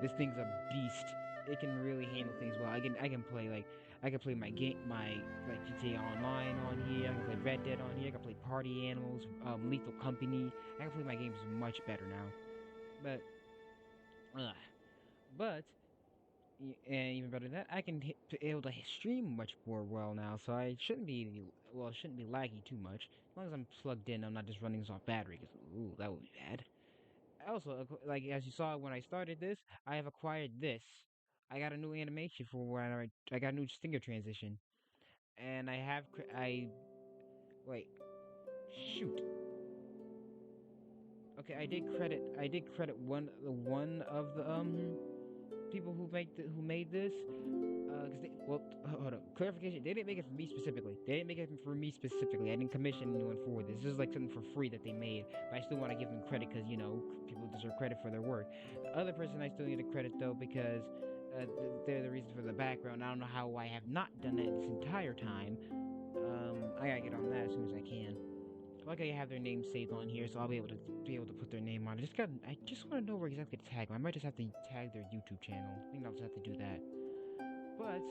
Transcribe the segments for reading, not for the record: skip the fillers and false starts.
This thing's a beast. It can really handle things well. I can play like I can play my like GTA Online on here. I can play Red Dead on here. I can play Party Animals, Lethal Company. I can play my games much better now. But uh, but and even better than that, I can be able to stream much more well now. So I shouldn't be well, it shouldn't be laggy too much as long as I'm plugged in. I'm not just running this off battery. 'Cause, ooh, that would be bad. Also, like as you saw when I started this, I have acquired this. I got a new animation for when I got a new stinger transition, and I have I wait shoot. Okay, I did credit one of the people who made this. Cause they, well, hold up. Clarification: they didn't make it for me specifically. They didn't make it for me specifically. I didn't commission anyone for this. This is like something for free that they made. But I still want to give them credit because people deserve credit for their work. The other person I still need to credit though because they're the reason for the background. I don't know how I have not done that this entire time. I gotta get on that as soon as I can. Like I have their name saved on here, so I'll be able to put their name on it. I just want to know where exactly to tag them. I might just have to tag their YouTube channel. I think I'll just have to do that. But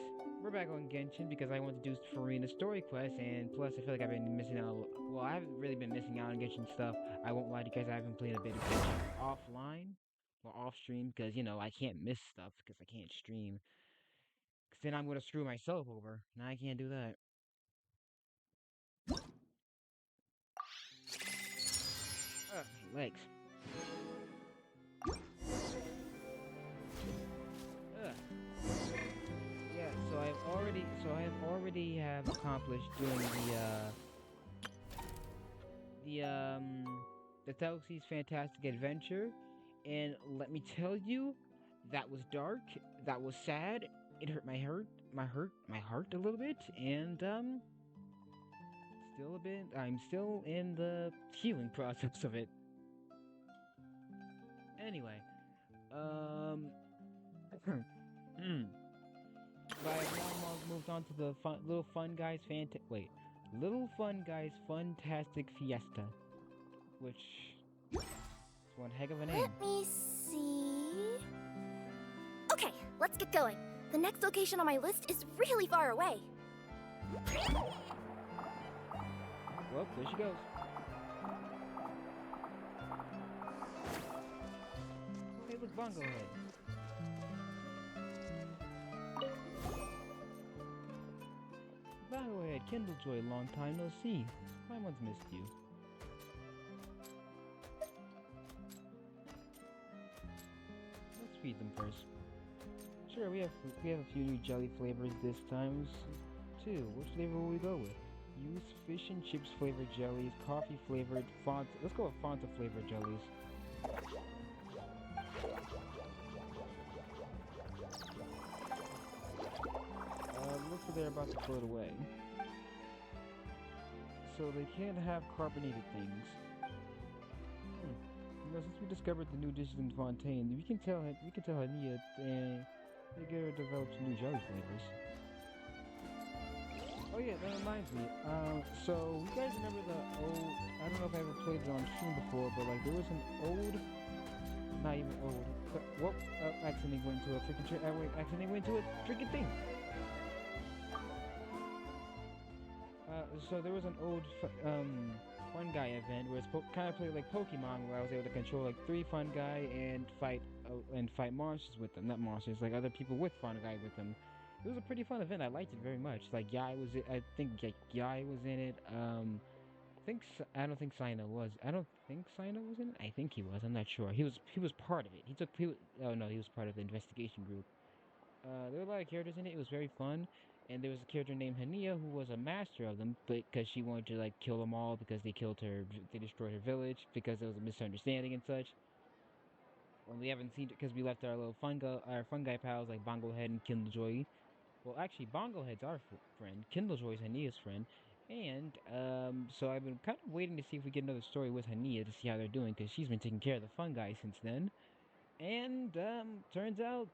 we're back on Genshin because I want to do Furina story quest, and plus I feel like I've been missing out. Well, I haven't really been missing out on Genshin stuff. I won't lie to you guys. I've been playing a bit of Genshin offline or off stream because I can't miss stuff because I can't stream. Because then I'm gonna screw myself over, and I can't do that. Ugh, my legs. Ugh. Yeah. So I have already have accomplished doing the the Galaxy's Fantastic Adventure, and let me tell you, that was dark, that was sad, it hurt my heart a little bit, and still a bit. I'm still in the healing process of it. Anyway, um, hmm. But I've now moved on to the Little Fun Guys Fantastic Fiesta, which is one heck of a name. Let me see. Okay, let's get going. The next location on my list is really far away. Well, there she goes. Hey, look, Bongo Head. Bongo Head, Kindlejoy, long time no see. My one's missed you. Let's feed them first. Sure, we have a few new jelly flavors this time too. Which flavor will we go with? Use fish and chips flavored jellies, coffee flavored Fanta. Let's go with Fanta flavored jellies. Looks like they're about to float away. So they can't have carbonated things. Since we discovered the new dishes in Fontaine, we can tell Hania and they get her develop some new jelly flavors. Oh yeah, that reminds me. So you guys remember the old? I don't know if I ever played it on stream before, but like there was an old, not even old. Whoop! Accidentally went into a freaking. Accidentally went into a freaking thing. So there was an old fun guy event where it's kind of played like Pokemon, where I was able to control like 3 fun guy and fight monsters with them. Not monsters, like other people with fun guy with them. It was a pretty fun event. I liked it very much. Like I think like Yai was in it. I don't think Sino was. I don't think Sino was in it. I think he was. I'm not sure. He was part of it. Oh no, he was part of the investigation group. There were a lot of characters in it. It was very fun. And there was a character named Hania who was a master of them, but because she wanted to like kill them all because they destroyed her village because there was a misunderstanding and such. Well, we haven't seen it because we left our fungi pals like Bongo Head and Kindlejoy. Well, actually, Bongo Head's our friend. Kindlejoy's Hania's friend. And so I've been kind of waiting to see if we get another story with Hania to see how they're doing because she's been taking care of the fungi since then. And turns out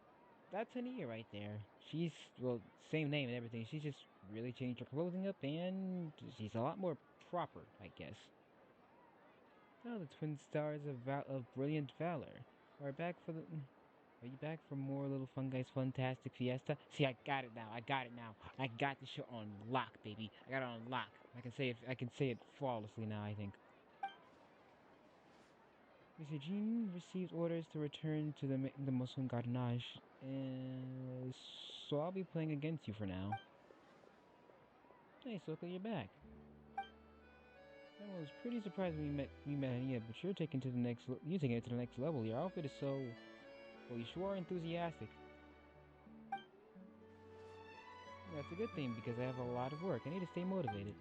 that's Hania right there. She's, well, same name and everything. She's just really changed her clothing up and she's a lot more proper, I guess. Oh, the twin stars of brilliant valor are back for the. Are you back for more Little Fun Guys Funtastic Fiesta? See, I got it now. I got it now. I got this shit on lock, baby. I got it on lock. I can say it flawlessly now, I think. Mr. Jean received orders to return to the Muslim Gardenage, so I'll be playing against you for now. Hey, Soka, you're back. I was pretty surprised when we met Ania, but you're taking it to the next level. Your outfit is so, well, you sure are enthusiastic. That's a good thing because I have a lot of work. I need to stay motivated.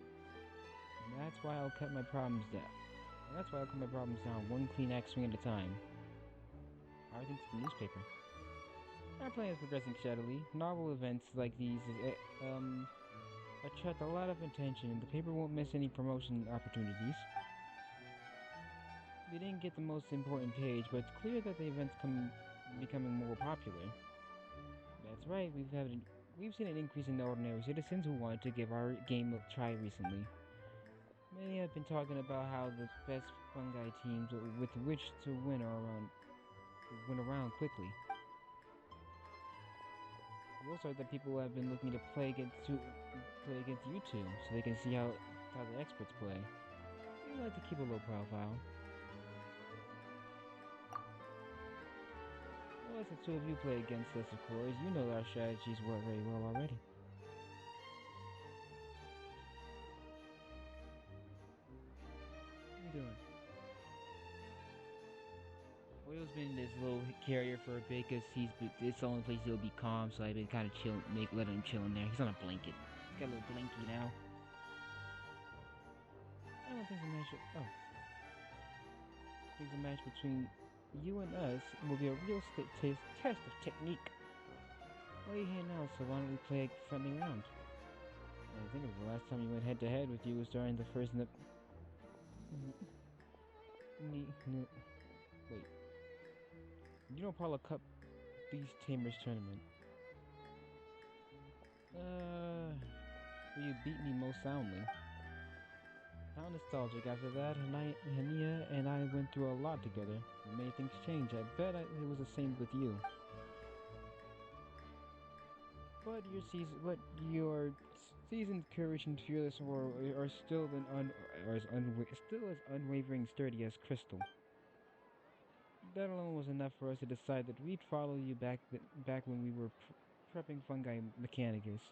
And that's why I'll cut my problems down. One Kleenex swing at a time. How are things in the newspaper? Our plan is progressing steadily. Novel events like these attract a lot of attention, and the paper won't miss any promotion opportunities. We didn't get the most important page, but it's clear that the event's becoming more popular. That's right, we've seen an increase in ordinary citizens who wanted to give our game a try recently. Many have been talking about how the best fungi teams with which to win around quickly. We also heard that people have been looking to play against you two, so they can see how the experts play. We like to keep a low profile. Well, as the two of you play against us, of course, you know our strategies work very well already. What are you doing? Will's been in this little carrier for a bit because it's the only place he'll be calm, so I've been kind of letting him chill in there. He's on a blanket. He's got a little blankie now. I don't think a match between you and us will be a real test of technique. Well, you're here now, so why don't we play a friendly round? I think the last time you went head to head with you was during the first wait. You know Paula Cup Beast Tamers tournament. Where you beat me most soundly. How nostalgic. After that, Hania and I went through a lot together. Many things changed. I bet it was the same with you. But your seasoned courage and fearless are still as unwavering sturdy as crystal. That alone was enough for us to decide that we'd follow you back when we were prepping Fungi Mechanicus.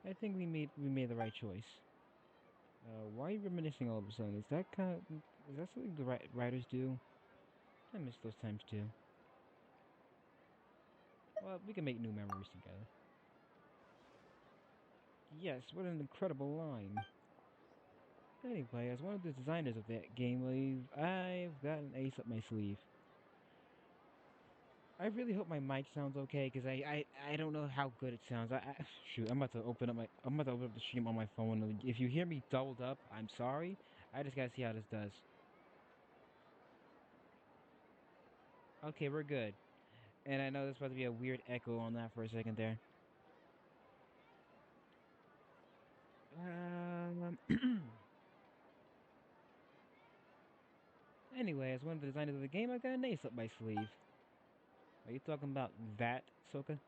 I think we made the right choice. Why are you reminiscing all of a sudden? Is that something the writers do? I miss those times too. Well, we can make new memories together. Yes, what an incredible line. Anyway, as one of the designers of that game, I've got an ace up my sleeve. I really hope my mic sounds okay, because I don't know how good it sounds. Shoot, I'm about to open up the stream on my phone. If you hear me doubled up, I'm sorry. I just gotta see how this does. Okay, we're good. And I know there's about to be a weird echo on that for a second there. Anyway, as one of the designers of the game, I got an ace up my sleeve. Are you talking about that, Soka?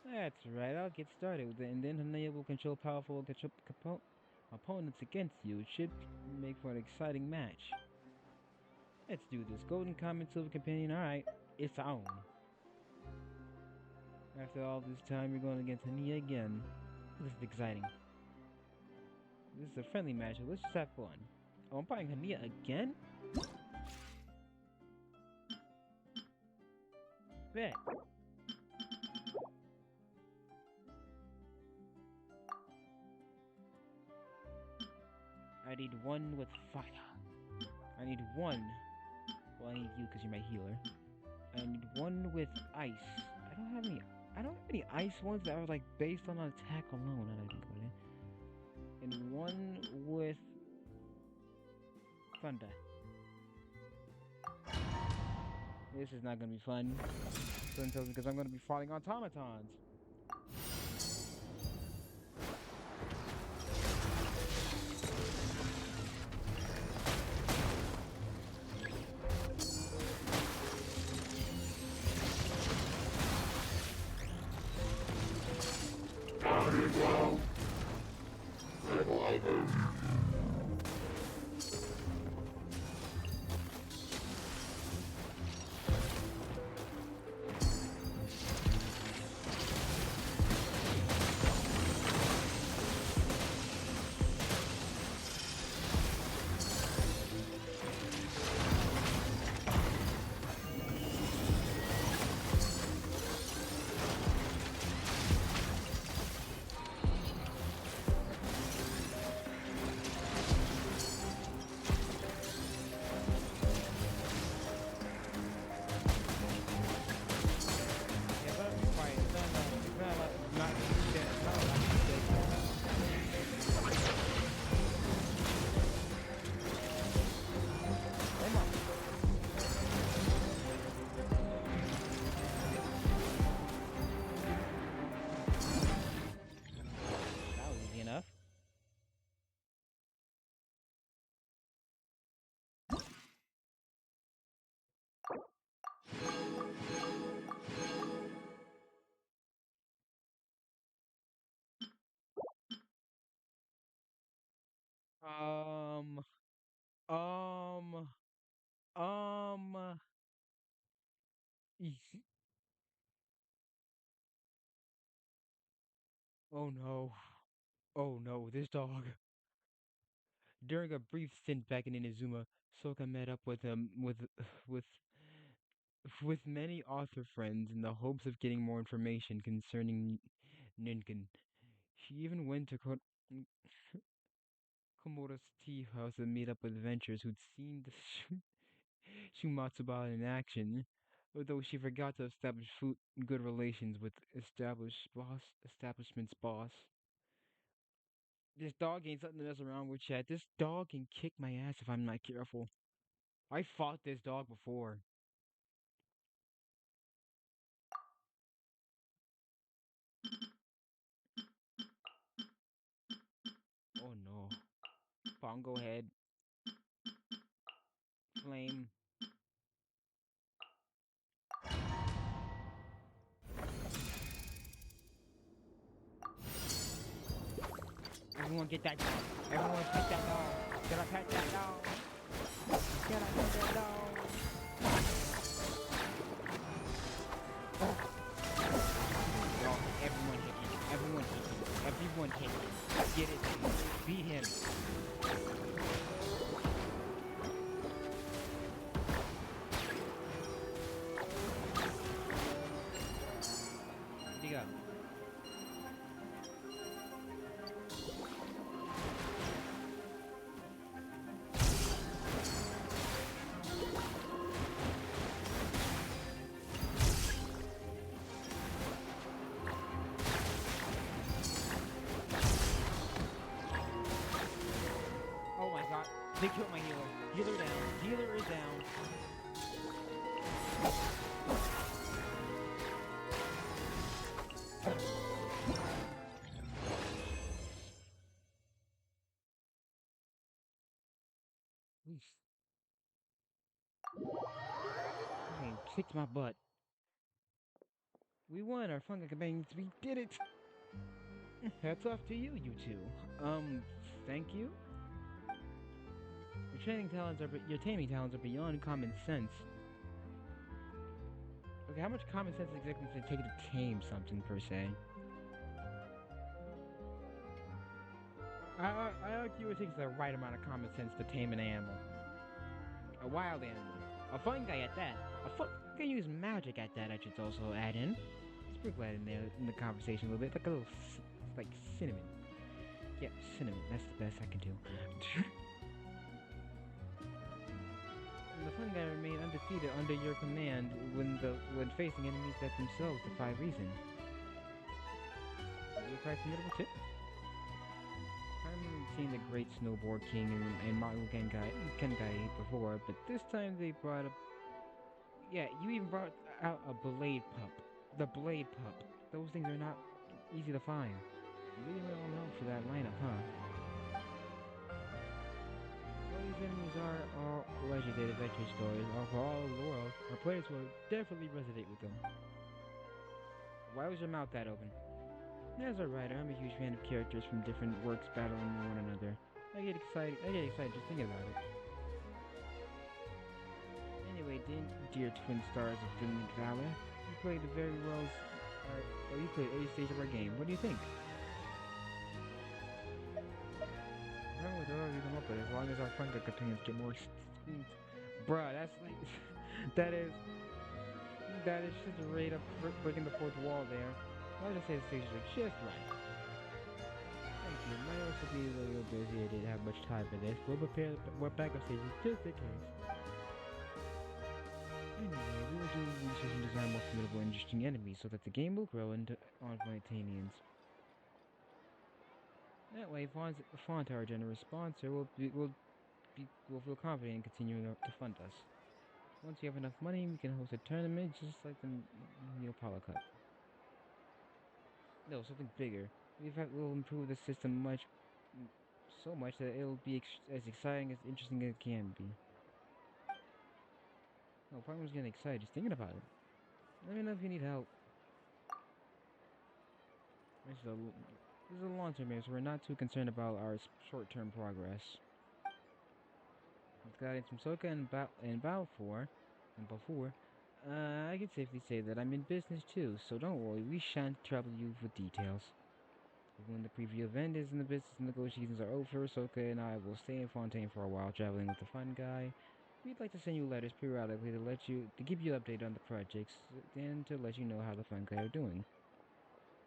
That's right, I'll get started with it, and then Hanaya will control powerful opponents against you. It should make for an exciting match. Let's do this. Golden Comet Silver Companion, alright, it's on. After all this time, you're going against Hanaya again. This is exciting. This is a friendly match, so let's just have fun. Oh, I'm playing Hanaya again? Bet. I need one with fire. I need one. Well, I need you because you're my healer. I need one with ice. I don't have any ice ones that are like based on an attack alone that I can put in. And one with thunder. This is not gonna be fun. Because I'm gonna be fighting automatons. Oh no. Oh no, this dog. During a brief stint back in Inazuma, Soka met up with with with many author friends in the hopes of getting more information concerning Ninken. She even went to Komodo's tea house to meet up with adventurers who'd seen the Shumatsuba in action, although she forgot to establish good relations with establishment's boss. This dog ain't something to mess around with, Chad. This dog can kick my ass if I'm not careful. I fought this dog before. Oh no. Pongo head. Flame. Everyone get that dog. Everyone pet that dog. Can I pet that dog? Can I pet that dog? Dog. Everyone hit him. Everyone hit him. Everyone hit him. Get it. Beat him. Where'd he go? Oh my god. They killed my healer. Healer down. Healer is down. Oof. Hey, kicked my butt. We won our fungal campaigns. We did it. Hats off to you, you two. Thank you. Your taming talents are beyond common sense. Okay, how much common sense exactly does it take to tame something per se? I argue it takes the right amount of common sense to tame an animal. A wild animal. A fun guy at that. Can use magic at that, I should also add in. Sprinkle that in there in the conversation a little bit. Like a little, like cinnamon. Yep, cinnamon. That's the best I can do. And the fun guy remained undefeated under your command when facing enemies that themselves defy reason. You were quite formidable too. I remember seeing the Great Snowboard King and Maru Kengai before, but this time they brought a... Yeah, you even brought out a Blade Pup. The Blade Pup. Those things are not easy to find. You really went all out for that lineup, huh? All these enemies are all legendary adventure stories, are for all over the world. Our players will definitely resonate with them. Why was your mouth that open? As a writer, I'm a huge fan of characters from different works battling one another. I get excited just thinking about it. Anyway, dear twin stars of brilliant valor, you played very well. You played every stage of our game. What do you think? I don't know what you come up with. As long as our fun companions get more distinct. Bruh, that's like that is just right up breaking the fourth wall there. I'll just say the stage is just right. Thank you. Might also be a little busy. I didn't have much time for this. We'll prepare more backup stages just in case. Anyway, we will do research and design more formidable and interesting enemies so that the game will grow into Ontanians. That way, Font, our generous sponsor, will feel confident in continuing to fund us. Once we have enough money, we can host a tournament just like the Neopala Cup. No, something bigger. We'll improve the system so much that it'll be as exciting as interesting as it can be. Oh, Partner's getting excited just thinking about it. Let me know if you need help. This is a long-term game, so we're not too concerned about our short-term progress. With guidance from Soka and Balfour, I can safely say that I'm in business too, so don't worry, we shan't trouble you with details. When the preview event is in the business negotiations are over, Soka and I will stay in Fontaine for a while, traveling with the fun guy. We'd like to send you letters periodically to keep you updated on the projects and to let you know how the fun guy are doing.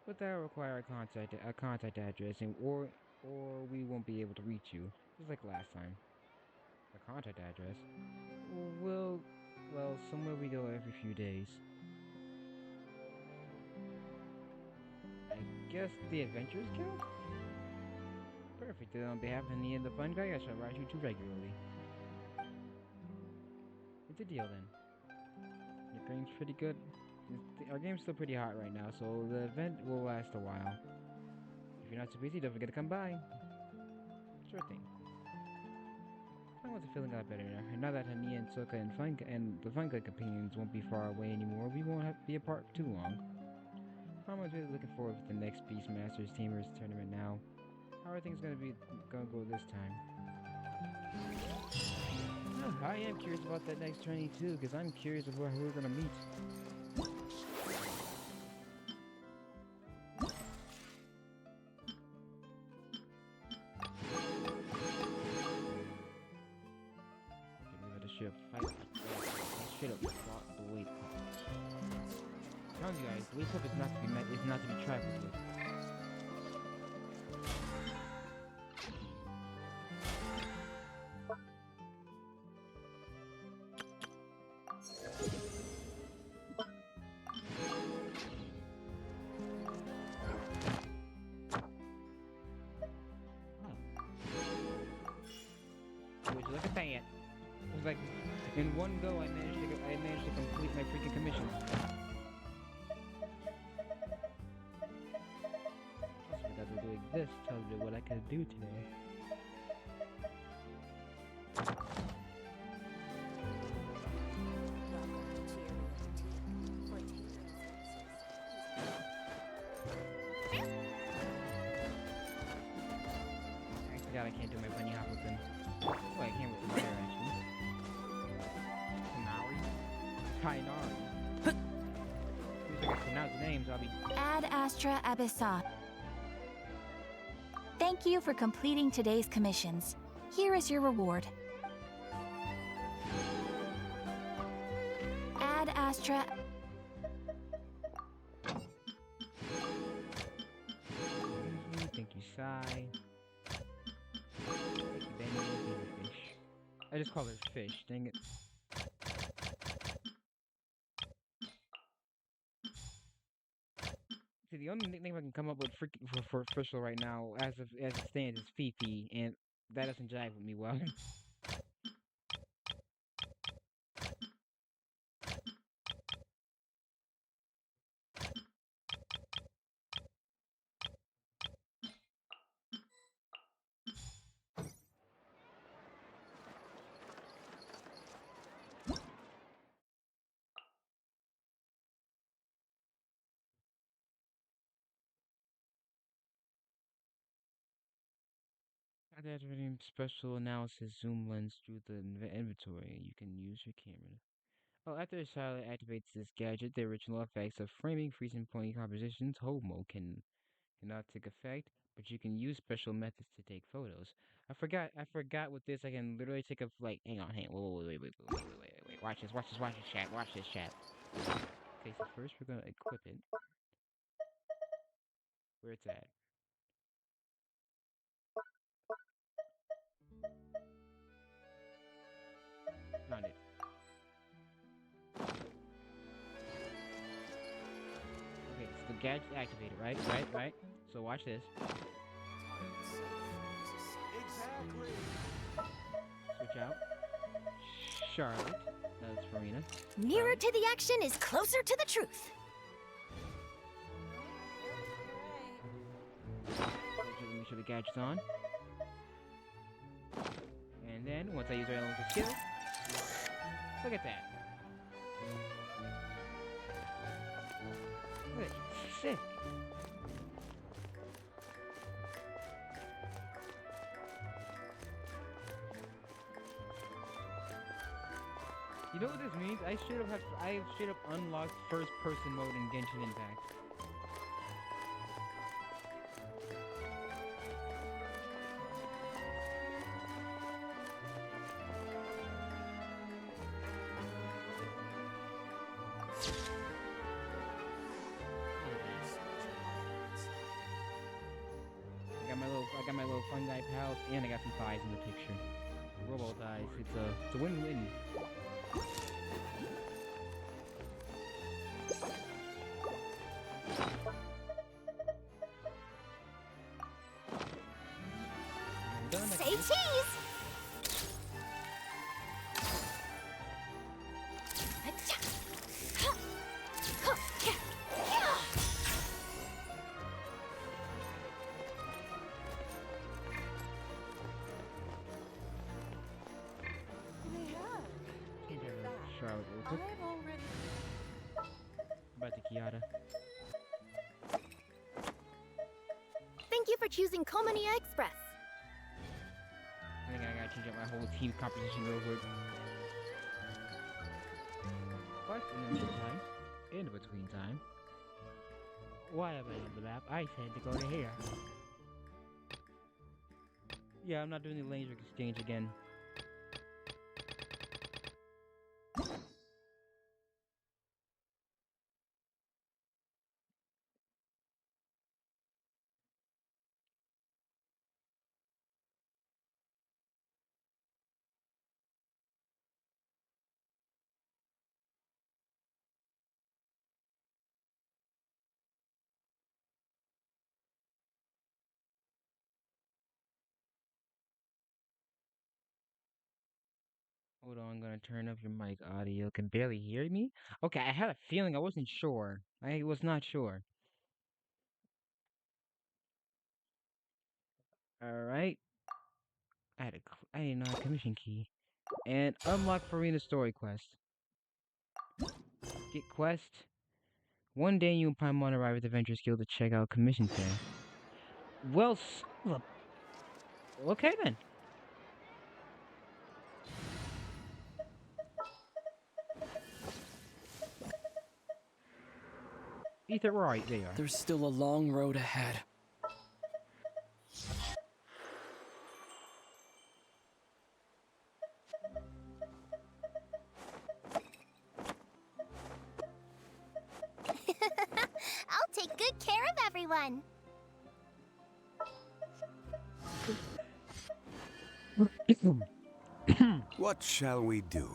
But that will require a contact address, or we won't be able to reach you, just like last time. A contact address? Well, somewhere we go every few days. I guess the Adventurers Guild? Perfect. Then on behalf of me and the fun guy, I shall write you too regularly. It's a deal then. Your game's pretty good. Our game's still pretty hot right now, so the event will last a while. If you're not too busy, don't forget to come by. Sure thing. I was feeling a lot better now that Hania and Soka and the Fun Guy companions won't be far away anymore. We won't have to be apart for too long. I'm really looking forward to the next Beastmasters Teamers tournament now. How are things gonna go this time? I am curious about that next tourney too, because I'm curious about who we're gonna meet. Straight up Blade Club. I'm telling you guys, Blade Club is not to be trifled with. Would you look at that? It was like in one go I managed to complete my freaking commission. Just because we're doing this tells me what I can do today. I forgot I can't do my bunny hop with him. Well, I can't with fire actually. Kainari. If I can pronounce names, I'll be. Ad Astra Abyssa. Thank you for completing today's commissions. Here is your reward. Ad Astra. Thank you, Sai. Thank you, Benny. Thank you, Fish. I just call her Fish. Dang it. See, the only nickname I can come up with for official right now, as it stands, is Fifi, and that doesn't jive with me well. Activating special analysis zoom lens through the inventory. You can use your camera. Oh, after a child activates this gadget, the original effects of framing, freezing point compositions, hold mode cannot take effect, but you can use special methods to take photos. I forgot with this I can literally take a hang on, wait. Watch this, chat. Okay, so first we're gonna equip it. Where it's at. Found it. Okay, so the gadget's activated, right? So watch this. Exactly. Switch out. Charlotte. That's Furina. Nearer to the action is closer to the truth. Make sure the gadget's on. And then, once I use our elemental skill, look at that. Look, sick. You know what this means? I straight up unlocked first person mode in Genshin Impact. got my little fun guy pals, and I got some thighs in the picture. Robo thighs. It's a win-win. Say cheese! Charlotte real quick. Back to Kiara. Thank you for choosing Komania Express. I think I gotta change up my whole team composition real quick. But in the meantime, in between time, why am I on the map? I said to go to here. Yeah, I'm not doing the laser exchange again. Hold on, I'm gonna turn up your mic audio. Can barely hear me? Okay, I had a feeling I wasn't sure. I was not sure. Alright. I didn't know I had a commission key. And unlock Furina story quest. Get quest. One day you and Paimon arrive at the Venture Guild to check out commission fair. Well, okay then. Ether, right, there you are. There's still a long road ahead. I'll take good care of everyone. What shall we do?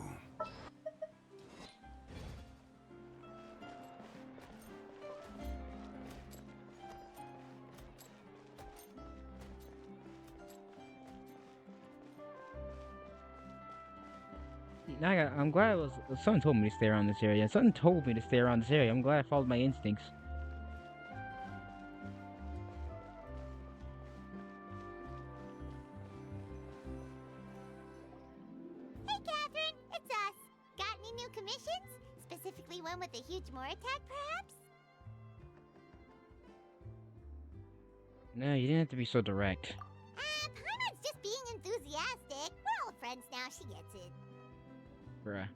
Now I'm glad someone told me to stay around this area. Someone told me to stay around this area. I'm glad I followed my instincts. Hey, Catherine, it's us. Got any new commissions? Specifically one with a huge more attack, perhaps? No, you didn't have to be so direct. Paimon's just being enthusiastic. We're old friends now, she gets it. Bruh.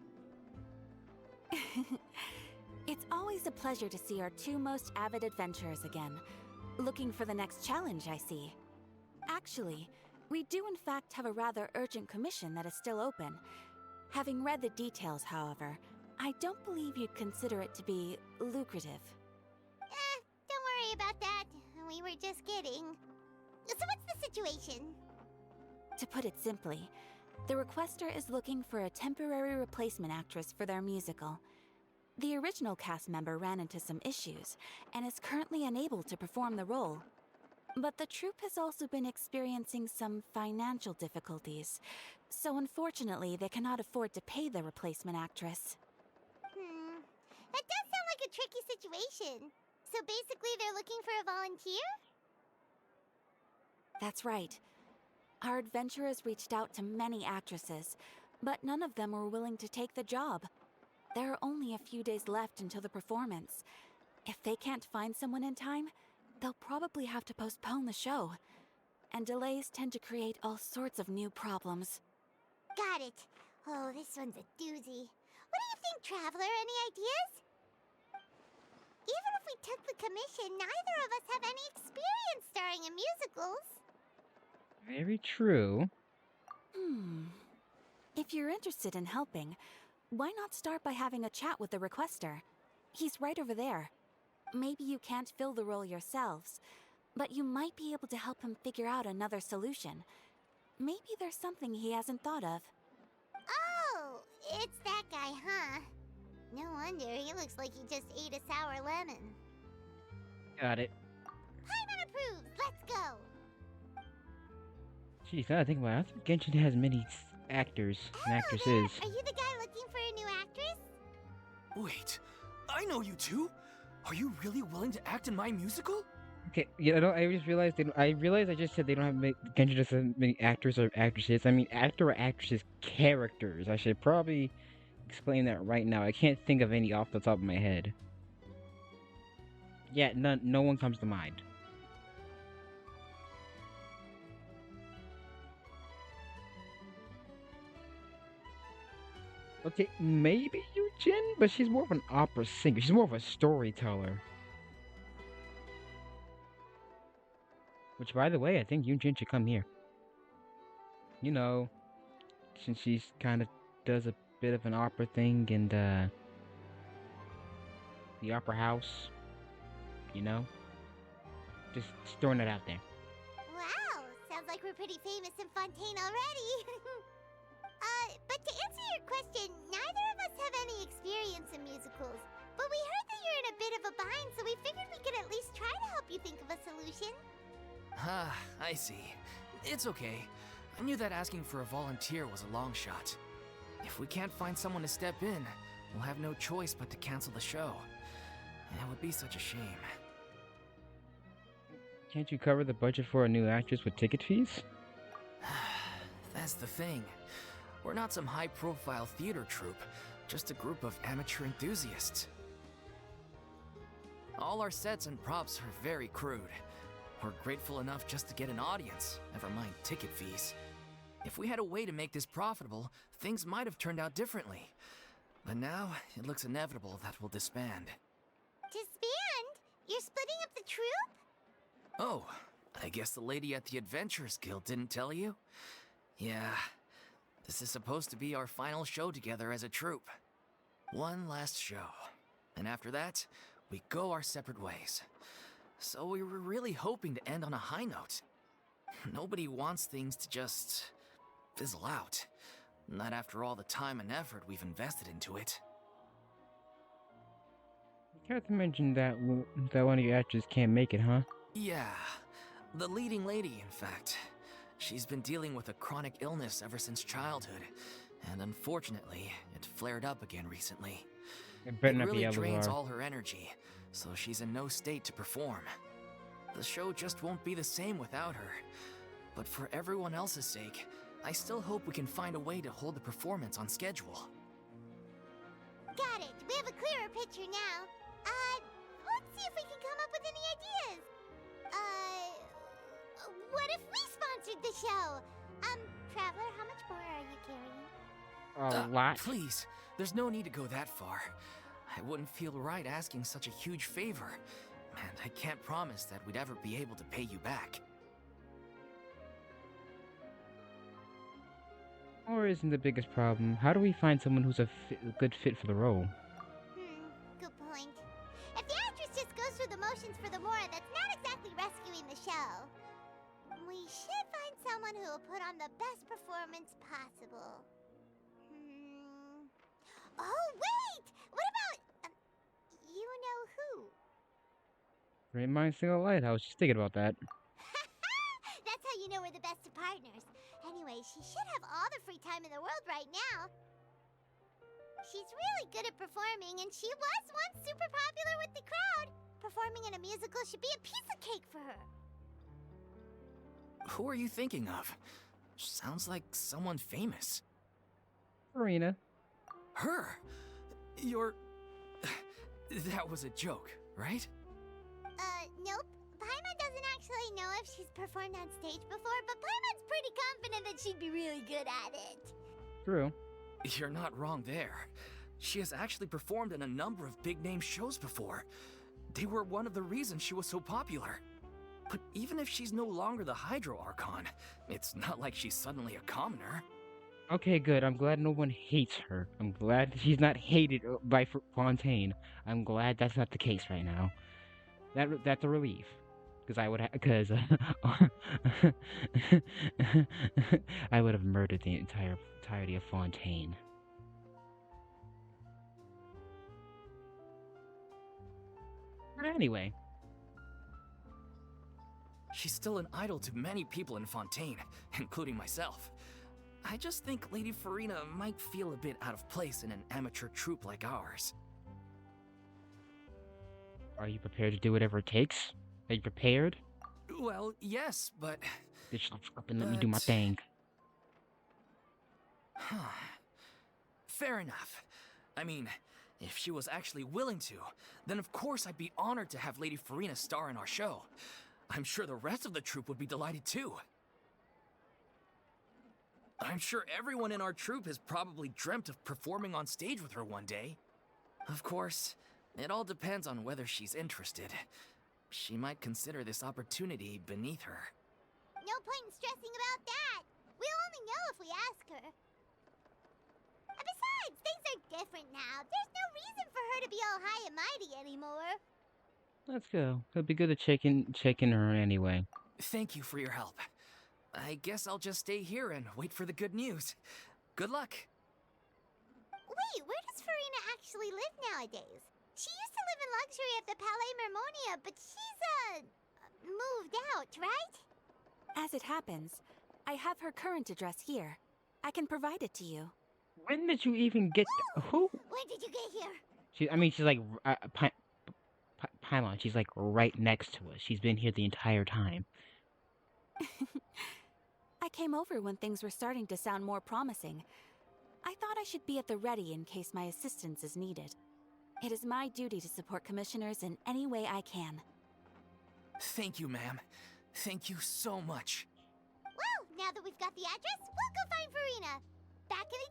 It's always a pleasure to see our two most avid adventurers again. Looking for the next challenge, I see. Actually, we do in fact have a rather urgent commission that is still open. Having read the details, however, I don't believe you'd consider it to be lucrative. Don't worry about that. We were just kidding. So what's the situation? To put it simply, the requester is looking for a temporary replacement actress for their musical. The original cast member ran into some issues and is currently unable to perform the role. But the troupe has also been experiencing some financial difficulties, so unfortunately they cannot afford to pay the replacement actress. That does sound like a tricky situation. So basically they're looking for a volunteer? That's right. Our adventurers reached out to many actresses, but none of them were willing to take the job. There are only a few days left until the performance. If they can't find someone in time, they'll probably have to postpone the show. And delays tend to create all sorts of new problems. Got it. Oh, this one's a doozy. What do you think, Traveler? Any ideas? Even if we took the commission, neither of us have any experience starring in musicals. Very true. If you're interested in helping, why not start by having a chat with the requester? He's right over there. Maybe you can't fill the role yourselves, but you might be able to help him figure out another solution. Maybe there's something he hasn't thought of. Oh, it's that guy, huh? No wonder, he looks like he just ate a sour lemon. Got it. Paimon approves, let's go! Jeez, now that I think about it, I think Genshin has many actors and actresses. Are you the guy looking for a new actress? Wait, I know you two. Are you really willing to act in my musical? Okay, yeah, I just realized I just said they don't have Genshin doesn't have many actors or actresses. I mean, actor or actresses characters. I should probably explain that right now. I can't think of any off the top of my head. Yeah, no one comes to mind. Okay, maybe Yujin, but she's more of an opera singer. She's more of a storyteller. Which, by the way, I think Yujin should come here. You know, since she's kind of does a bit of an opera thing and the opera house. You know, just throwing it out there. Wow, sounds like we're pretty famous in Fontaine already. But to answer your question, neither of us have any experience in musicals. But we heard that you're in a bit of a bind, so we figured we could at least try to help you think of a solution. Ah, I see. It's okay. I knew that asking for a volunteer was a long shot. If we can't find someone to step in, we'll have no choice but to cancel the show. It would be such a shame. Can't you cover the budget for a new actress with ticket fees? That's the thing. We're not some high-profile theater troupe, just a group of amateur enthusiasts. All our sets and props are very crude. We're grateful enough just to get an audience, never mind ticket fees. If we had a way to make this profitable, things might have turned out differently. But now, it looks inevitable that we'll disband. Disband? You're splitting up the troupe? Oh, I guess the lady at the Adventurers Guild didn't tell you? Yeah, this is supposed to be our final show together as a troupe. One last show. And after that, we go our separate ways. So we were really hoping to end on a high note. Nobody wants things to just fizzle out. Not after all the time and effort we've invested into it. You have to mention that one of your actors can't make it, huh? Yeah, the leading lady, in fact. She's been dealing with a chronic illness ever since childhood, and unfortunately, it flared up again recently. It better It not really be drains Elazar. all her energy, so she's in no state to perform. The show just won't be the same without her. But for everyone else's sake, I still hope we can find a way to hold the performance on schedule. Got it. We have a clearer picture now. Let's see if we can come up with any ideas. What if we sponsored the show? Traveler, how much more are you carrying? A lot. Please, there's no need to go that far. I wouldn't feel right asking such a huge favor, and I can't promise that we'd ever be able to pay you back. Or isn't the biggest problem? How do we find someone who's a good fit for the role? Good point. If the actress just goes through the motions for the Mora, that's not exactly rescuing the show. We should find someone who will put on the best performance possible. Oh, wait! What about... you know who? Great minds think alike. I was just thinking about that. That's how you know we're the best of partners. Anyway, she should have all the free time in the world right now. She's really good at performing, and she was once super popular with the crowd. Performing in a musical should be a piece of cake for her. Who are you thinking of? Sounds like someone famous. Furina. Her? You're... That was a joke, right? Nope. Paimon doesn't actually know if she's performed on stage before, but Paimon's pretty confident that she'd be really good at it. True. You're not wrong there. She has actually performed in a number of big-name shows before. They were one of the reasons she was so popular. But even if she's no longer the Hydro Archon, it's not like she's suddenly a commoner. Okay, good. I'm glad no one hates her. I'm glad she's not hated by Fontaine. I'm glad that's not the case right now. That's a relief. because I would because I would have murdered the entirety of Fontaine. But anyway, She's still an idol to many people in Fontaine, including myself. I just think Lady Furina might feel a bit out of place in an amateur troupe like ours. are you prepared to do whatever it takes? Are you prepared? Well, yes, but... Bitch, shut up and let me do my thing. Fair enough. I mean, if she was actually willing to, then of course I'd be honored to have Lady Furina star in our show. I'm sure the rest of the troupe would be delighted too. I'm sure everyone in our troupe has probably dreamt of performing on stage with her one day. Of course, it all depends on whether she's interested. She might consider this opportunity beneath her. No point in stressing about that. We'll only know if we ask her. And besides, things are different now. There's no reason for her to be all high and mighty anymore. Let's go. It'll be good to check in her anyway. Thank you for your help. I guess I'll just stay here and wait for the good news. Good luck. Wait, where does Furina actually live nowadays? She used to live in luxury at the Palais Mermonia, but she's, moved out, right? As it happens, I have her current address here. I can provide it to you. When did you even get who? When did you get here? She's like Paimon. She's like right next to us. She's been here the entire time. I came over when things were starting to sound more promising. I thought I should be at the ready in case my assistance is needed. It is my duty to support commissioners in any way I can. Thank you, ma'am. Thank you so much. Well, now that we've got the address, we'll go find Furina. Back in a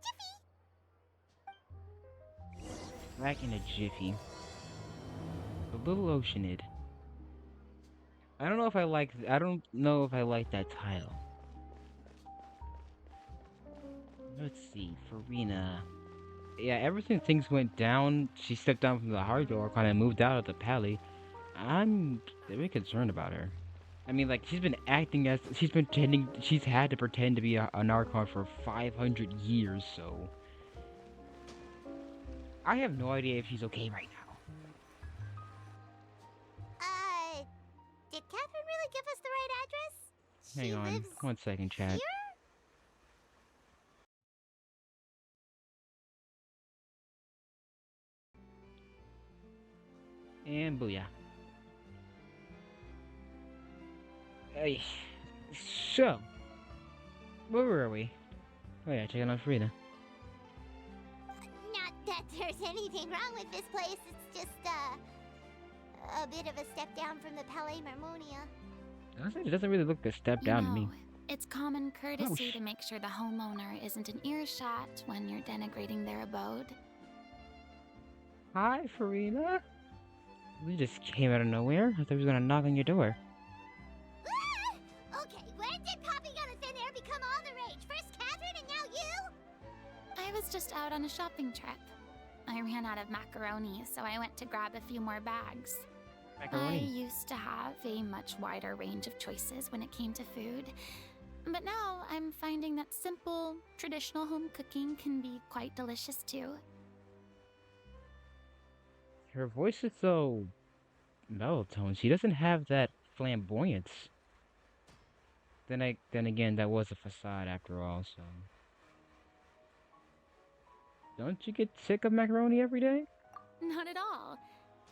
jiffy. Back in a jiffy. A little oceanid. I don't know if I like that tile. Let's see, Furina. Yeah, ever since things went down, she stepped down from the hard door, kind of moved out of the pally. I'm very concerned about her. I mean, like, she's been pretending, she's had to pretend to be an Archon for 500 years, so... I have no idea if she's okay right now. Did Catherine really give us the right address? Hang on, lives 1 second, chat. here? And booyah. Hey, so, where were we? Oh yeah, checking on Furina. Not that there's anything wrong with this place, it's just, a bit of a step down from the Palais Mermonia. Honestly, it doesn't really look a step down to me. It's common courtesy Oh, to make sure the homeowner isn't an earshot when you're denigrating their abode. Hi, Furina. We just came out of nowhere. I thought we was gonna knock on your door. Ah! Okay, when did popping out of thin air become all the rage? First Catherine and now you? I was just out on a shopping trip. I ran out of macaroni, so I went to grab a few more bags. Macaroni. I used to have a much wider range of choices when it came to food. But now I'm finding that simple, traditional home cooking can be quite delicious too. Her voice is so mellow tone. She doesn't have that flamboyance. Then again, that was a facade after all, so... Don't you get sick of macaroni every day? Not at all.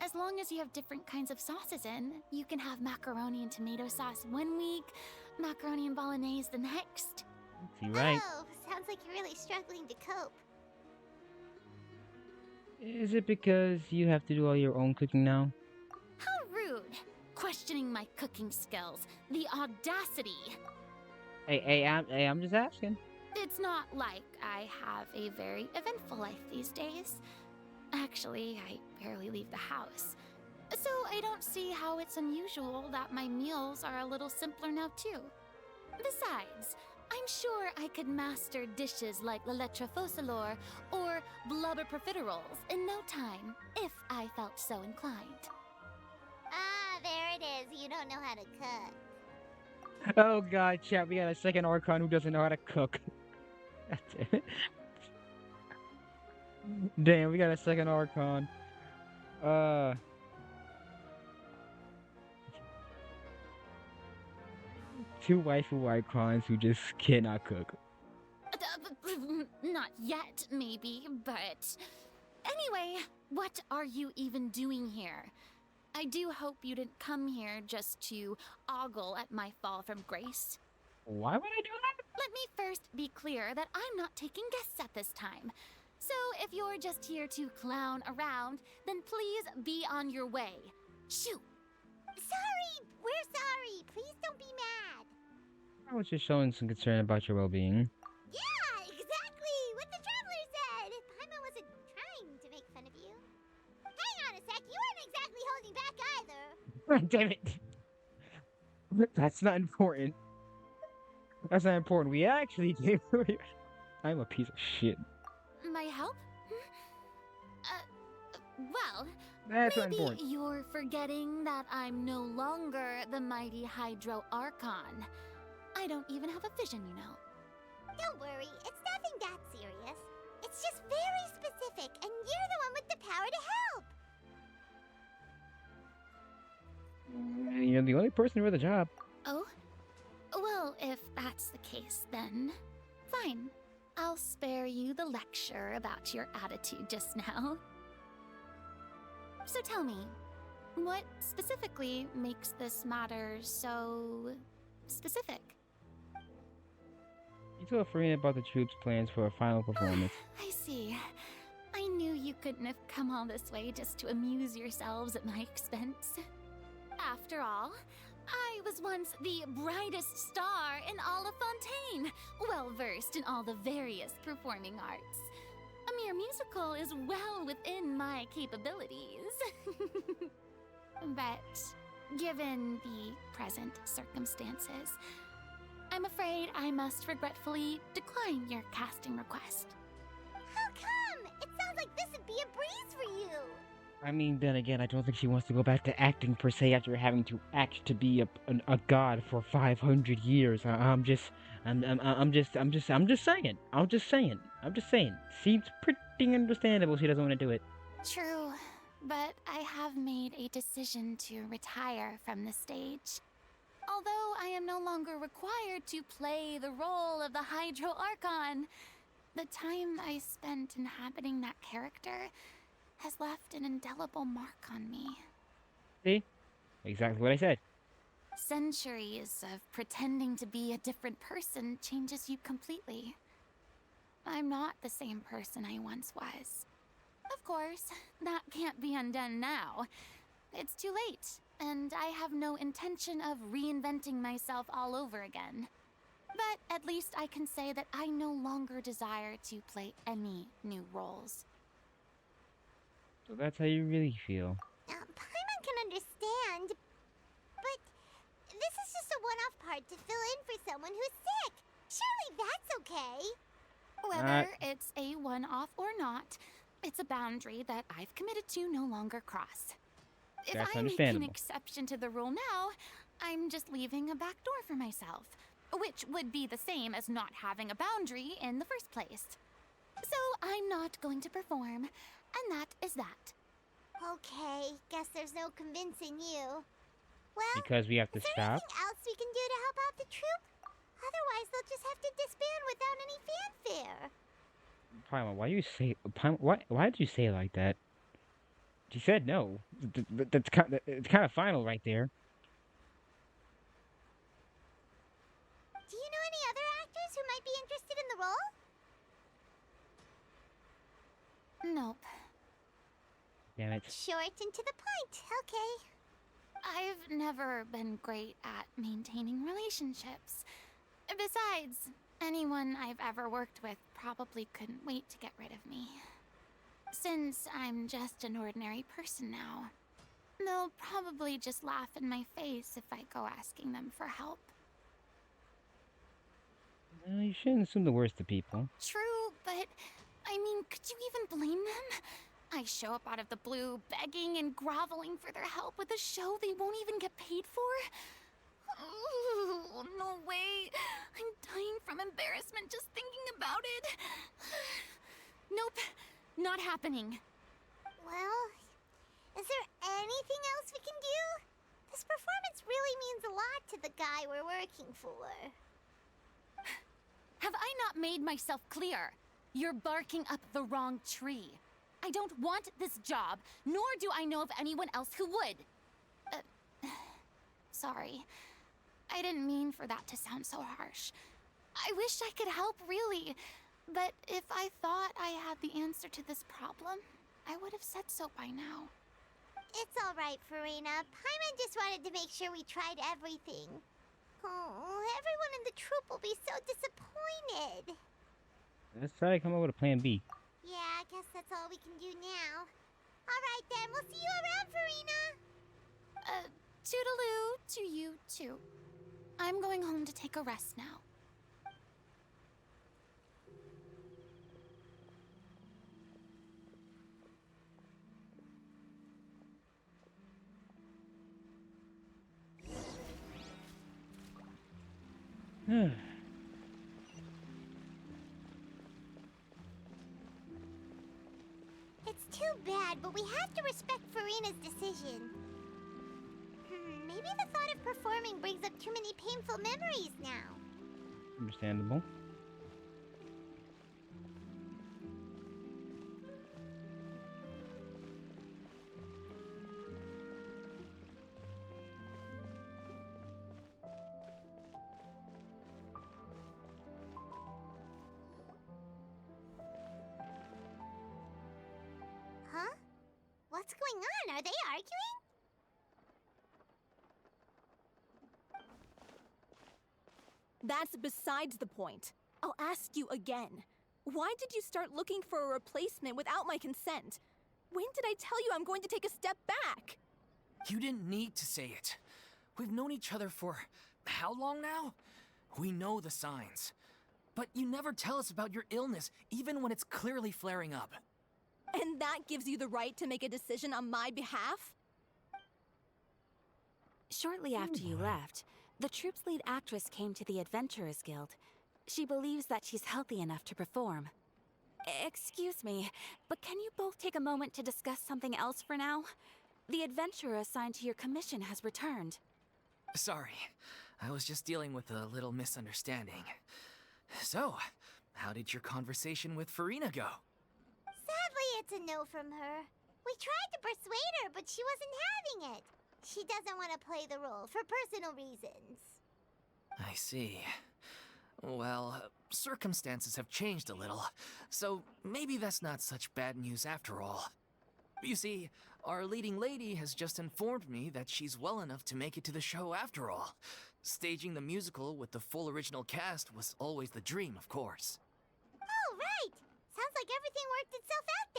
As long as you have different kinds of sauces in, you can have macaroni and tomato sauce one week, macaroni and bolognese the next. You right. Oh, sounds like you're really struggling to cope. Is it because you have to do all your own cooking now? How rude! Questioning my cooking skills. The audacity! Hey, I'm just asking. It's not like I have a very eventful life these days. Actually, I barely leave the house. So I don't see how it's unusual that my meals are a little simpler now too. Besides, I'm sure I could master dishes like la lettre faucilor or blubber profiteroles in no time, if I felt so inclined. Ah, there it is. because you don't know how to cook. Oh god, chat, we got a second Archon who doesn't know how to cook. Damn it. Damn, we got a second Archon. Two waifu Archons who just cannot cook. Not yet, maybe, but... Anyway, what are you even doing here? I do hope you didn't come here just to ogle at my fall from grace. Why would I do that? Let me first be clear that I'm not taking guests at this time. So if you're just here to clown around, then please be on your way. Shoot! Sorry! We're sorry! Please don't be mad! I was just showing some concern about your well-being. Yeah, exactly! What the Traveler said! Paimon wasn't trying to make fun of you. Hang on a sec, you weren't exactly holding back either. Damn it! That's not important. That's not important. We actually gave. I'm a piece of shit. My help? Well, That's not maybe important. you're forgetting that I'm no longer the mighty Hydro Archon. I don't even have a vision, you know. Don't worry, it's nothing that serious. It's just very specific, and you're the one with the power to help. You're the only person with a job. Oh? Well, if that's the case, then fine. I'll spare you the lecture about your attitude just now. So tell me, what specifically makes this matter so specific? You told Furina about the troops' plans for a final performance. I see. I knew you couldn't have come all this way just to amuse yourselves at my expense. After all, I was once the brightest star in all of Fontaine, well versed in all the various performing arts. A mere musical is well within my capabilities. But given the present circumstances, I'm afraid I must regretfully decline your casting request. How come? It sounds like this would be a breeze for you. I mean, then again, I don't think she wants to go back to acting per se after having to act to be a god for 500 years. I'm just saying. Seems pretty understandable she doesn't want to do it. True, but I have made a decision to retire from the stage. Although I am no longer required to play the role of the Hydro Archon, the time I spent inhabiting that character has left an indelible mark on me. See? Exactly what I said. Centuries of pretending to be a different person changes you completely. I'm not the same person I once was. Of course, that can't be undone now. It's too late, and I have no intention of reinventing myself all over again. But at least I can say that I no longer desire to play any new roles. So that's how you really feel. Paimon can understand, but this is just a one-off part to fill in for someone who's sick. Surely that's okay. Whether it's a one-off or not, it's a boundary that I've committed to no longer cross. If That's I make an understandable. exception to the rule now, I'm just leaving a back door for myself, which would be the same as not having a boundary in the first place. So I'm not going to perform, and that is that. Okay, guess there's no convincing you. Well, Because we have to is there stop. anything else we can do to help out the troupe? Otherwise, they'll just have to disband without any fanfare. Paimon, why did you say it like that? She said no. It's kind of final right there. Do you know any other actors who might be interested in the role? Nope. Damn it. Short and to the point. Okay. I've never been great at maintaining relationships. Besides, anyone I've ever worked with probably couldn't wait to get rid of me. Since I'm just an ordinary person now, they'll probably just laugh in my face if I go asking them for help. You shouldn't assume the worst of people. True, but I mean, could you even blame them? I show up out of the blue, begging and groveling for their help with a show they won't even get paid for? Oh, no way. I'm dying from embarrassment just thinking about it. Nope, not happening. Well, is there anything else we can do? This performance really means a lot to the guy we're working for. Have I not made myself clear? You're barking up the wrong tree. I don't want this job, nor do I know of anyone else who would. Sorry. I didn't mean for that to sound so harsh. I wish I could help, really. But if I thought I had the answer to this problem, I would have said so by now. It's all right, Furina. Paimon just wanted to make sure we tried everything. Oh, everyone in the troupe will be so disappointed. Let's try to come up with a plan B. Yeah, I guess that's all we can do now. All right then, we'll see you around, Furina. Toodaloo to you too. I'm going home to take a rest now. It's too bad, but we have to respect Furina's decision. Maybe the thought of performing brings up too many painful memories now. Understandable. Huh? What's going on? Are they arguing? That's besides the point. I'll ask you again. Why did you start looking for a replacement without my consent? When did I tell you I'm going to take a step back? You didn't need to say it. We've known each other for how long now? We know the signs. But you never tell us about your illness, even when it's clearly flaring up. And that gives you the right to make a decision on my behalf? Shortly after you left, the troupe's lead actress came to the Adventurers Guild. She believes that she's healthy enough to perform. Excuse me, but can you both take a moment to discuss something else for now? The adventurer assigned to your commission has returned. Sorry, I was just dealing with a little misunderstanding. So, how did your conversation with Furina go? Sadly, it's a no from her. We tried to persuade her, but she wasn't having it. She doesn't want to play the role for personal reasons. I see. Well, circumstances have changed a little, so maybe that's not such bad news after all. You see, our leading lady has just informed me that she's well enough to make it to the show after all. Staging the musical with the full original cast was always the dream, of course. Oh, right! Sounds like everything worked itself out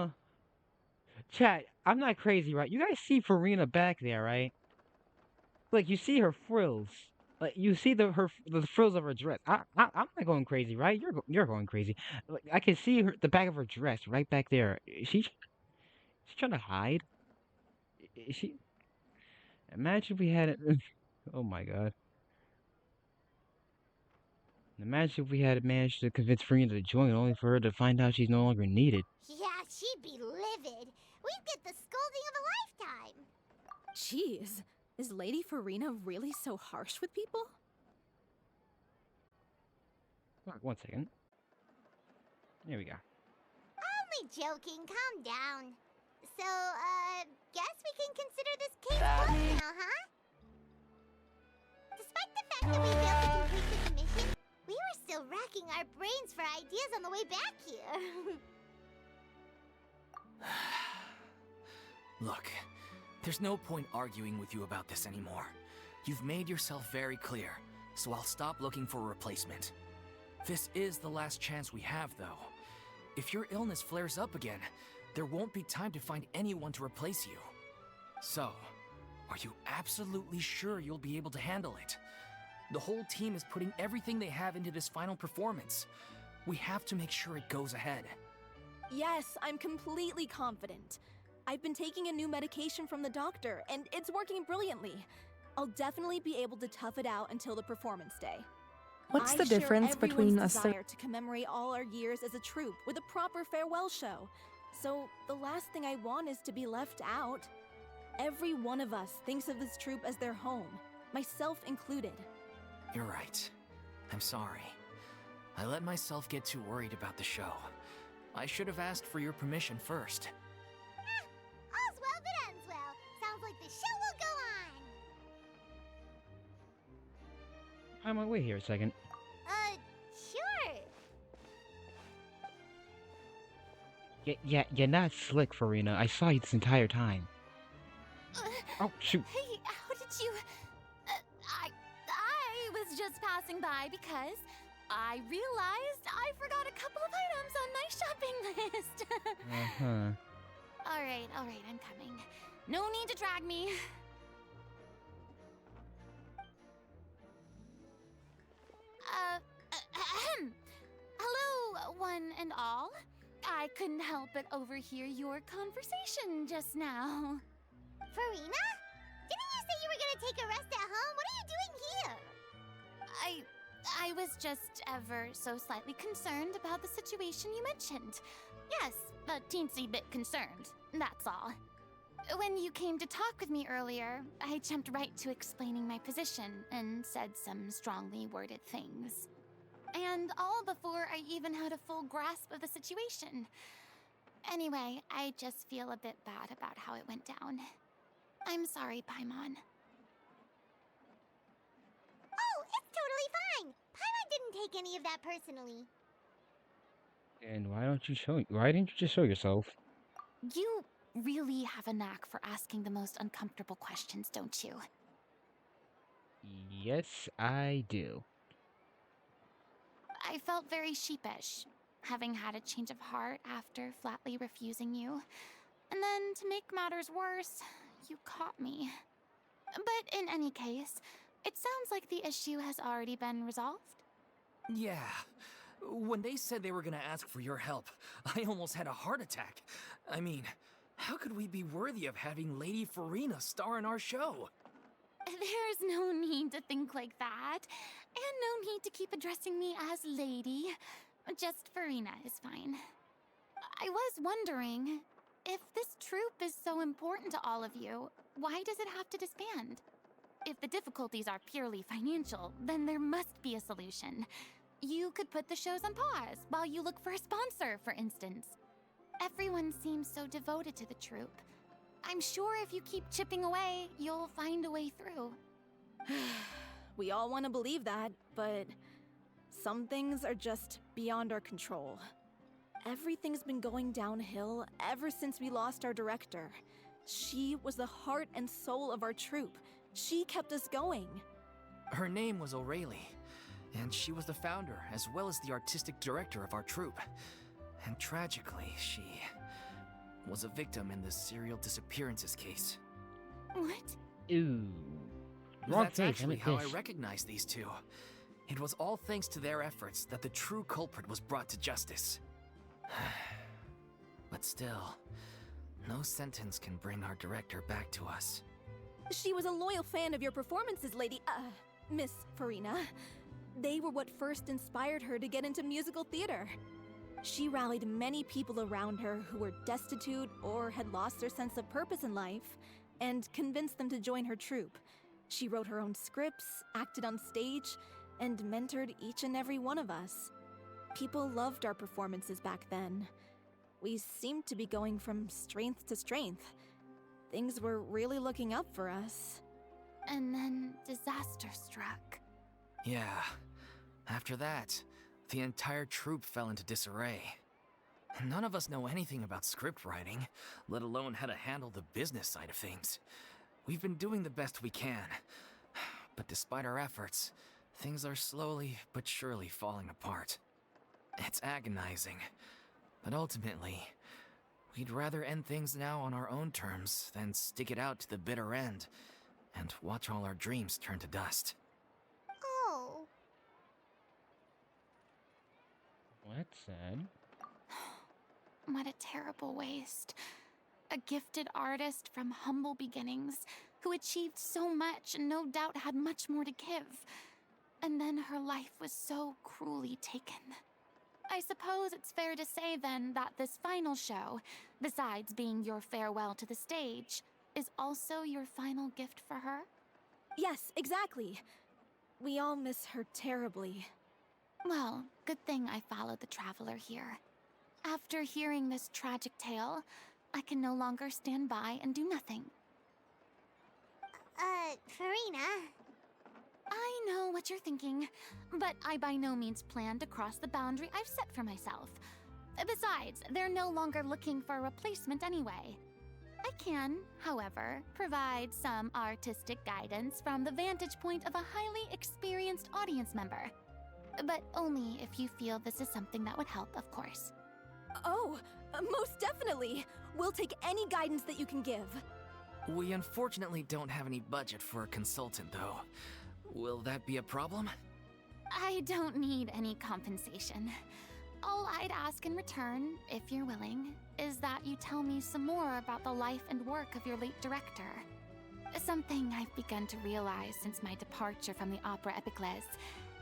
then. Chat, I'm not crazy, right? You guys see Furina back there, right? Like, you see her frills. Like, you see the frills of her dress. I'm not going crazy, right? You're going crazy. Like, I can see the back of her dress right back there. She's trying to hide. Is she? Imagine if we had it. Oh my god. Imagine if we had managed to convince Furina to join, only for her to find out she's no longer needed. Yeah, she'd be livid. We'd get the scolding of a lifetime. Jeez, is Lady Furina really so harsh with people? One second. There we go. Only joking, calm down. So, guess we can consider this case closed now, huh? Despite the fact that we failed to complete the commission, we were still racking our brains for ideas on the way back here. Look, there's no point arguing with you about this anymore. You've made yourself very clear, so I'll stop looking for a replacement. This is the last chance we have, though. If your illness flares up again, there won't be time to find anyone to replace you. So, are you absolutely sure you'll be able to handle it? The whole team is putting everything they have into this final performance. We have to make sure it goes ahead. Yes, I'm completely confident. I've been taking a new medication from the doctor, and it's working brilliantly. I'll definitely be able to tough it out until the performance day. What's I the share difference between everyone's a desire to commemorate all our years as a troupe with a proper farewell show. So the last thing I want is to be left out. Every one of us thinks of this troupe as their home, myself included. You're right. I'm sorry. I let myself get too worried about the show. I should have asked for your permission first. All's well that ends well. Sounds like the show will go on. I'm on my way here a second. Sure. Yeah, you're not slick, Furina. I saw you this entire time. Oh, shoot. Hey, how did you... I was just passing by because I realized I forgot a couple of items on my shopping list. Uh-huh. All right, I'm coming. No need to drag me. Hello, one and all. I couldn't help but overhear your conversation just now. Furina? Didn't you say you were gonna take a rest at home? What are you doing here? I was just ever so slightly concerned about the situation you mentioned. Yes, a teensy bit concerned, that's all. When you came to talk with me earlier, I jumped right to explaining my position and said some strongly worded things. And all before I even had a full grasp of the situation. Anyway, I just feel a bit bad about how it went down. I'm sorry, Paimon. Oh, it's totally fine. Paimon didn't take any of that personally. And why didn't you just show yourself? You really have a knack for asking the most uncomfortable questions, don't you? Yes, I do. I felt very sheepish, having had a change of heart after flatly refusing you. And then, to make matters worse, you caught me. But in any case, it sounds like the issue has already been resolved. Yeah. When they said they were gonna ask for your help, I almost had a heart attack. I mean, how could we be worthy of having Lady Furina star in our show? There's no need to think like that. And no need to keep addressing me as Lady. Just Furina is fine. I was wondering, if this troupe is so important to all of you, why does it have to disband? If the difficulties are purely financial, then there must be a solution. You could put the shows on pause while you look for a sponsor, for instance. Everyone seems so devoted to the troupe. I'm sure if you keep chipping away, you'll find a way through. We all want to believe that, but some things are just beyond our control. Everything's been going downhill ever since we lost our director. She was the heart and soul of our troupe. She kept us going. Her name was O'Reilly, and she was the founder as well as the artistic director of our troupe. And tragically, she was a victim in the serial disappearances case. What? Ooh. Wrong That's face, actually I'm a how I fish. recognize these two. It was all thanks to their efforts that the true culprit was brought to justice. But still, no sentence can bring our director back to us. She was a loyal fan of your performances, Miss Furina. They were what first inspired her to get into musical theater. She rallied many people around her who were destitute or had lost their sense of purpose in life, and convinced them to join her troupe. She wrote her own scripts, acted on stage, and mentored each and every one of us. People loved our performances back then. We seemed to be going from strength to strength. Things were really looking up for us. And then disaster struck. Yeah. After that, the entire troupe fell into disarray. None of us know anything about script writing, let alone how to handle the business side of things. We've been doing the best we can. But despite our efforts, things are slowly but surely falling apart. It's agonizing. But ultimately, we'd rather end things now on our own terms than stick it out to the bitter end and watch all our dreams turn to dust. Oh. Well, that's sad. What a terrible waste. A gifted artist from humble beginnings who achieved so much and no doubt had much more to give. And then her life was so cruelly taken. I suppose it's fair to say then that this final show, besides being your farewell to the stage, is also your final gift for her? Yes, exactly. We all miss her terribly. Well, good thing I followed the Traveler here. After hearing this tragic tale, I can no longer stand by and do nothing. Furina. I know what you're thinking, but I by no means plan to cross the boundary I've set for myself. Besides, they're no longer looking for a replacement anyway. I can, however, provide some artistic guidance from the vantage point of a highly experienced audience member. But only if you feel this is something that would help, of course. Oh, most definitely! We'll take any guidance that you can give. We unfortunately don't have any budget for a consultant, though. Will that be a problem? I don't need any compensation. All I'd ask in return, if you're willing, is that you tell me some more about the life and work of your late director. Something I've begun to realize since my departure from the Opera Epiclese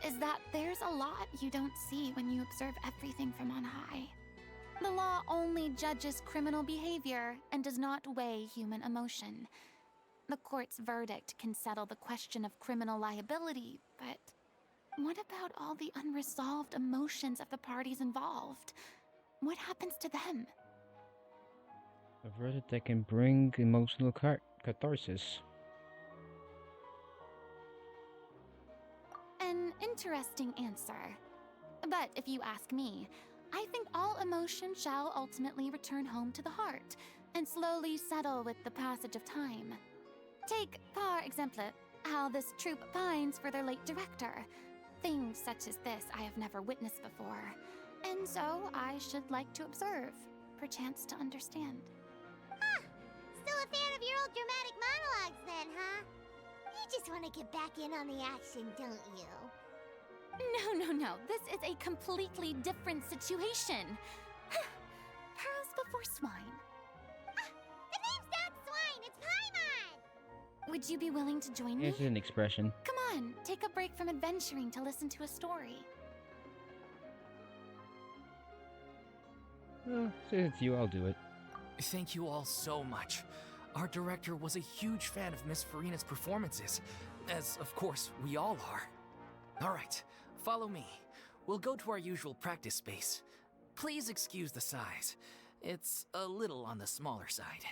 is that there's a lot you don't see when you observe everything from on high. The law only judges criminal behavior and does not weigh human emotion. The court's verdict can settle the question of criminal liability, but what about all the unresolved emotions of the parties involved? What happens to them? A verdict that can bring emotional catharsis. An interesting answer. But if you ask me, I think all emotion shall ultimately return home to the heart and slowly settle with the passage of time. Take, par exemple, how this troupe pines for their late director. Things such as this I have never witnessed before, and so I should like to observe, perchance to understand. Huh. Still a fan of your old dramatic monologues then, huh? You just want to get back in on the action, don't you? No. This is a completely different situation. Pearls before swine. The name's not Swine, it's Paimon! Would you be willing to join me? This is an expression. Come on, take a break from adventuring to listen to a story. Well, since it's you, I'll do it. Thank you all so much. Our director was a huge fan of Miss Furina's performances, as of course we all are. Alright, follow me. We'll go to our usual practice space. Please excuse the size. It's a little on the smaller side.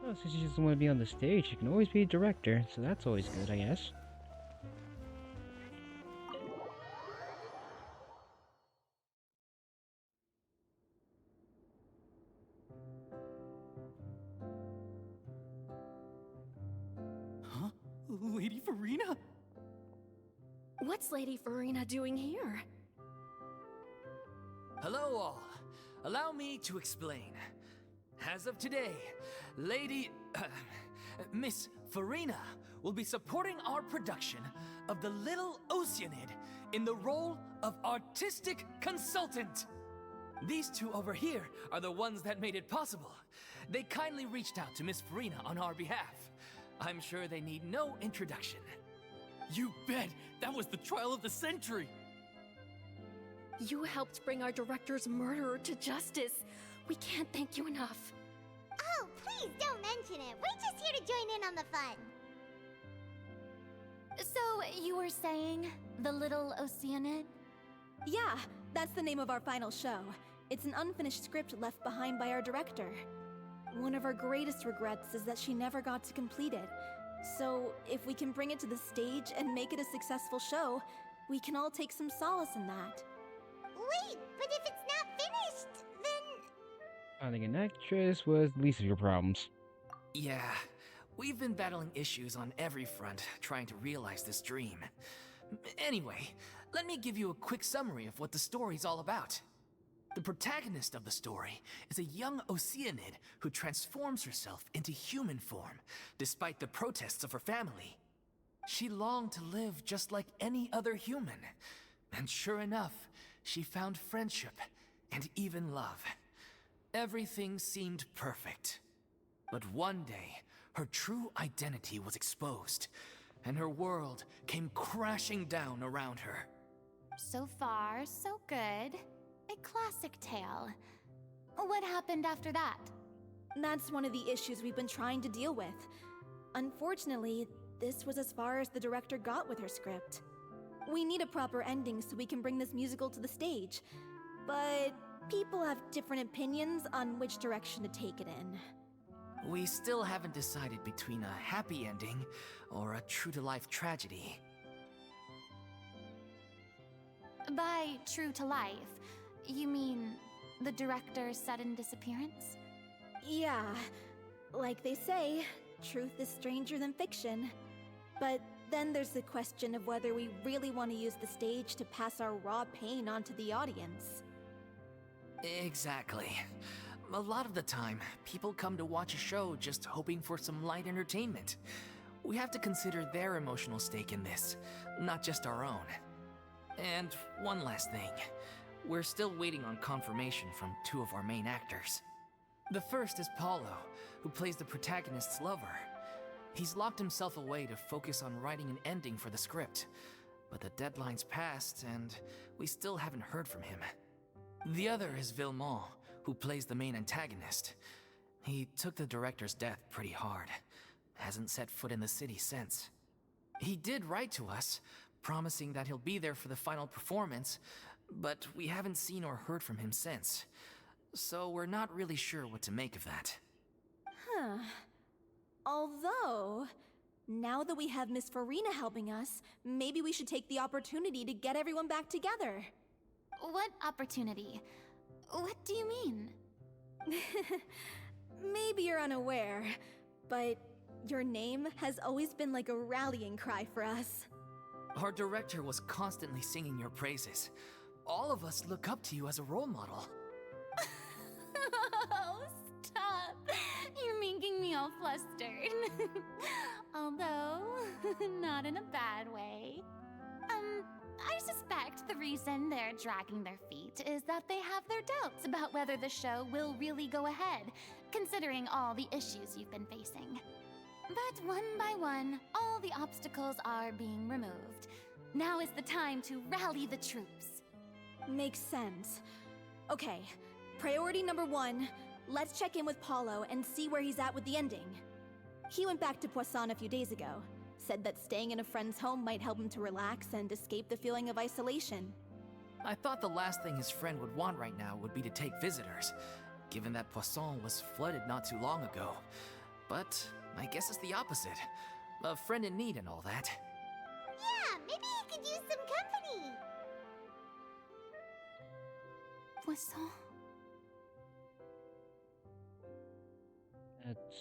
Well, since she doesn't want to be on the stage, she can always be a director, so that's always good, I guess. Huh? Lady Furina? What's Lady Furina doing here? Hello all. Allow me to explain. As of today, Miss Furina will be supporting our production of The Little Oceanid in the role of artistic consultant. These two over here are the ones that made it possible. They kindly reached out to Miss Furina on our behalf. I'm sure they need no introduction. You bet! That was the trial of the century! You helped bring our director's murderer to justice. We can't thank you enough. Oh, please don't mention it. We're just here to join in on the fun. So, you were saying? The Little Oceanid? Yeah, that's the name of our final show. It's an unfinished script left behind by our director. One of our greatest regrets is that she never got to complete it. So, if we can bring it to the stage and make it a successful show, we can all take some solace in that. Wait, but if it's not finished, then... Finding an actress was the least of your problems. Yeah, we've been battling issues on every front trying to realize this dream. Anyway, let me give you a quick summary of what the story's all about. The protagonist of the story is a young Oceanid who transforms herself into human form, despite the protests of her family. She longed to live just like any other human, and sure enough, she found friendship and even love. Everything seemed perfect. But one day, her true identity was exposed, and her world came crashing down around her. So far, so good. A classic tale. What happened after that? That's one of the issues we've been trying to deal with. Unfortunately, this was as far as the director got with her script. We need a proper ending so we can bring this musical to the stage. But people have different opinions on which direction to take it in. We still haven't decided between a happy ending or a true-to-life tragedy. By true to life, you mean the director's sudden disappearance? Yeah, like they say, truth is stranger than fiction. But then there's the question of whether we really want to use the stage to pass our raw pain onto the audience. Exactly. A lot of the time, people come to watch a show just hoping for some light entertainment. We have to consider their emotional stake in this, not just our own. And one last thing. We're still waiting on confirmation from two of our main actors. The first is Paulo, who plays the protagonist's lover. He's locked himself away to focus on writing an ending for the script, but the deadline's passed and we still haven't heard from him. The other is Villemont, who plays the main antagonist. He took the director's death pretty hard. Hasn't set foot in the city since. He did write to us, promising that he'll be there for the final performance, but we haven't seen or heard from him since. So we're not really sure what to make of that. Huh. Although, now that we have Miss Furina helping us, maybe we should take the opportunity to get everyone back together. What opportunity? What do you mean? Maybe you're unaware, but your name has always been like a rallying cry for us. Our director was constantly singing your praises. All of us look up to you as a role model. Oh, stop! You're making me all flustered. Although, not in a bad way. I suspect the reason they're dragging their feet is that they have their doubts about whether the show will really go ahead, considering all the issues you've been facing. But one by one, all the obstacles are being removed. Now is the time to rally the troops. Makes sense. Okay, priority number 1, let's check in with Paulo and see where he's at with the ending. He went back to Poisson a few days ago, said that staying in a friend's home might help him to relax and escape the feeling of isolation. I thought the last thing his friend would want right now would be to take visitors, given that Poisson was flooded not too long ago. But I guess it's the opposite. A friend in need and all that. Yeah, maybe he could use some company. Poisson?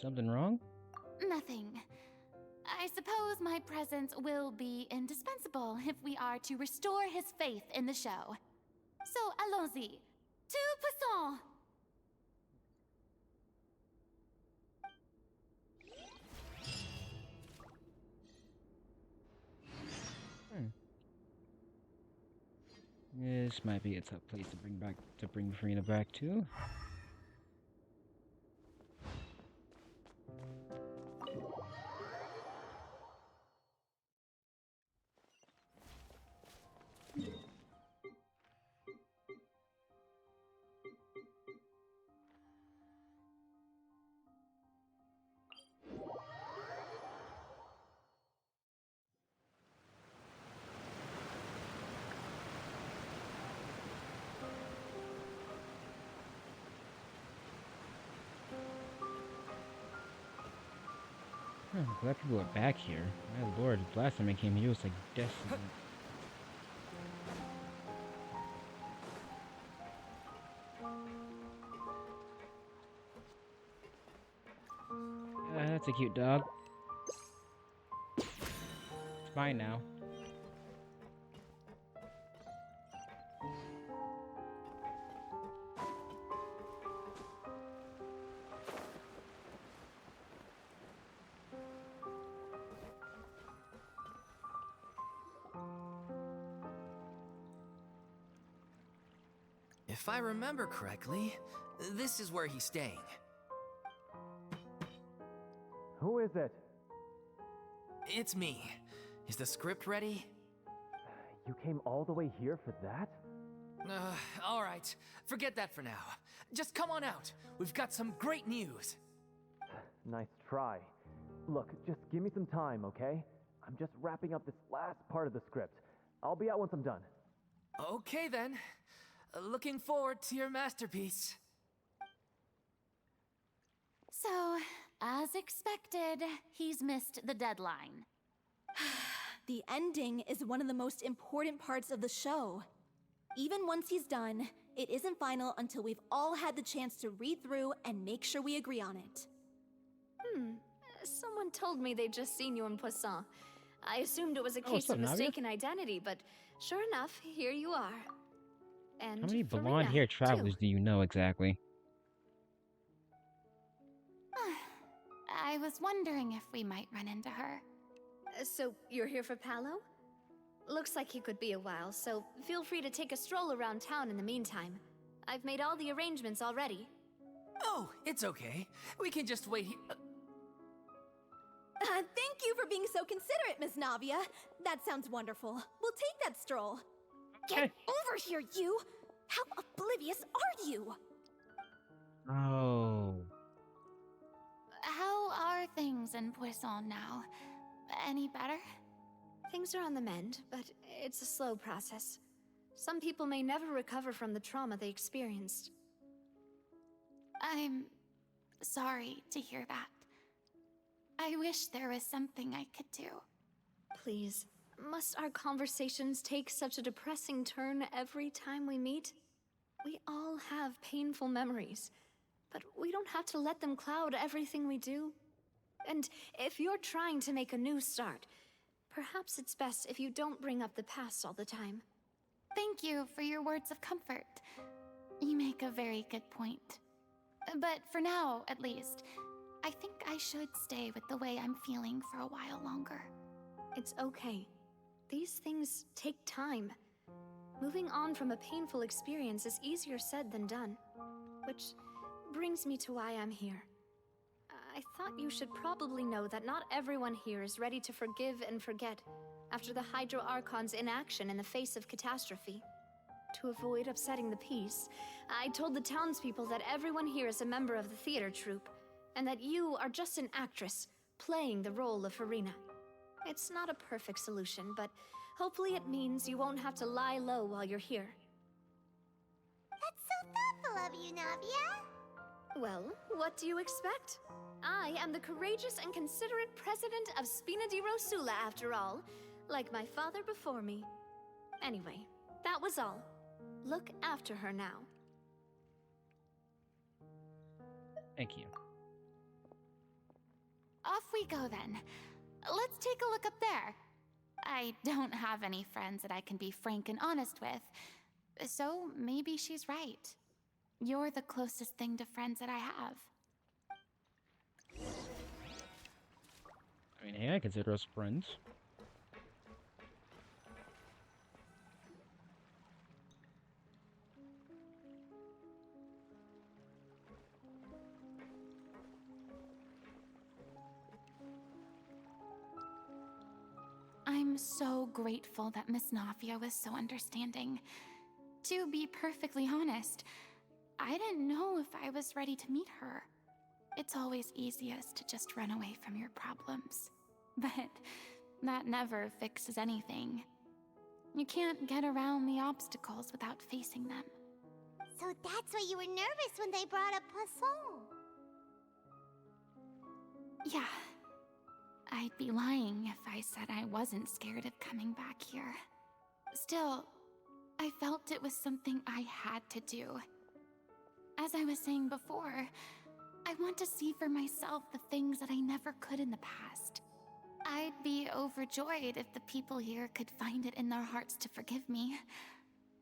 Something wrong? Nothing. I suppose my presence will be indispensable if we are to restore his faith in the show. So, allons-y. To Poisson! This might be a tough place to bring Furina back to. I'm glad people are back here. My lord, last time I came here it was like desolate. That's a cute dog. It's mine now. If I remember correctly, this is where he's staying. Who is it? It's me. Is the script ready? You came all the way here for that? All right. Forget that for now. Just come on out. We've got some great news. Nice try. Look, just give me some time, okay? I'm just wrapping up this last part of the script. I'll be out once I'm done. Okay then. Looking forward to your masterpiece. So, as expected, he's missed the deadline. The ending is one of the most important parts of the show. Even once he's done, it isn't final until we've all had the chance to read through and make sure we agree on it. Someone told me they'd just seen you in Poisson. I assumed it was a case what's up, of Navia? mistaken identity, but sure enough, here you are. And How many Furina, blonde-haired travelers too. do you know exactly? I was wondering if we might run into her. So, you're here for Paolo? Looks like he could be a while, so feel free to take a stroll around town in the meantime. I've made all the arrangements already. Oh, it's okay. We can just wait here. Thank you for being so considerate, Miss Navia. That sounds wonderful. We'll take that stroll. Get over here, you! How oblivious are you? Oh. How are things in Poisson now? Any better? Things are on the mend, but it's a slow process. Some people may never recover from the trauma they experienced. I'm sorry to hear that. I wish there was something I could do. Please, must our conversations take such a depressing turn every time we meet? We all have painful memories, but we don't have to let them cloud everything we do. And if you're trying to make a new start, perhaps it's best if you don't bring up the past all the time. Thank you for your words of comfort. You make a very good point. But for now, at least, I think I should stay with the way I'm feeling for a while longer. It's okay. These things take time. Moving on from a painful experience is easier said than done. Which brings me to why I'm here. I thought you should probably know that not everyone here is ready to forgive and forget after the Hydro Archon's inaction in the face of catastrophe. To avoid upsetting the peace, I told the townspeople that everyone here is a member of the theater troupe, and that you are just an actress playing the role of Furina. It's not a perfect solution, but hopefully it means you won't have to lie low while you're here. That's so thoughtful of you, Navia. Well, what do you expect? I am the courageous and considerate president of Spina di Rosula, after all, like my father before me. Anyway, that was all. Look after her now. Thank you. Off we go then. Let's take a look up there. I don't have any friends that I can be frank and honest with, so maybe she's right. You're the closest thing to friends that I have. I mean, hey, I consider us friends. I'm so grateful that Miss Navia was so understanding. To be perfectly honest, I didn't know if I was ready to meet her. It's always easiest to just run away from your problems. But that never fixes anything. You can't get around the obstacles without facing them. So that's why you were nervous when they brought up Poisson. Yeah. I'd be lying if I said I wasn't scared of coming back here. Still, I felt it was something I had to do. As I was saying before, I want to see for myself the things that I never could in the past. I'd be overjoyed if the people here could find it in their hearts to forgive me.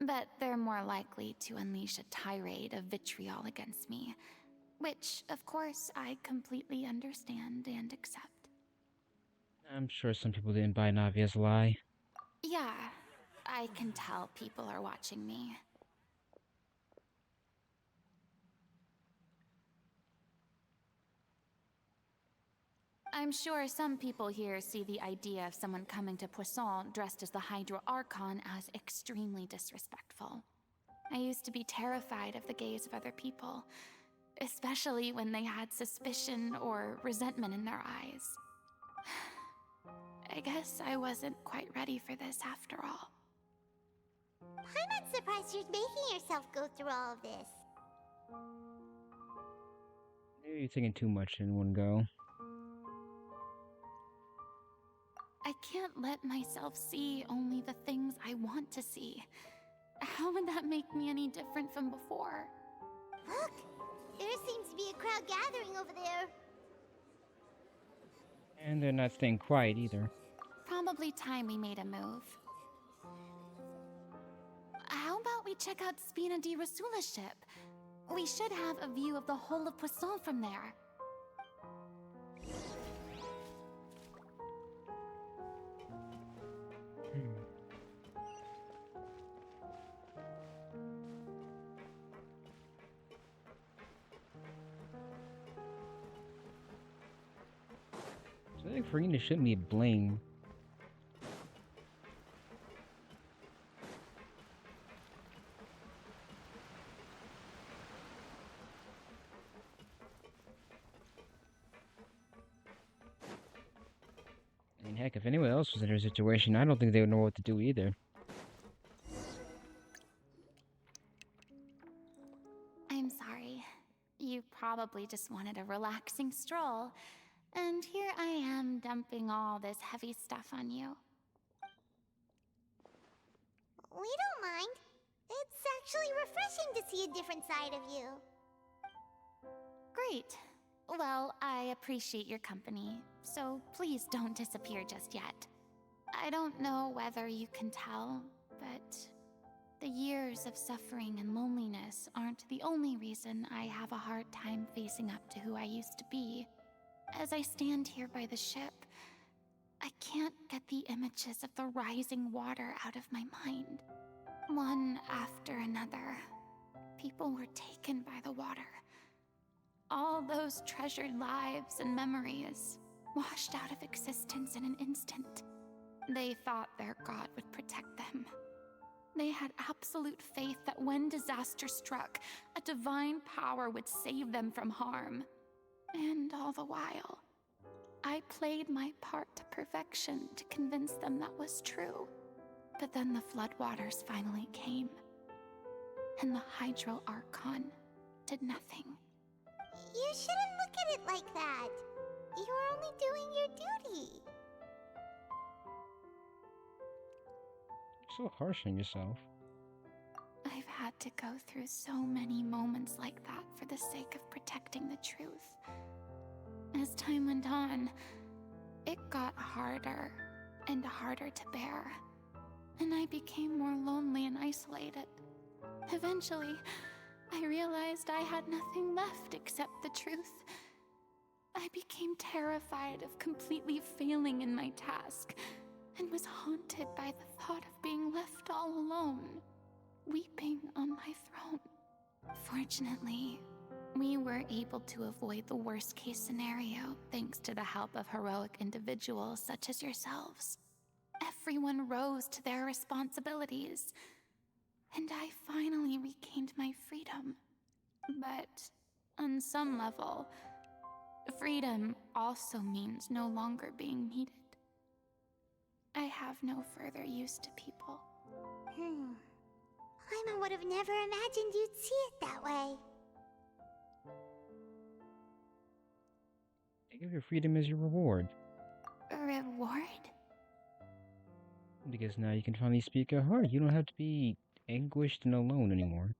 But they're more likely to unleash a tirade of vitriol against me, which, of course, I completely understand and accept. I'm sure some people didn't buy Navia's lie. Yeah, I can tell people are watching me. I'm sure some people here see the idea of someone coming to Poisson dressed as the Hydra Archon as extremely disrespectful. I used to be terrified of the gaze of other people, especially when they had suspicion or resentment in their eyes. I guess I wasn't quite ready for this after all. I'm not surprised you're making yourself go through all of this. Maybe you're taking too much in one go. I can't let myself see only the things I want to see. How would that make me any different from before? Look! There seems to be a crowd gathering over there. And they're not staying quiet either. Probably time we made a move. How about we check out Spina di Rasula's ship? We should have a view of the whole of Poisson from there. So I think Furina shouldn't be blamed. I mean, heck, if anyone else was in her situation, I don't think they would know what to do either. I'm sorry. You probably just wanted a relaxing stroll. And here I am dumping all this heavy stuff on you. We don't mind. It's actually refreshing to see a different side of you. Great. Well, I appreciate your company, so please don't disappear just yet. I don't know whether you can tell, but the years of suffering and loneliness aren't the only reason I have a hard time facing up to who I used to be. As I stand here by the ship, I can't get the images of the rising water out of my mind. One after another, people were taken by the water. All those treasured lives and memories washed out of existence in an instant. They thought their god would protect them. They had absolute faith that when disaster struck, a divine power would save them from harm. And all the while, I played my part to perfection to convince them that was true. But then the floodwaters finally came, and the Hydro Archon did nothing. You shouldn't look at it like that. You are only doing your duty. You're so harsh on yourself. I've had to go through so many moments like that for the sake of protecting the truth. As time went on, it got harder and harder to bear, and I became more lonely and isolated. Eventually, I realized I had nothing left except the truth. I became terrified of completely failing in my task, and was haunted by the thought of being left all alone, weeping on my throne. Fortunately, we were able to avoid the worst-case scenario thanks to the help of heroic individuals such as yourselves. Everyone rose to their responsibilities, and I finally regained my freedom. But on some level, freedom also means no longer being needed. I have no further use to people. Paimon would have never imagined you'd see it that way. Think of your freedom as your reward. Because now you can finally speak your heart. You don't have to be anguished and alone anymore.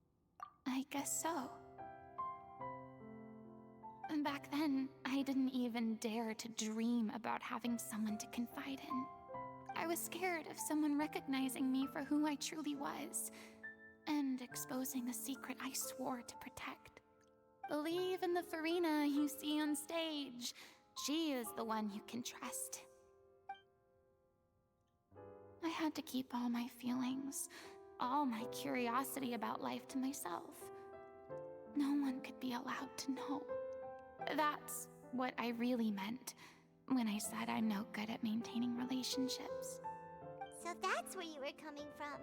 I guess so. And back then, I didn't even dare to dream about having someone to confide in. I was scared of someone recognizing me for who I truly was, and exposing the secret I swore to protect. Believe in the Furina you see on stage. She is the one you can trust. I had to keep all my feelings, all my curiosity about life to myself. No one could be allowed to know. That's what I really meant when I said I'm no good at maintaining relationships. So that's where you were coming from.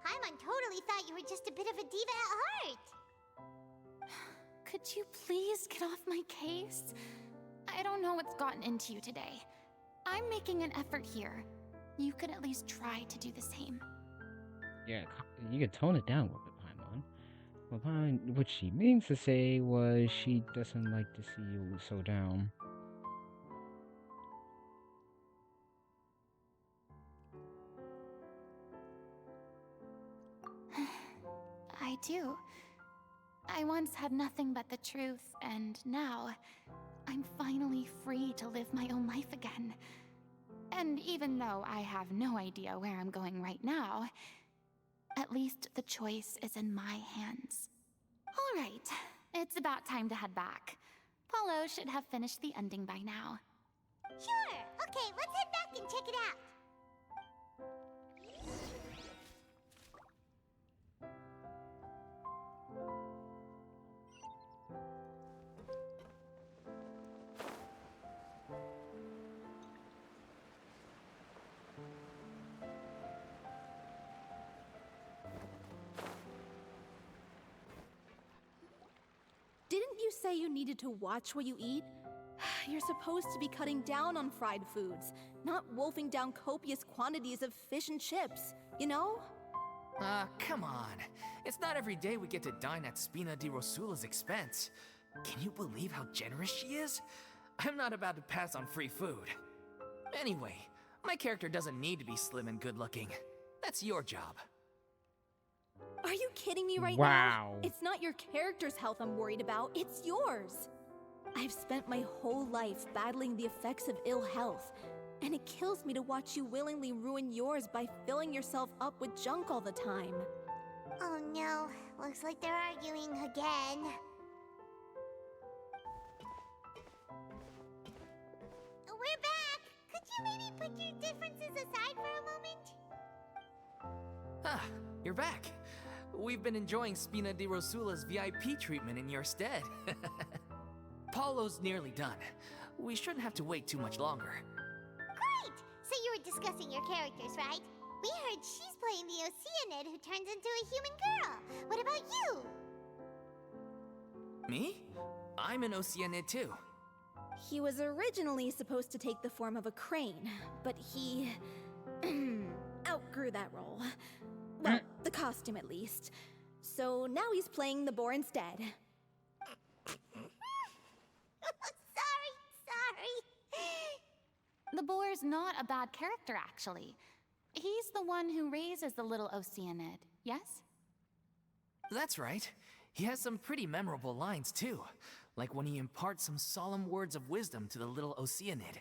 Paimon totally thought you were just a bit of a diva at heart. Could you please get off my case? I don't know what's gotten into you today. I'm making an effort here. You could at least try to do the same. Yeah, you could tone it down a little bit, Paimon. Well, what she means to say was she doesn't like to see you so down. I do. I once had nothing but the truth, and now I'm finally free to live my own life again. And even though I have no idea where I'm going right now, at least the choice is in my hands. All right, it's about time to head back. Paulo should have finished the ending by now. Sure. Okay, let's head back and check it out. Didn't you say you needed to watch what you eat? You're supposed to be cutting down on fried foods, not wolfing down copious quantities of fish and chips, you know? Come on. It's not every day we get to dine at Spina di Rosula's expense. Can you believe how generous she is? I'm not about to pass on free food. Anyway, my character doesn't need to be slim and good-looking. That's your job. Are you kidding me right Wow. now? It's not your character's health I'm worried about, it's yours. I've spent my whole life battling the effects of ill health, and it kills me to watch you willingly ruin yours by filling yourself up with junk all the time. Oh no, looks like they're arguing again. We're back! Could you maybe put your differences aside for a moment? Ah, you're back. We've been enjoying Spina di Rosula's VIP treatment in your stead. Paulo's nearly done. We shouldn't have to wait too much longer. Great! So you were discussing your characters, right? We heard she's playing the Oceanid who turns into a human girl. What about you? Me? I'm an Oceanid too. He was originally supposed to take the form of a crane, but he outgrew that role. Well, the costume at least. So now he's playing the boar instead. Sorry. The boar's not a bad character, actually. He's the one who raises the little Oceanid, yes? That's right. He has some pretty memorable lines too, like when he imparts some solemn words of wisdom to the little Oceanid.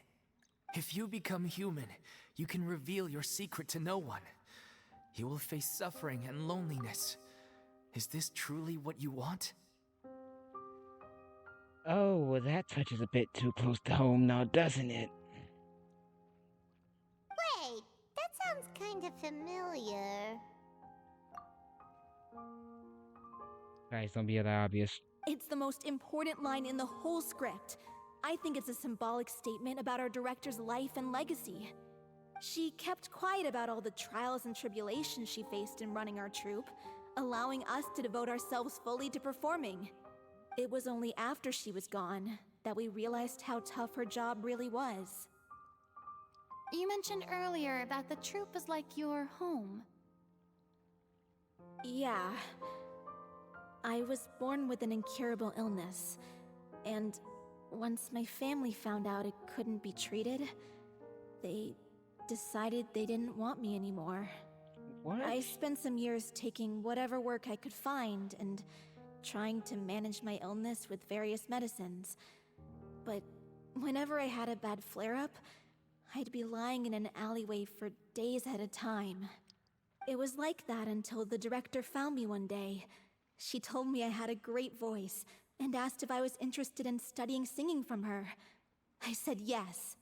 If you become human, you can reveal your secret to no one. You will face suffering and loneliness. Is this truly what you want? Oh, well, that touches a bit too close to home now, doesn't it? Wait, that sounds kind of familiar. Guys, don't be that obvious. It's the most important line in the whole script. I think it's a symbolic statement about our director's life and legacy. She kept quiet about all the trials and tribulations she faced in running our troupe, allowing us to devote ourselves fully to performing. It was only after she was gone that we realized how tough her job really was. You mentioned earlier that the troupe is like your home. Yeah. I was born with an incurable illness, and once my family found out it couldn't be treated, they decided they didn't want me anymore. What? I spent some years taking whatever work I could find and trying to manage my illness with various medicines. But whenever I had a bad flare-up, I'd be lying in an alleyway for days at a time. It was like that until the director found me one day. She told me I had a great voice and asked if I was interested in studying singing from her. I said yes.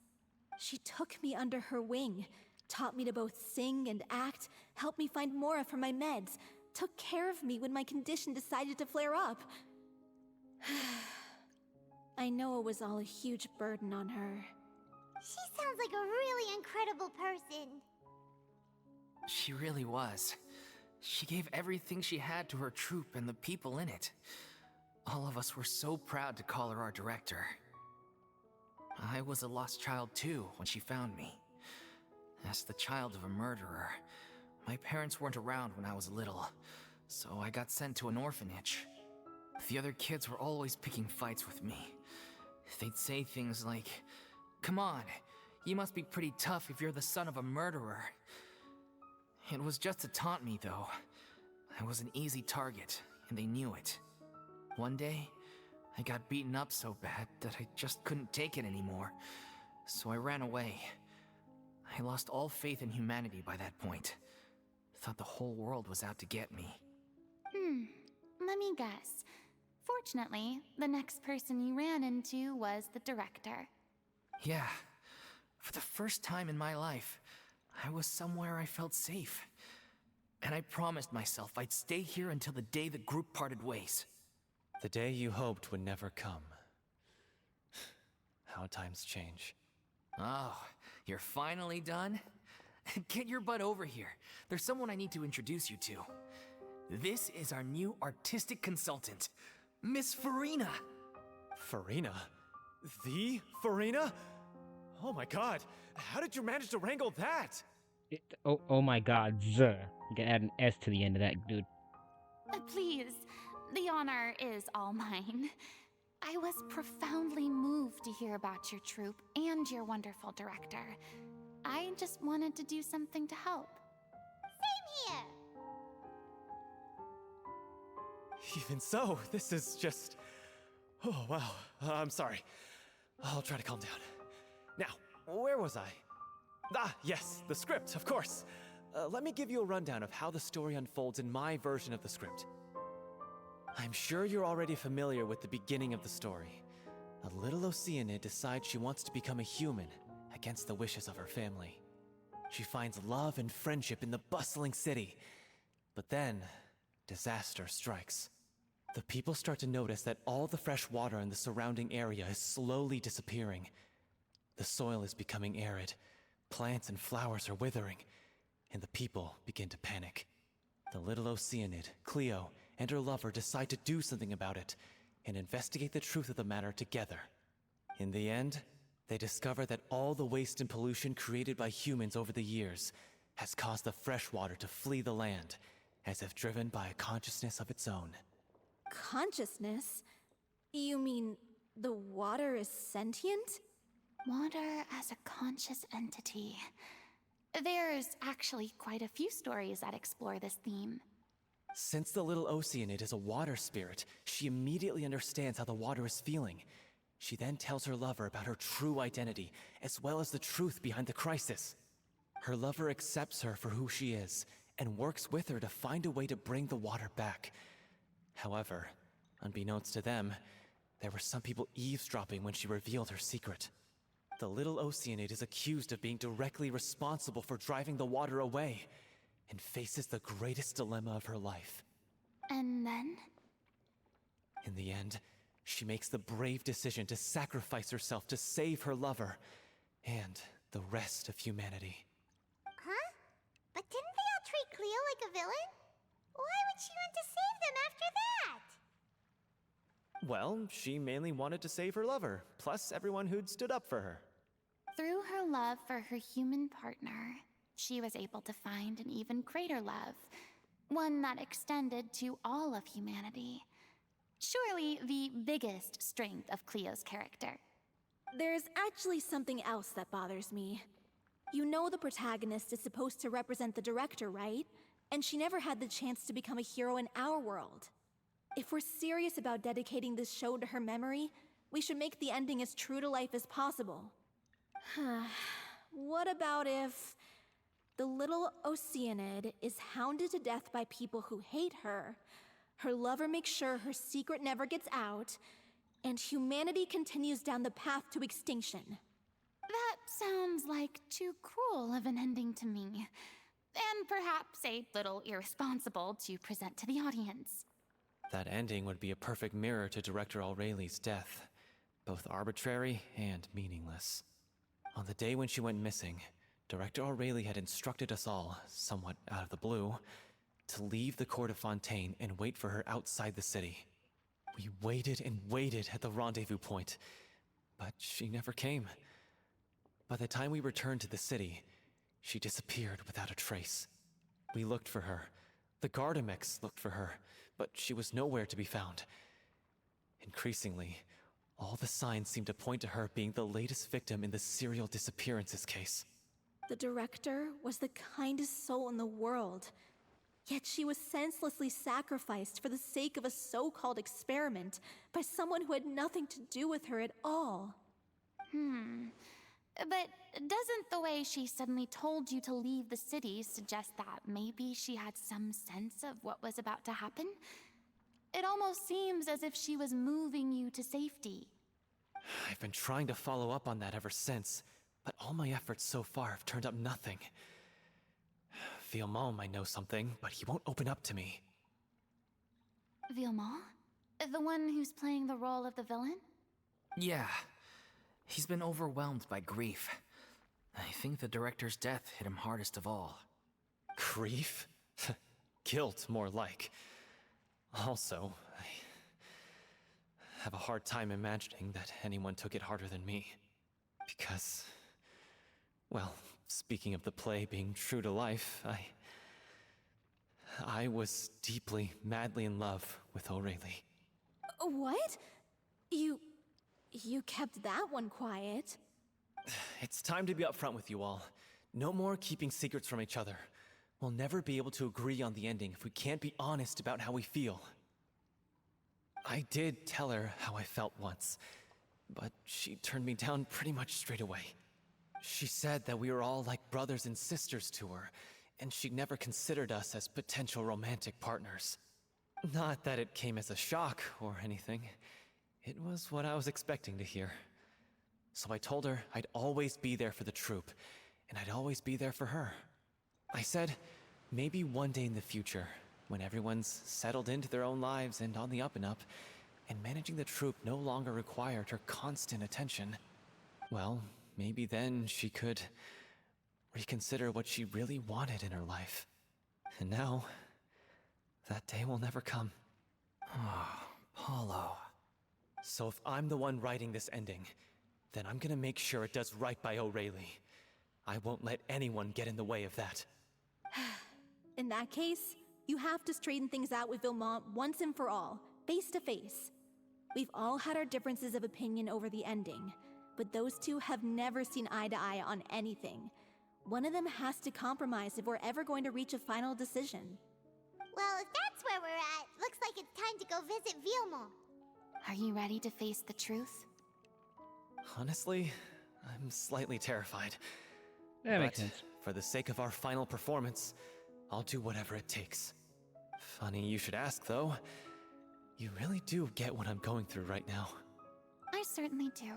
She took me under her wing, taught me to both sing and act, helped me find Mora for my meds, took care of me when my condition decided to flare up. I know it was all a huge burden on her. She sounds like a really incredible person. She really was. She gave everything she had to her troupe and the people in it. All of us were so proud to call her our director. I was a lost child too when she found me. As the child of a murderer, my parents weren't around when I was little, so I got sent to an orphanage. The other kids were always picking fights with me. They'd say things like, "Come on, you must be pretty tough if you're the son of a murderer." It was just to taunt me, though. I was an easy target, and they knew it. One day, I got beaten up so bad that I just couldn't take it anymore, so I ran away. I lost all faith in humanity by that point. Thought the whole world was out to get me. Let me guess. Fortunately, the next person you ran into was the director. Yeah, for the first time in my life, I was somewhere I felt safe. And I promised myself I'd stay here until the day the group parted ways. The day you hoped would never come. How times change. Oh, you're finally done? Get your butt over here. There's someone I need to introduce you to. This is our new artistic consultant, Miss Furina. Furina? The Furina? Oh my god, how did you manage to wrangle that? Oh my god, you can add an S to the end of that, dude. Please, the honor is all mine. I was profoundly moved to hear about your troupe and your wonderful director. I just wanted to do something to help. Same here. Even so, this is just... Oh, wow. I'm sorry. I'll try to calm down. Now, where was I? Ah, yes, the script, of course. Let me give you a rundown of how the story unfolds in my version of the script. I'm sure you're already familiar with the beginning of the story. A little Oceanid decides she wants to become a human, against the wishes of her family. She finds love and friendship in the bustling city. But then, disaster strikes. The people start to notice that all the fresh water in the surrounding area is slowly disappearing. The soil is becoming arid, plants and flowers are withering, and the people begin to panic. The little Oceanid, Cleo, and her lover decide to do something about it, and investigate the truth of the matter together. In the end, they discover that all the waste and pollution created by humans over the years has caused the fresh water to flee the land, as if driven by a consciousness of its own. Consciousness? You mean the water is sentient? Water as a conscious entity. There's actually quite a few stories that explore this theme. Since the little Oceanid is a water spirit, she immediately understands how the water is feeling. She then tells her lover about her true identity, as well as the truth behind the crisis. Her lover accepts her for who she is, and works with her to find a way to bring the water back. However, unbeknownst to them, there were some people eavesdropping when she revealed her secret. The little Oceanid is accused of being directly responsible for driving the water away, and faces the greatest dilemma of her life. And then? In the end, she makes the brave decision to sacrifice herself to save her lover, and the rest of humanity. Huh? But didn't they all treat Cleo like a villain? Why would she want to save them after that? Well, she mainly wanted to save her lover, plus everyone who'd stood up for her. Through her love for her human partner, she was able to find an even greater love, one that extended to all of humanity. Surely the biggest strength of Cleo's character. There's actually something else that bothers me. You know the protagonist is supposed to represent the director, right? And she never had the chance to become a hero in our world. If we're serious about dedicating this show to her memory, we should make the ending as true to life as possible. What about if the little Oceanid is hounded to death by people who hate her, her lover makes sure her secret never gets out, and humanity continues down the path to extinction? That sounds like too cruel of an ending to me. And perhaps a little irresponsible to present to the audience. That ending would be a perfect mirror to Director Aureli's death, both arbitrary and meaningless. On the day when she went missing, Director Aureli had instructed us all, somewhat out of the blue, to leave the court of Fontaine and wait for her outside the city. We waited and waited at the rendezvous point, but she never came. By the time we returned to the city, she disappeared without a trace. We looked for her. The Gardamex looked for her, but she was nowhere to be found. Increasingly, all the signs seemed to point to her being the latest victim in the serial disappearances case. The director was the kindest soul in the world, yet she was senselessly sacrificed for the sake of a so-called experiment by someone who had nothing to do with her at all. But doesn't the way she suddenly told you to leave the city suggest that maybe she had some sense of what was about to happen? It almost seems as if she was moving you to safety. I've been trying to follow up on that ever since, but all my efforts so far have turned up nothing. Villemont might know something, but he won't open up to me. Villemont? The one who's playing the role of the villain? Yeah. He's been overwhelmed by grief. I think the director's death hit him hardest of all. Grief? Guilt, more like. Also, I have a hard time imagining that anyone took it harder than me. Because, well, speaking of the play being true to life, I was deeply, madly in love with Aureli. What? You kept that one quiet. It's time to be upfront with you all. No more keeping secrets from each other. We'll never be able to agree on the ending if we can't be honest about how we feel. I did tell her how I felt once, but she turned me down pretty much straight away. She said that we were all like brothers and sisters to her, and she never considered us as potential romantic partners. Not that it came as a shock or anything. It was what I was expecting to hear. So I told her I'd always be there for the troupe, and I'd always be there for her. I said, maybe one day in the future, when everyone's settled into their own lives and on the up and up, and managing the troupe no longer required her constant attention, well, maybe then she could reconsider what she really wanted in her life. And now, that day will never come. Oh, Paulo. So if I'm the one writing this ending, then I'm gonna make sure it does right by Aureli. I won't let anyone get in the way of that. In that case, you have to straighten things out with Villemont once and for all, face to face. We've all had our differences of opinion over the ending, but those two have never seen eye to eye on anything. One of them has to compromise if we're ever going to reach a final decision. Well, if that's where we're at, looks like it's time to go visit Villemont. Are you ready to face the truth? Honestly, I'm slightly terrified. That makes sense. For the sake of our final performance, I'll do whatever it takes. Funny you should ask, though. You really do get what I'm going through right now. I certainly do.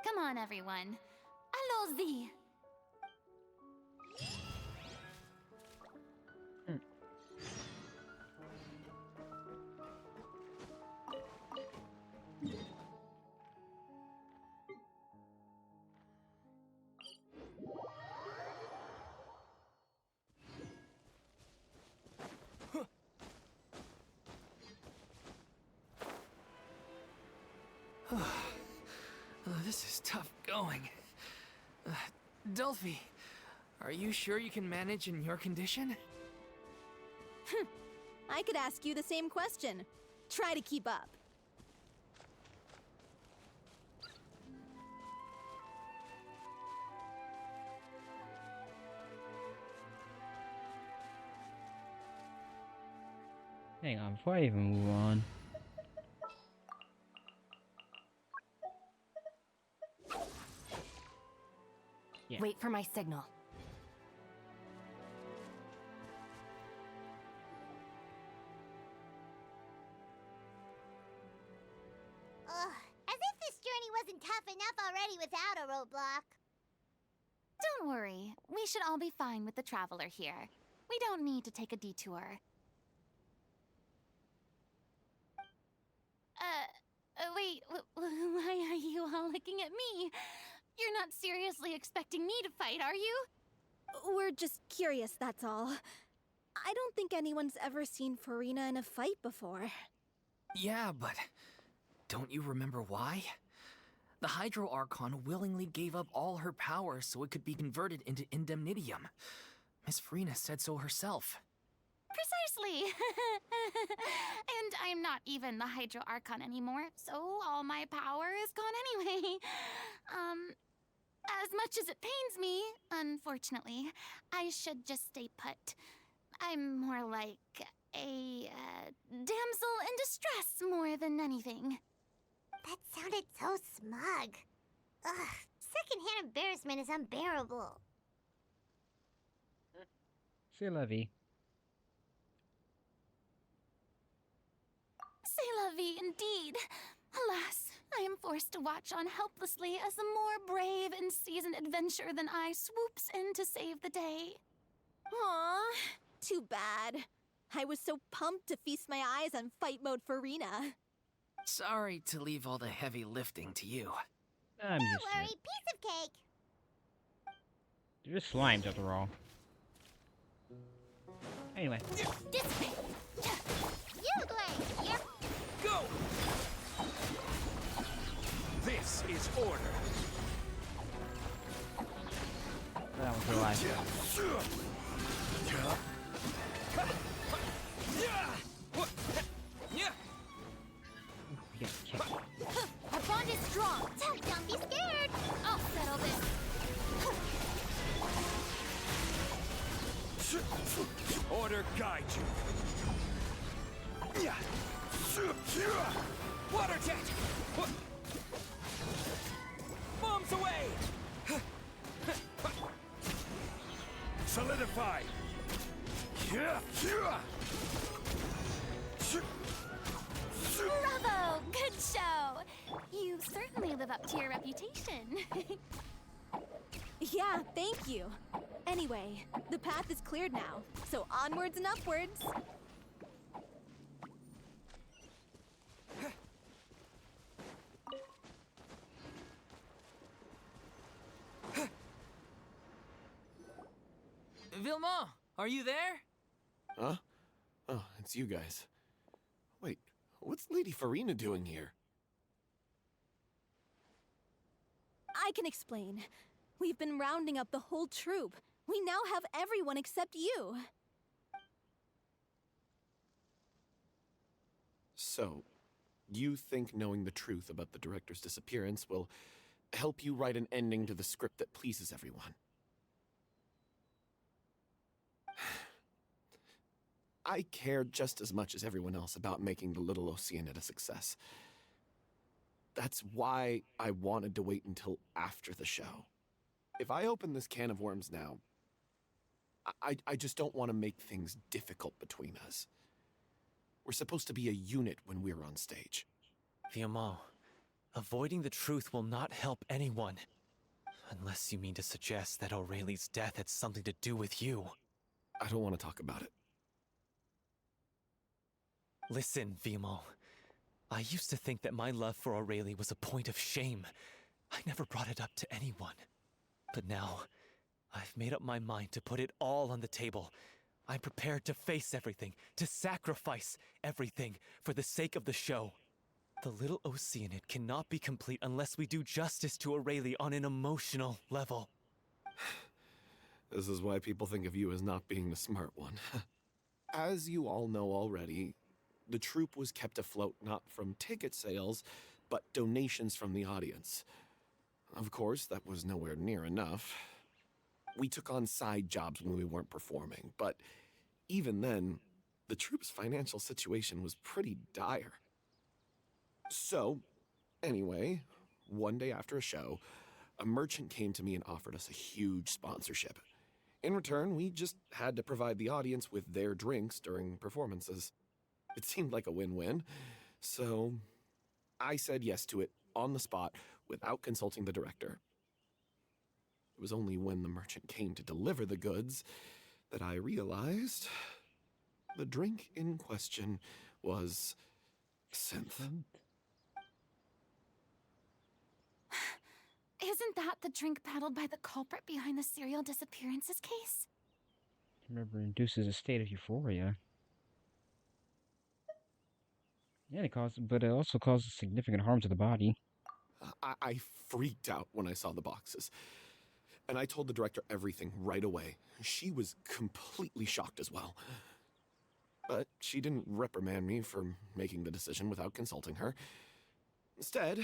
Come on, everyone. Allons-y! This is tough going. Delphi, are you sure you can manage in your condition? I could ask you the same question. Try to keep up. Hang on, before I even move on. Yeah. Wait for my signal. Ugh, as if this journey wasn't tough enough already without a roadblock. Don't worry. We should all be fine with the traveler here. We don't need to take a detour. Wait, why are you all looking at me? You're not seriously expecting me to fight, are you? We're just curious, that's all. I don't think anyone's ever seen Furina in a fight before. Yeah, but don't you remember why? The Hydro Archon willingly gave up all her power so it could be converted into Indemnitium. Miss Furina said so herself. Precisely! And I'm not even the Hydro Archon anymore, so all my power is gone anyway. As much as it pains me, unfortunately, I should just stay put. I'm more like a damsel in distress more than anything. That sounded so smug. Ugh, secondhand embarrassment is unbearable. C'est la vie. C'est la vie indeed. Alas, I am forced to watch on helplessly as a more brave and seasoned adventurer than I swoops in to save the day. Aw, too bad. I was so pumped to feast my eyes on fight mode Furina. Sorry to leave all the heavy lifting to you. I'm Don't used to worry, it. piece of cake. They're just slimes after all. Anyway. This way. You way. Yep. Go! This is order. That one's real life. We get kicked. Our bond is strong. Don't be scared. I'll settle this. Order guide you. Water jet! Bombs away! Solidify! Bravo! Good show! You certainly live up to your reputation. Yeah, thank you. Anyway, the path is cleared now, so onwards and upwards. Vilma, are you there? Huh? Oh, it's you guys. Wait, what's Lady Furina doing here? I can explain. We've been rounding up the whole troop. We now have everyone except you. So, you think knowing the truth about the director's disappearance will help you write an ending to the script that pleases everyone? I care just as much as everyone else about making the Little Oceanid a success. That's why I wanted to wait until after the show. If I open this can of worms now, I just don't want to make things difficult between us. We're supposed to be a unit when we're on stage. Viamont, avoiding the truth will not help anyone. Unless you mean to suggest that Aurelie's death had something to do with you. I don't want to talk about it. Listen, Viamont. I used to think that my love for Aurelie was a point of shame. I never brought it up to anyone. But now, I've made up my mind to put it all on the table. I'm prepared to face everything, to sacrifice everything for the sake of the show. The Little Oceanid cannot be complete unless we do justice to Aurelie on an emotional level. This is why people think of you as not being the smart one. As you all know already, the troupe was kept afloat not from ticket sales, but donations from the audience. Of course, that was nowhere near enough. We took on side jobs when we weren't performing, but even then, the troupe's financial situation was pretty dire. So, anyway, one day after a show, a merchant came to me and offered us a huge sponsorship. In return, we just had to provide the audience with their drinks during performances. It seemed like a win-win, so I said yes to it on the spot without consulting the director. It was only when the merchant came to deliver the goods that I realized the drink in question was synth. Isn't that the drink peddled by the culprit behind the serial disappearances case? Remember, induces a state of euphoria. Yeah, but it also causes significant harm to the body. I freaked out when I saw the boxes. And I told the director everything right away. She was completely shocked as well. But she didn't reprimand me for making the decision without consulting her. Instead,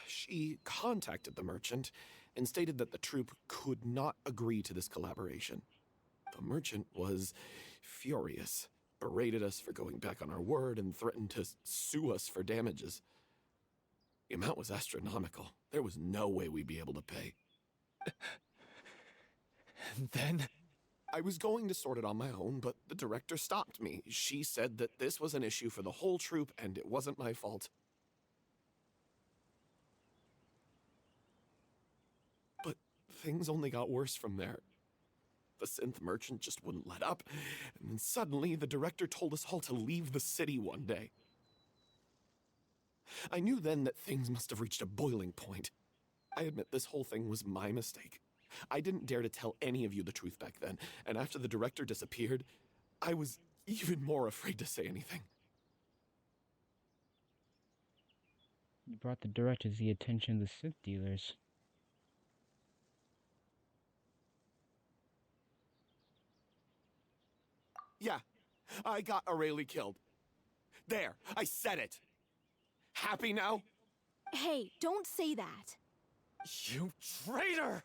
she contacted the merchant and stated that the troupe could not agree to this collaboration. The merchant was furious, berated us for going back on our word, and threatened to sue us for damages. The amount was astronomical. There was no way we'd be able to pay. And then? I was going to sort it on my own, but the director stopped me. She said that this was an issue for the whole troupe, and it wasn't my fault. But things only got worse from there. The synth merchant just wouldn't let up, and then suddenly the director told us all to leave the city one day. I knew then that things must have reached a boiling point. I admit this whole thing was my mistake. I didn't dare to tell any of you the truth back then, and after the director disappeared, I was even more afraid to say anything. You brought the director to the attention of the synth dealers. Yeah, I got Aurelie killed. There, I said it. Happy now? Hey, don't say that. You traitor!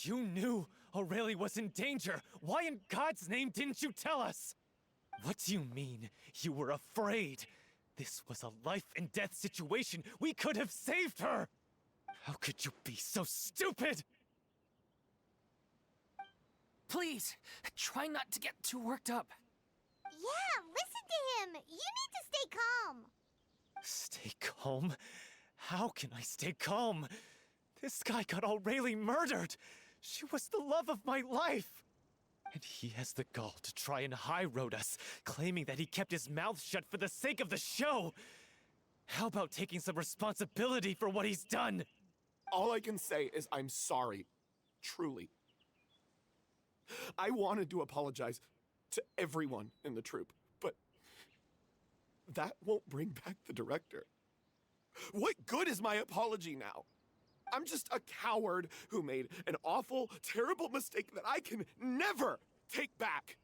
You knew Aurelie was in danger. Why in God's name didn't you tell us? What do you mean, you were afraid? This was a life and death situation. We could have saved her! How could you be so stupid? Please, try not to get too worked up. Yeah, listen to him. You need to stay calm. Stay calm? How can I stay calm? This guy got Aurelie murdered. She was the love of my life. And he has the gall to try and high-road us, claiming that he kept his mouth shut for the sake of the show. How about taking some responsibility for what he's done? All I can say is I'm sorry. Truly. I wanted to apologize to everyone in the troupe, but that won't bring back the director. What good is my apology now? I'm just a coward who made an awful, terrible mistake that I can never take back.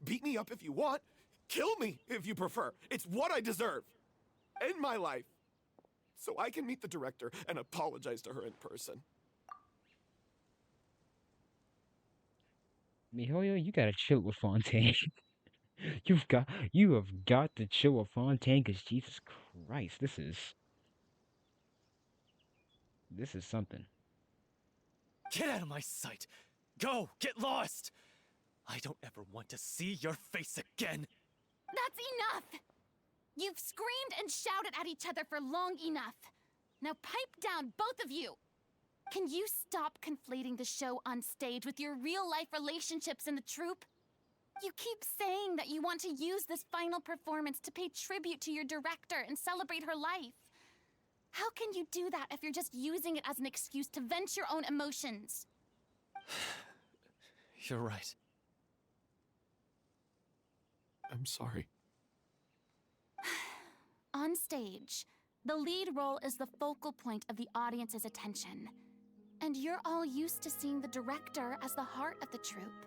Beat me up if you want. Kill me if you prefer. It's what I deserve. End my life. So I can meet the director and apologize to her in person. Mihoyo, you gotta chill with Fontaine. you have got to chill with Fontaine, cause Jesus Christ, this is something. Get out of my sight! Go! Get lost! I don't ever want to see your face again! That's enough! You've screamed and shouted at each other for long enough. Now pipe down, both of you! Can you stop conflating the show on stage with your real-life relationships in the troupe? You keep saying that you want to use this final performance to pay tribute to your director and celebrate her life. How can you do that if you're just using it as an excuse to vent your own emotions? You're right. I'm sorry. On stage, the lead role is the focal point of the audience's attention. And you're all used to seeing the director as the heart of the troupe.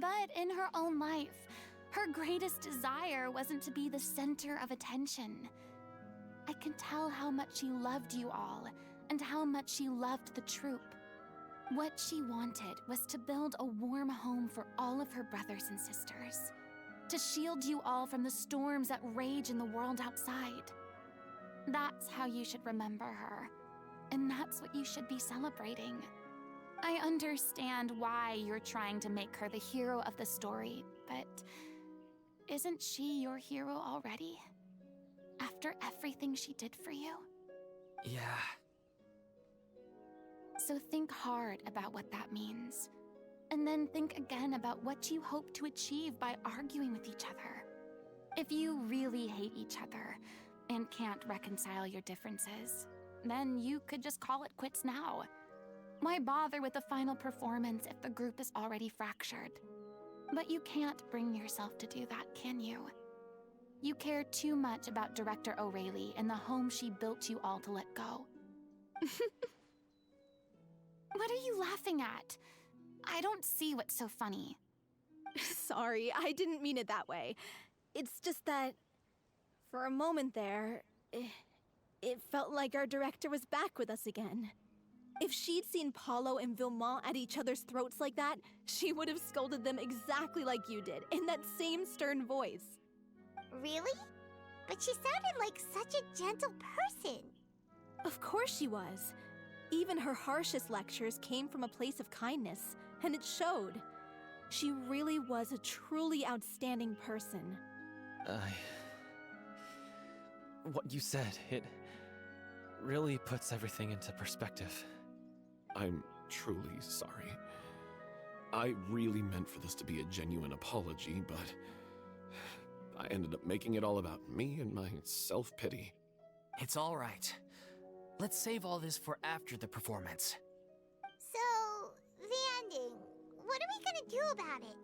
But in her own life, her greatest desire wasn't to be the center of attention. I can tell how much she loved you all, and how much she loved the troupe. What she wanted was to build a warm home for all of her brothers and sisters. to shield you all from the storms that rage in the world outside. That's how you should remember her, and that's what you should be celebrating. I understand why you're trying to make her the hero of the story, but isn't she your hero already? After everything she did for you? Yeah. So think hard about what that means. And then think again about what you hope to achieve by arguing with each other. If you really hate each other and can't reconcile your differences, then you could just call it quits now. Why bother with the final performance if the group is already fractured? But you can't bring yourself to do that, can you? You care too much about Director O'Reilly and the home she built you all to let go. What are you laughing at? I don't see what's so funny. Sorry, I didn't mean it that way. It's just that, for a moment there, it felt like our director was back with us again. If she'd seen Paulo and Vilmont at each other's throats like that, she would have scolded them exactly like you did, in that same stern voice. Really? But she sounded like such a gentle person. Of course she was. Even her harshest lectures came from a place of kindness, and it showed. She really was a truly outstanding person. What you said, it really puts everything into perspective. I'm truly sorry. I really meant for this to be a genuine apology, but I ended up making it all about me and my self-pity. It's all right. Let's save all this for after the performance. So, the ending. What are we gonna do about it?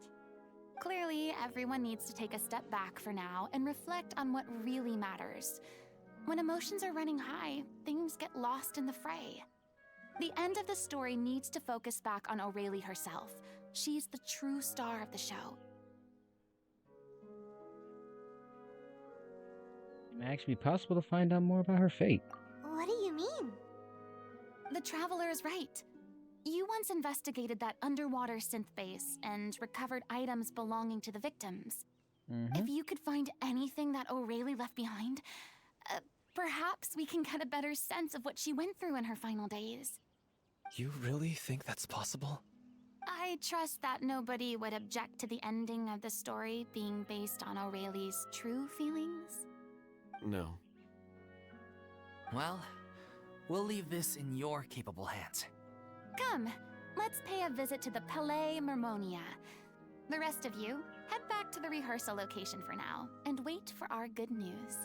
Clearly, everyone needs to take a step back for now and reflect on what really matters. When emotions are running high, things get lost in the fray. The end of the story needs to focus back on O'Reilly herself. She's the true star of the show. It may actually be possible to find out more about her fate. What do you mean? The Traveler is right. You once investigated that underwater synth base and recovered items belonging to the victims. If you could find anything that O'Reilly left behind, perhaps we can get a better sense of what she went through in her final days. You really think that's possible? I trust that nobody would object to the ending of the story being based on O'Reilly's true feelings. No. Well, we'll leave this in your capable hands. Come, let's pay a visit to the Palais Mermonia. The rest of you, head back to the rehearsal location for now, and wait for our good news.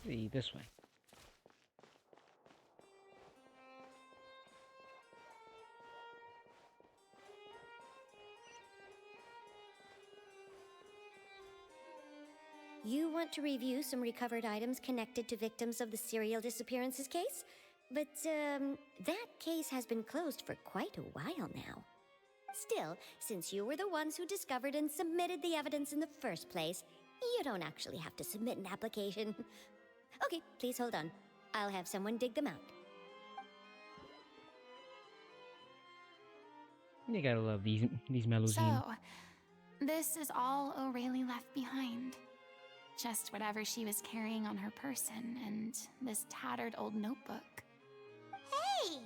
See, this way. You want to review some recovered items connected to victims of the serial disappearances case? But, that case has been closed for quite a while now. Still, since you were the ones who discovered and submitted the evidence in the first place, you don't actually have to submit an application. Okay, please hold on. I'll have someone dig them out. You gotta love these melodies. So, this is all O'Reilly left behind. Just whatever she was carrying on her person and this tattered old notebook. Hey!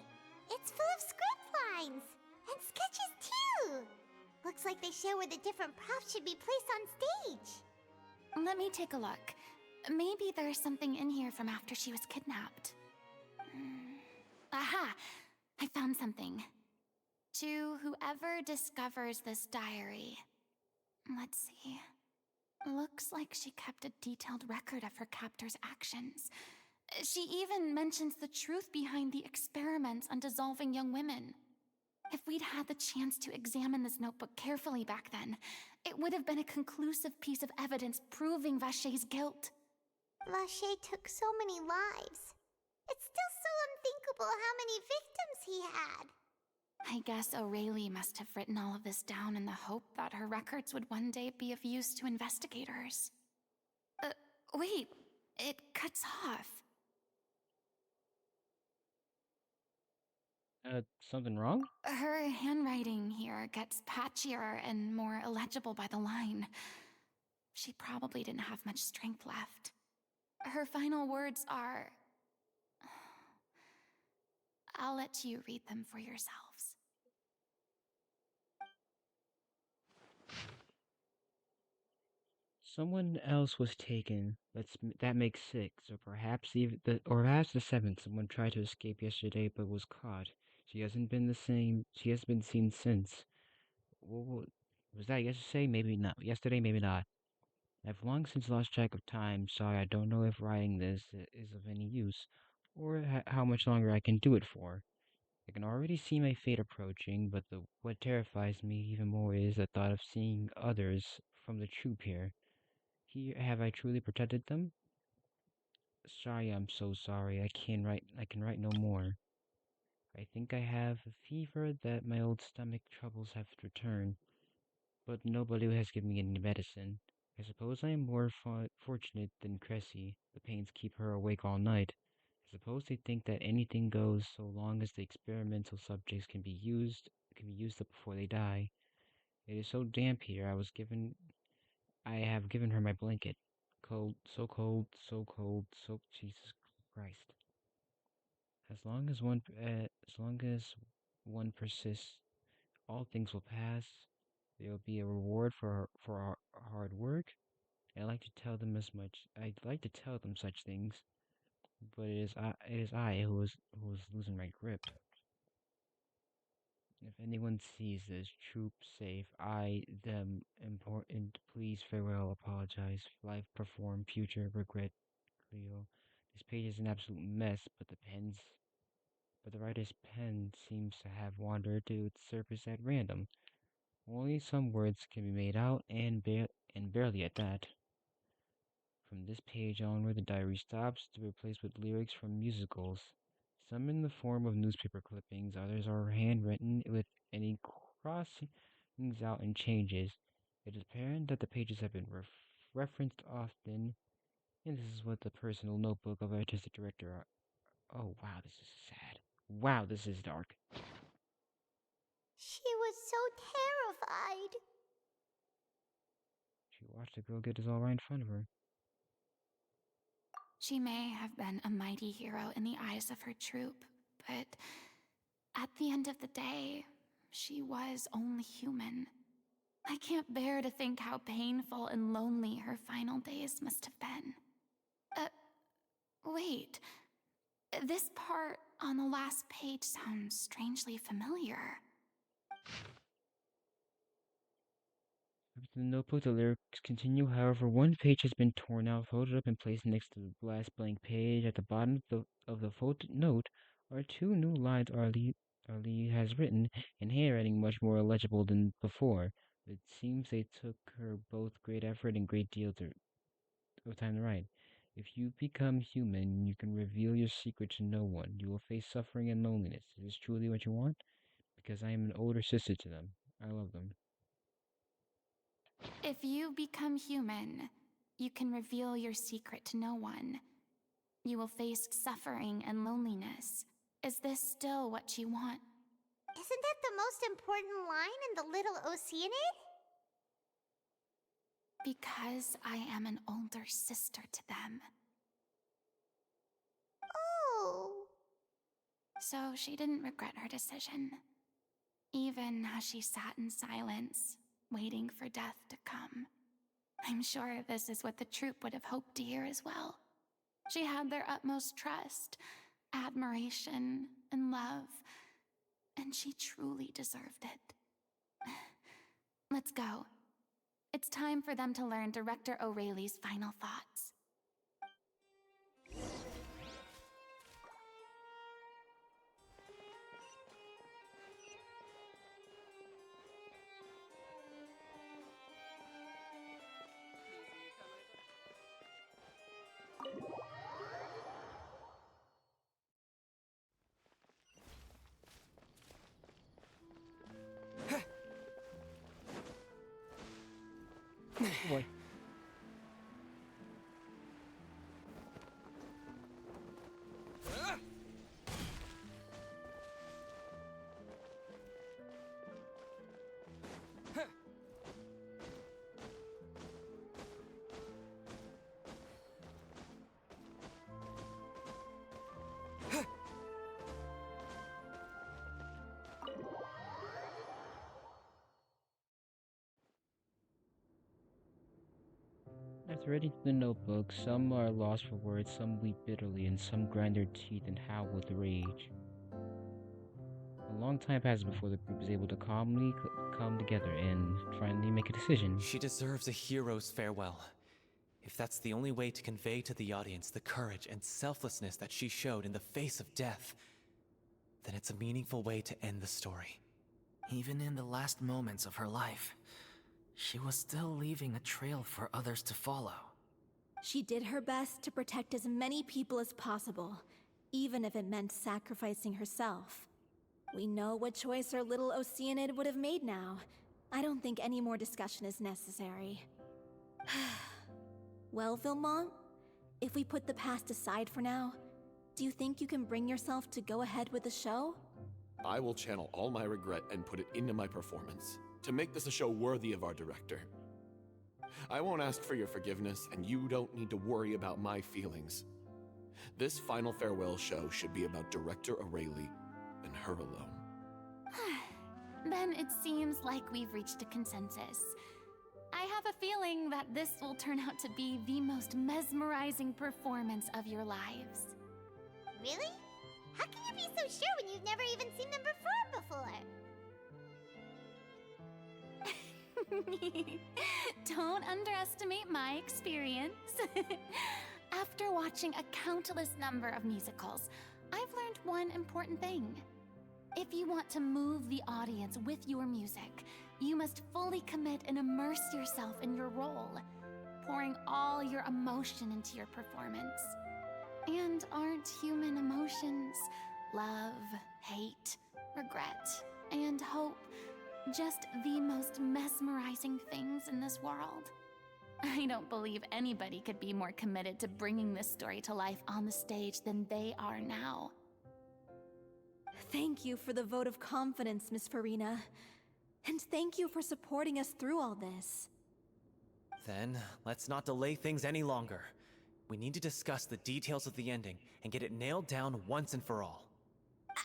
It's full of script lines! And sketches too! Looks like they show where the different props should be placed on stage. Let me take a look. Maybe there's something in here from after she was kidnapped. Aha! I found something. To whoever discovers this diary. Let's see. Looks like she kept a detailed record of her captor's actions. She even mentions the truth behind the experiments on dissolving young women. If we'd had the chance to examine this notebook carefully back then, it would have been a conclusive piece of evidence proving Vacher's guilt. Vacher took so many lives. It's still so unthinkable how many victims he had. I guess Aurelie must have written all of this down in the hope that her records would one day be of use to investigators. Wait, it cuts off. Something wrong? Her handwriting here gets patchier and more illegible by the line. She probably didn't have much strength left. Her final words are... I'll let you read them for yourselves. Someone else was taken. That makes six, or perhaps the seventh. Someone tried to escape yesterday, but was caught. She hasn't been the same. She hasn't been seen since. Was that yesterday? Maybe not. Yesterday, maybe not. I've long since lost track of time. Sorry, I don't know if writing this is of any use, or how much longer I can do it for. I can already see my fate approaching, but what terrifies me even more is the thought of seeing others from the troop here. Have I truly protected them? Sorry, I'm so sorry. I can write no more. I think I have a fever that my old stomach troubles have returned, but nobody has given me any medicine. I suppose I am more fortunate than Cressy. The pains keep her awake all night. I suppose they think that anything goes so long as the experimental subjects can be used up before they die. It is so damp here. I have given her my blanket. Cold, so cold, so cold, so Jesus Christ. As long as one persists, all things will pass. There will be a reward for our hard work. I'd like to tell them such things, but it is I who is losing my grip. If anyone sees this troop safe, important, please farewell, apologize, life perform, future, regret, Cleo. This page is an absolute mess, but the writer's pen seems to have wandered to its surface at random. Only some words can be made out, and barely at that. From this page onward, the diary stops to be replaced with lyrics from musicals. Some in the form of newspaper clippings, others are handwritten with any crossings out and changes. It is apparent that the pages have been referenced often, and this is what the personal notebook of artistic director. Oh wow, this is sad. Wow, this is dark. She was so terrified. She watched the girl get this all right in front of her. She may have been a mighty hero in the eyes of her troop, but at the end of the day, she was only human. I can't bear to think how painful and lonely her final days must have been. Wait. This part on the last page sounds strangely familiar. After the notebook, the lyrics continue. However, one page has been torn out, folded up, and placed next to the last blank page. At the bottom of the folded note are two new lines Arlie has written in handwriting much more illegible than before. It seems they took her both great effort and great deal of time to write. If you become human, you can reveal your secret to no one. You will face suffering and loneliness. Is this truly what you want? Because I am an older sister to them. I love them. If you become human, you can reveal your secret to no one. You will face suffering and loneliness. Is this still what you want? Isn't that the most important line in the Little Oceanid? Because I am an older sister to them. Oh. So she didn't regret her decision, even as she sat in silence, waiting for death to come. I'm sure this is what the troop would have hoped to hear as well. She had their utmost trust, admiration, and love, and she truly deserved it. Let's go. It's time for them to learn Director O'Reilly's final thoughts. Boy. As read into the notebook, some are lost for words, some weep bitterly, and some grind their teeth and howl with rage. A long time passes before the group is able to calmly come together and finally make a decision. She deserves a hero's farewell. If that's the only way to convey to the audience the courage and selflessness that she showed in the face of death, then it's a meaningful way to end the story. Even in the last moments of her life, she was still leaving a trail for others to follow. She did her best to protect as many people as possible, even if it meant sacrificing herself. We know what choice our little Oceanid would have made now. I don't think any more discussion is necessary. Well, Vilmont, if we put the past aside for now, do you think you can bring yourself to go ahead with the show? I will channel all my regret and put it into my performance, to make this a show worthy of our director. I won't ask for your forgiveness, and you don't need to worry about my feelings. This final farewell show should be about Director Aurelie and her alone. Then it seems like we've reached a consensus. I have a feeling that this will turn out to be the most mesmerizing performance of your lives. Really? How can you be so sure when you've never even seen them perform before? Don't underestimate my experience. After watching a countless number of musicals, I've learned one important thing. If you want to move the audience with your music, you must fully commit and immerse yourself in your role, pouring all your emotion into your performance. And aren't human emotions, love, hate, regret, and hope, just the most mesmerizing things in this world? I don't believe anybody could be more committed to bringing this story to life on the stage than they are now. Thank you for the vote of confidence, Miss Furina. And thank you for supporting us through all this. Then, let's not delay things any longer. We need to discuss the details of the ending and get it nailed down once and for all.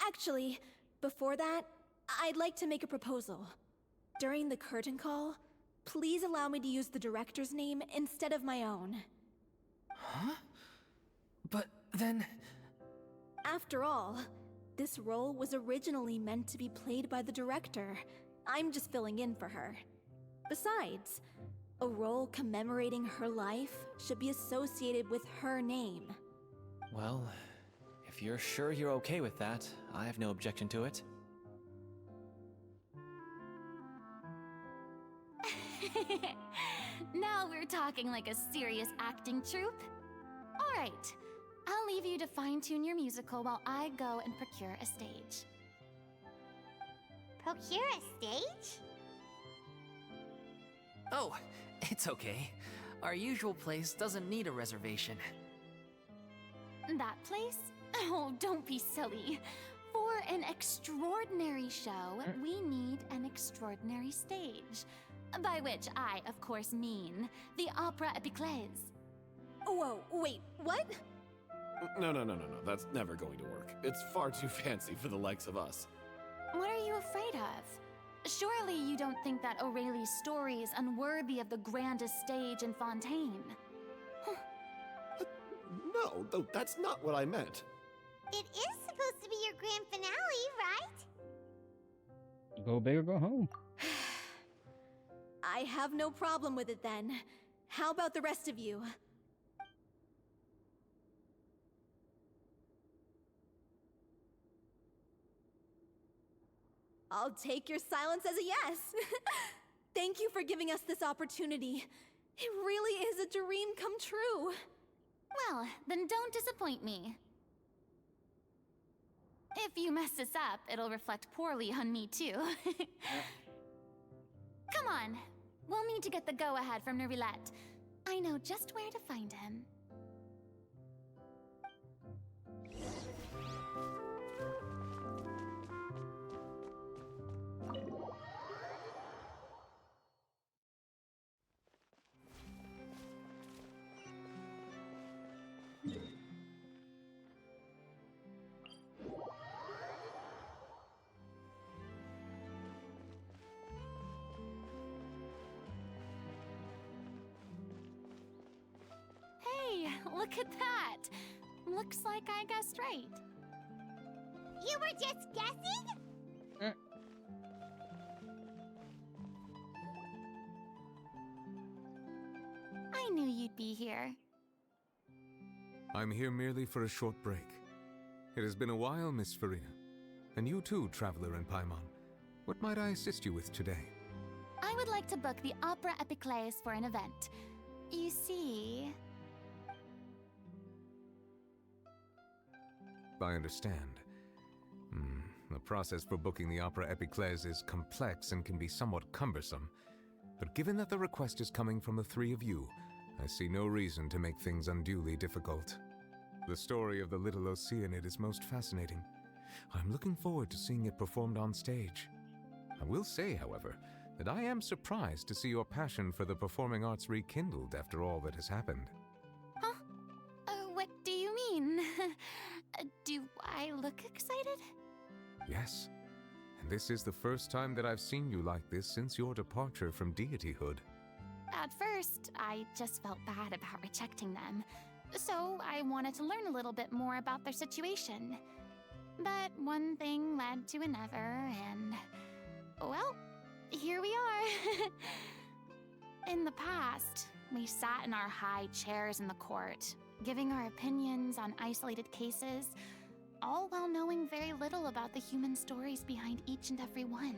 Actually, before that, I'd like to make a proposal. During the curtain call, please allow me to use the director's name instead of my own. Huh? But then... After all, this role was originally meant to be played by the director. I'm just filling in for her. Besides, a role commemorating her life should be associated with her name. Well, if you're sure you're okay with that, I have no objection to it. Now we're talking like a serious acting troupe. All right, I'll leave you to fine-tune your musical while I go and procure a stage. Procure a stage? Oh, it's okay. Our usual place doesn't need a reservation. That place? Oh, don't be silly. For an extraordinary show, we need an extraordinary stage. By which I, of course, mean the Opera Epiclese. Whoa, wait, what? No. That's never going to work. It's far too fancy for the likes of us. What are you afraid of? Surely you don't think that Aurelie's story is unworthy of the grandest stage in Fontaine? No, though that's not what I meant. It is supposed to be your grand finale, right? Go big or go home. I have no problem with it then. How about the rest of you? I'll take your silence as a yes. Thank you for giving us this opportunity. It really is a dream come true. Well, then don't disappoint me. If you mess this up, it'll reflect poorly on me too. Come on, We'll need to get the go-ahead from Nervilette. I know just where to find him. Hey, look at that! Looks like I guessed right. You were just guessing? I knew you'd be here. I'm here merely for a short break. It has been a while, Miss Furina. And you too, Traveler in Paimon. What might I assist you with today? I would like to book the Opera Epiclese for an event. You see... I understand. The process for booking the Opera Epiclese is complex and can be somewhat cumbersome. But given that the request is coming from the three of you, I see no reason to make things unduly difficult. The story of the little Oceanid is most fascinating. I'm looking forward to seeing it performed on stage. I will say, however, that I am surprised to see your passion for the performing arts rekindled after all that has happened. Huh? What do you mean? Do I look excited? Yes, and this is the first time that I've seen you like this since your departure from deityhood. At first, I just felt bad about rejecting them. So I wanted to learn a little bit more about their situation. But one thing led to another, and... well, here we are. In the past, we sat in our high chairs in the court, giving our opinions on isolated cases, all while knowing very little about the human stories behind each and every one.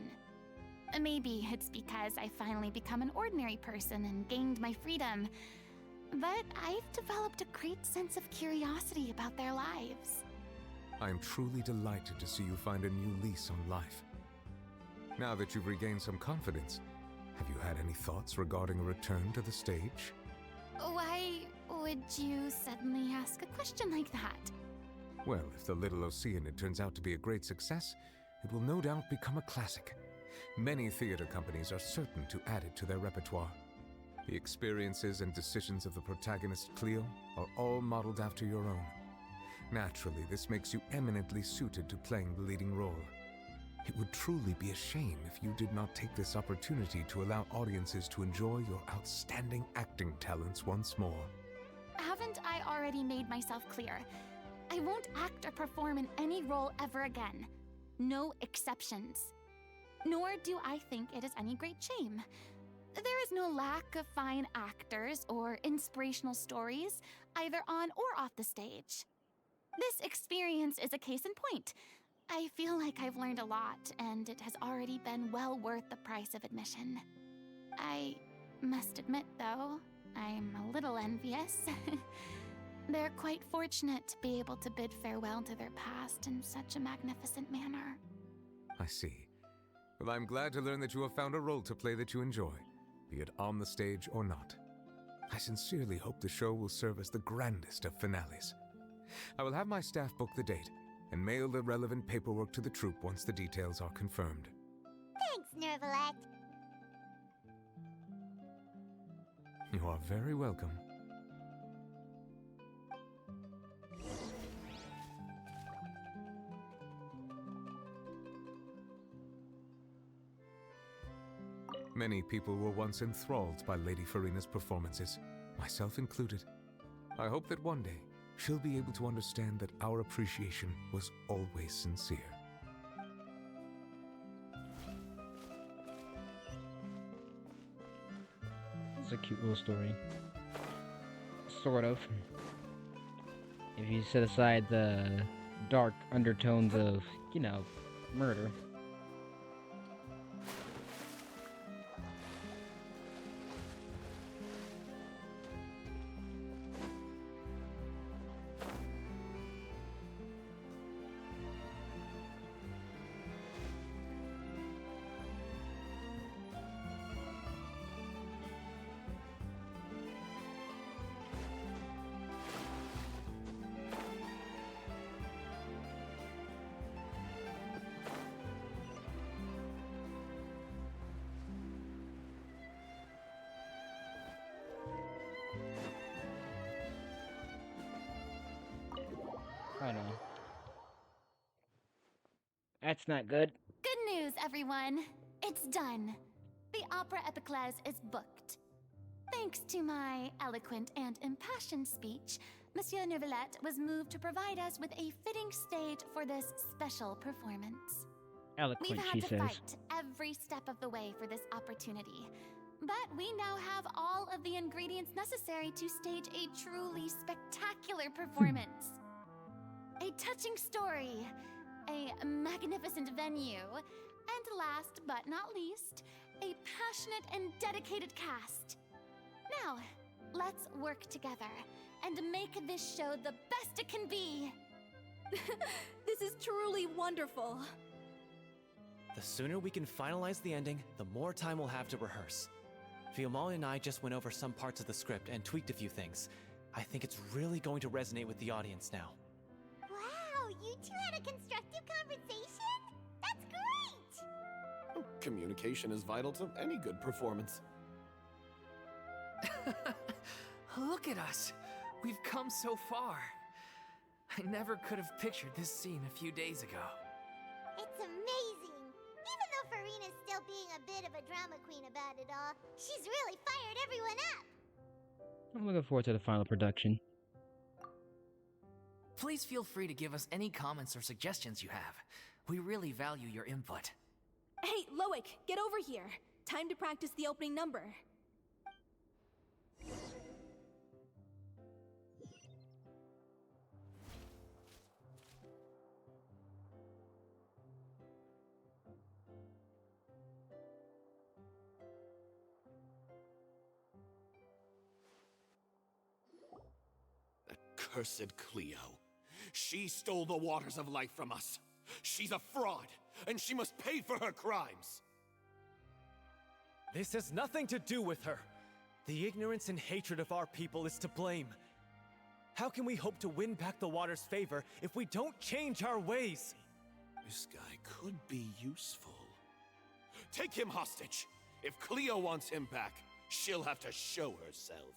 Maybe it's because I finally become an ordinary person and gained my freedom, but I've developed a great sense of curiosity about their lives. I am truly delighted to see you find a new lease on life. Now that you've regained some confidence, have you had any thoughts regarding a return to the stage? Why would you suddenly ask a question like that? Well, if the Little Oceanid turns out to be a great success, it will no doubt become a classic. Many theater companies are certain to add it to their repertoire. The experiences and decisions of the protagonist, Cleo, are all modeled after your own. Naturally, this makes you eminently suited to playing the leading role. It would truly be a shame if you did not take this opportunity to allow audiences to enjoy your outstanding acting talents once more. Haven't I already made myself clear? I won't act or perform in any role ever again. No exceptions. Nor do I think it is any great shame. There is no lack of fine actors or inspirational stories, either on or off the stage. This experience is a case in point. I feel like I've learned a lot, and it has already been well worth the price of admission. I must admit, though, I'm a little envious. They're quite fortunate to be able to bid farewell to their past in such a magnificent manner. I see. Well, I'm glad to learn that you have found a role to play that you enjoy, be it on the stage or not. I sincerely hope the show will serve as the grandest of finales. I will have my staff book the date and mail the relevant paperwork to the troupe once the details are confirmed. Thanks, Nervalette. You are very welcome. Many people were once enthralled by Lady Furina's performances, myself included. I hope that one day she'll be able to understand that our appreciation was always sincere. It's a cute little story. Sort of. If you set aside the dark undertones of, you know, murder. Hold on. That's not good. Good news, everyone. It's done. The Opera Epiclese is booked. Thanks to my eloquent and impassioned speech, Monsieur Neuvillette was moved to provide us with a fitting stage for this special performance. Eloquent, We've she had to says. fight every step of the way for this opportunity, but we now have all of the ingredients necessary to stage a truly spectacular performance. A touching story, a magnificent venue, and last but not least, a passionate and dedicated cast. Now, let's work together and make this show the best it can be. This is truly wonderful. The sooner we can finalize the ending, the more time we'll have to rehearse. Fiamma and I just went over some parts of the script and tweaked a few things. I think it's really going to resonate with the audience now. Wow, you two had a constructive conversation? That's great! Communication is vital to any good performance. Look at us. We've come so far. I never could have pictured this scene a few days ago. It's amazing! Even though Furina's still being a bit of a drama queen about it all, she's really fired everyone up! I'm looking forward to the final production. Please feel free to give us any comments or suggestions you have. We really value your input. Hey, Loic, get over here. Time to practice the opening number. Cursed Cleo. She stole the waters of life from us. She's a fraud, and she must pay for her crimes. This has nothing to do with her. The ignorance and hatred of our people is to blame. How can we hope to win back the water's favor if we don't change our ways? This guy could be useful. Take him hostage. If Cleo wants him back, she'll have to show herself.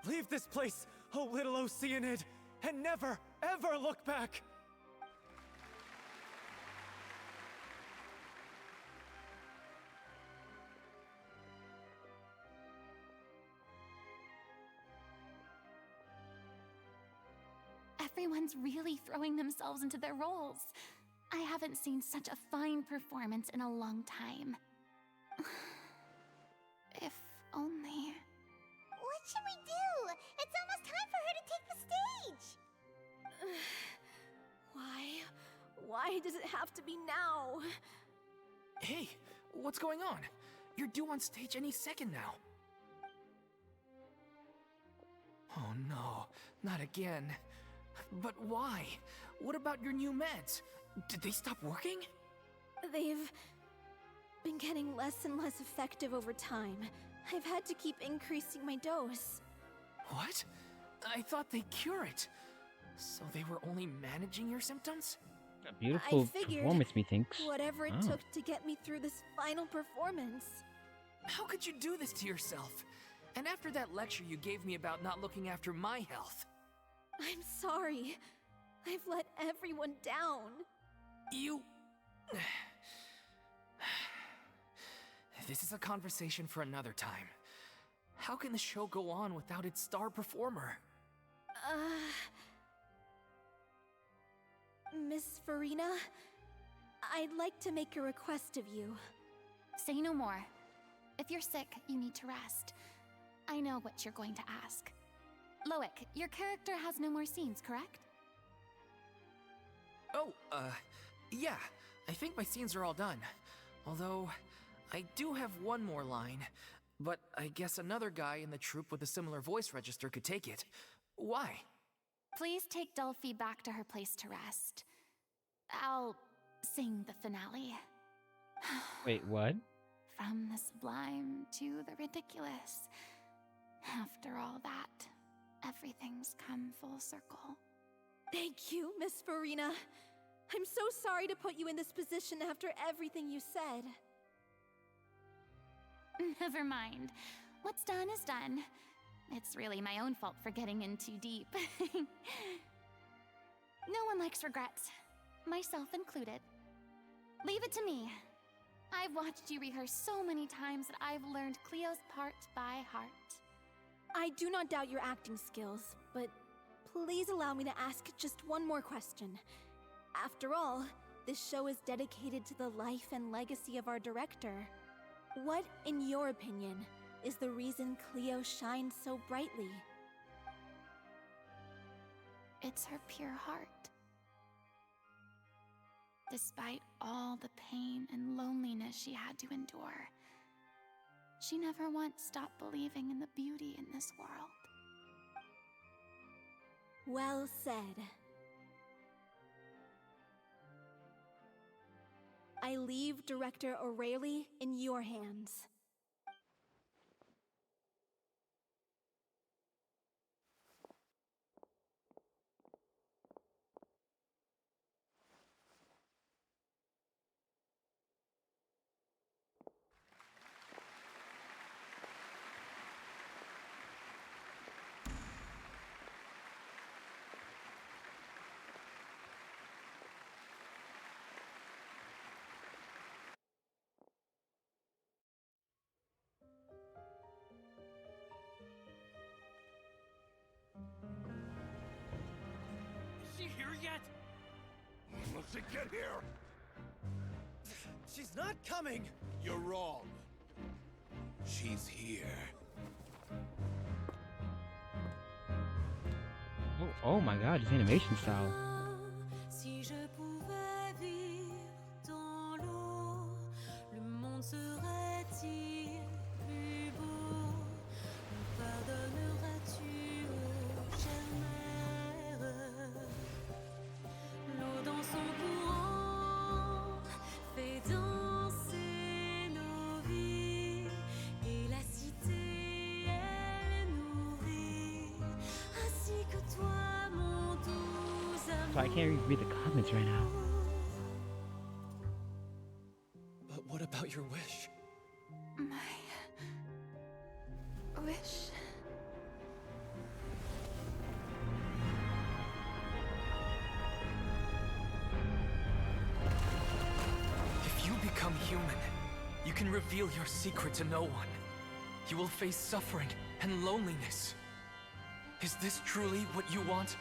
Leave this place, oh little Oceanid, and never, ever look back! Everyone's really throwing themselves into their roles. I haven't seen such a fine performance in a long time. If only... What should we do? It's almost time for her to take the stage! Why does it have to be now? Hey, what's going on? You're due on stage any second now. Oh no, not again. But why? What about your new meds? Did they stop working? They've been getting less and less effective over time. I've had to keep increasing my dose. What? I thought they cure it. So they were only managing your symptoms? A beautiful I figured performance, methinks. whatever it took to get me through this final performance. How could you do this to yourself? And after that lecture you gave me about not looking after my health. I'm sorry. I've let everyone down. You... This is a conversation for another time. How can the show go on without its star performer? Miss Furina, I'd like to make a request of you. Say no more. If you're sick, you need to rest. I know what you're going to ask. Loic, your character has no more scenes, correct? Oh, yeah. I think my scenes are all done. Although, I do have one more line. But I guess another guy in the troupe with a similar voice register could take it. Why? Please take Delphi back to her place to rest. I'll sing the finale. Wait, what? From the sublime to the ridiculous. After all that, everything's come full circle. Thank you, Miss Furina. I'm so sorry to put you in this position after everything you said. Never mind. What's done is done. It's really my own fault for getting in too deep. No one likes regrets, myself included. Leave it to me. I've watched you rehearse so many times that I've learned Cleo's part by heart. I do not doubt your acting skills, but please allow me to ask just one more question. After all, this show is dedicated to the life and legacy of our director. What, in your opinion, is the reason Cleo shines so brightly? It's her pure heart. Despite all the pain and loneliness she had to endure, she never once stopped believing in the beauty in this world. Well said. I leave Director O'Reilly in your hands. Is she here yet? Will she get here? She's not coming! You're wrong. She's here. Oh my god, his animation style. Si je pouvais vivre dans l'eau, le monde serait-il plus beau? Me pardonneras-tu, ô chère mère? L'eau dans son courant fait danser nos vies, et la cité elle nourrit, ainsi que toi. So I can't even read the comments right now. But what about your wish? My wish. If you become human, you can reveal your secret to no one. You will face suffering and loneliness. Is this truly what you want?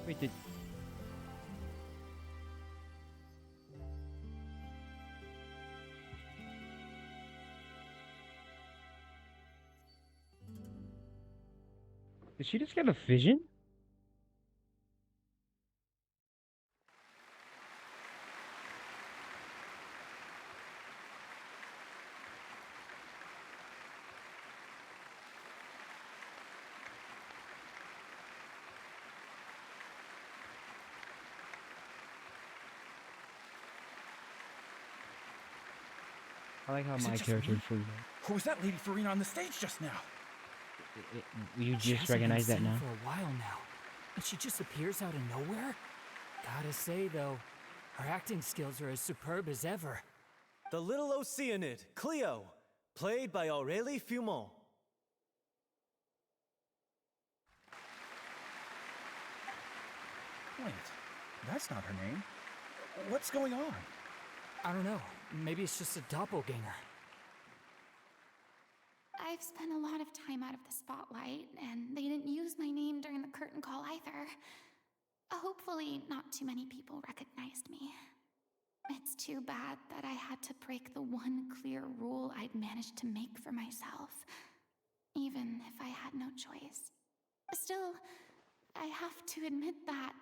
Wait, did... Did she just get a vision? I like how Is it my just character me? is Furina. Who was that Lady Furina on the stage just now? You She just hasn't been recognize that seen now? for a while now, and she just appears out of nowhere? Gotta say, though, her acting skills are as superb as ever. The little Oceanid, Cleo, played by Aurélie Fumont. Wait, that's not her name. What's going on? I don't know. Maybe it's just a doppelganger. I've spent a lot of time out of the spotlight, and they didn't use my name during the curtain call either. Hopefully, not too many people recognized me. It's too bad that I had to break the one clear rule I'd managed to make for myself, even if I had no choice. Still, I have to admit that,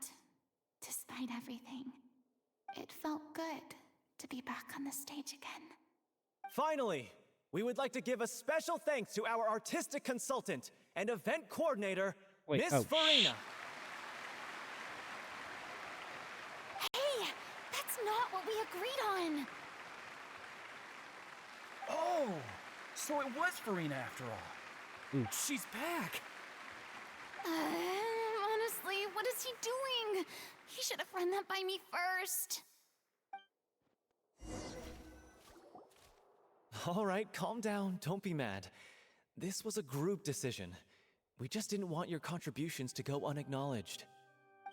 despite everything, it felt good to be back on the stage again. Finally, we would like to give a special thanks to our artistic consultant and event coordinator, Miss Furina. Hey, that's not what we agreed on. Oh, so it was Furina after all. She's back. Honestly, what is he doing? He should have run that by me first. All right, calm down. Don't be mad. This was a group decision. We just didn't want your contributions to go unacknowledged.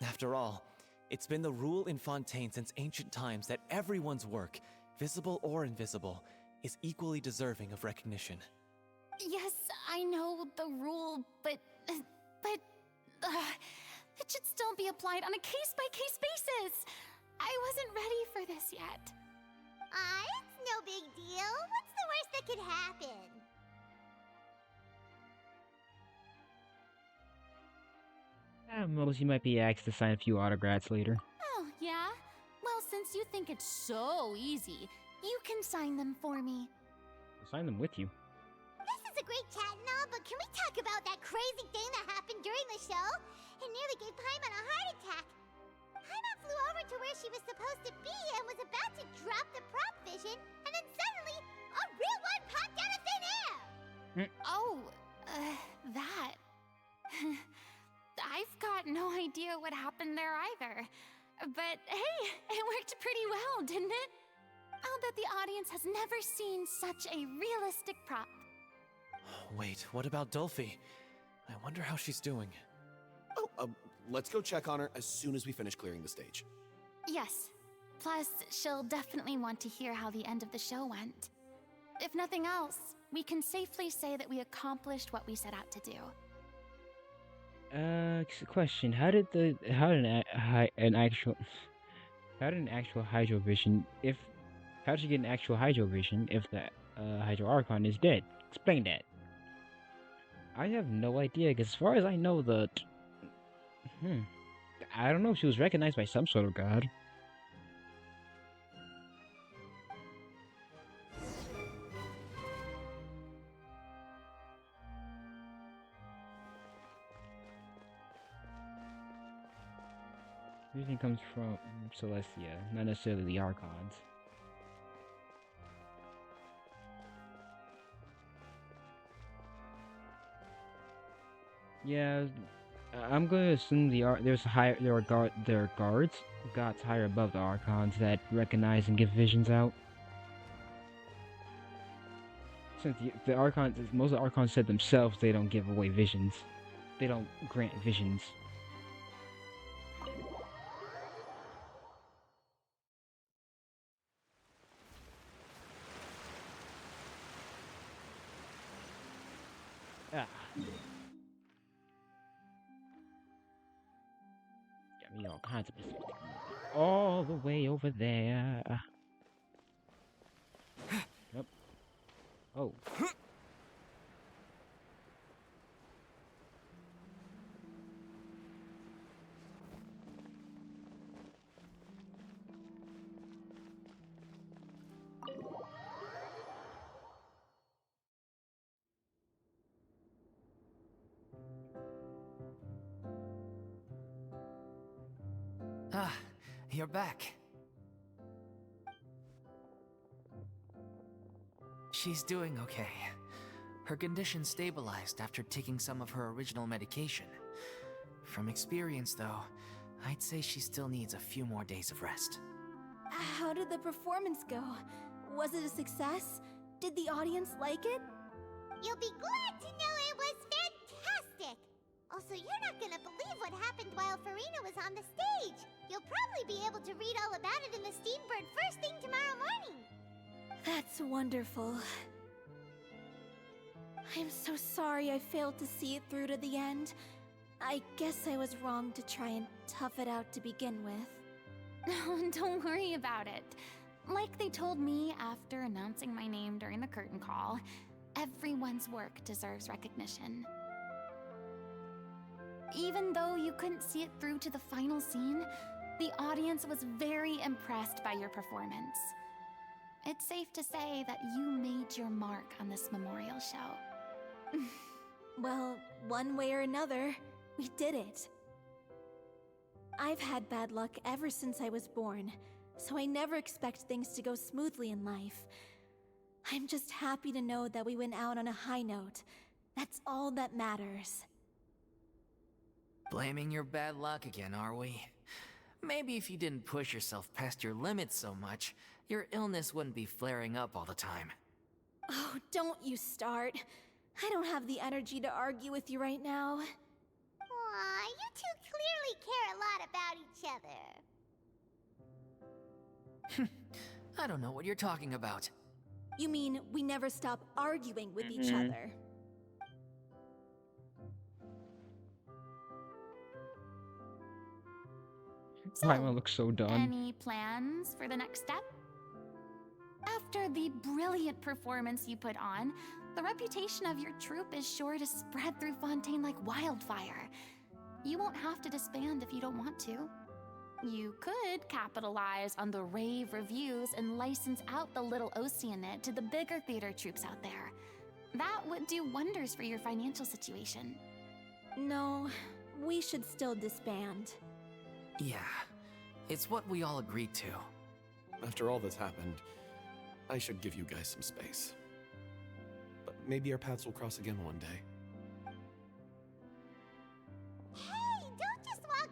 After all, it's been the rule in Fontaine since ancient times that everyone's work, visible or invisible, is equally deserving of recognition. Yes, I know the rule, but it should still be applied on a case-by-case basis. I wasn't ready for this yet. It's no big deal. What's the worst that could happen? Most you might be asked to sign a few autographs later. Oh, yeah? Well, since you think it's so easy, you can sign them for me. I'll sign them with you. This is a great chat and all, but can we talk about that crazy thing that happened during the show? It nearly gave Paimon a heart attack. Paimon flew over to where she was supposed to be and was about to drop the prop vision, and then suddenly, a real one popped out of thin air! That. I've got no idea what happened there either. But hey, it worked pretty well, didn't it? I'll bet the audience has never seen such a realistic prop. Wait, what about Dolphy? I wonder how she's doing. Let's go check on her as soon as we finish clearing the stage. Yes. Plus, she'll definitely want to hear how the end of the show went. If nothing else, we can safely say that we accomplished what we set out to do. Question: How did an actual Hydro Vision how did you get an actual Hydro Vision if the Hydro Archon is dead? Explain that. I have no idea, because as far as I know, I don't know if she was recognized by some sort of god. Usually comes from Celestia, not necessarily the Archons. Yeah, I'm going to assume there are gods higher above the Archons that recognize and give visions out. Since the Archons, most of the Archons said themselves, they don't give away visions. They don't grant visions. Got me all kinds of all the way over there. Yep. Oh. You're back. She's doing okay. Her condition stabilized after taking some of her original medication. From experience, though, I'd say she still needs a few more days of rest. How did the performance go? Was it a success? Did the audience like it? You'll be glad to know it was fantastic! Also, you're not gonna believe what happened while Furina was on the stage. You'll probably be able to read all about it in the Steambird first thing tomorrow morning. That's wonderful. I'm so sorry I failed to see it through to the end. I guess I was wrong to try and tough it out to begin with. No, don't worry about it. Like they told me after announcing my name during the curtain call, everyone's work deserves recognition. Even though you couldn't see it through to the final scene, the audience was very impressed by your performance. It's safe to say that you made your mark on this memorial show. Well, one way or another, we did it. I've had bad luck ever since I was born, so I never expect things to go smoothly in life. I'm just happy to know that we went out on a high note. That's all that matters. Blaming your bad luck again, are we? Maybe if you didn't push yourself past your limits so much, your illness wouldn't be flaring up all the time. Oh, don't you start. I don't have the energy to argue with you right now. Aw, you two clearly care a lot about each other. I don't know what you're talking about. You mean we never stop arguing with each other? Paimon looks so done. Any plans for the next step? After the brilliant performance you put on, the reputation of your troupe is sure to spread through Fontaine like wildfire. You won't have to disband if you don't want to. You could capitalize on the rave reviews and license out the Little Oceanid to the bigger theater troupes out there. That would do wonders for your financial situation. No, we should still disband. Yeah, it's what we all agreed to. After all that's happened, I should give you guys some space. But maybe our paths will cross again one day. Hey, don't just walk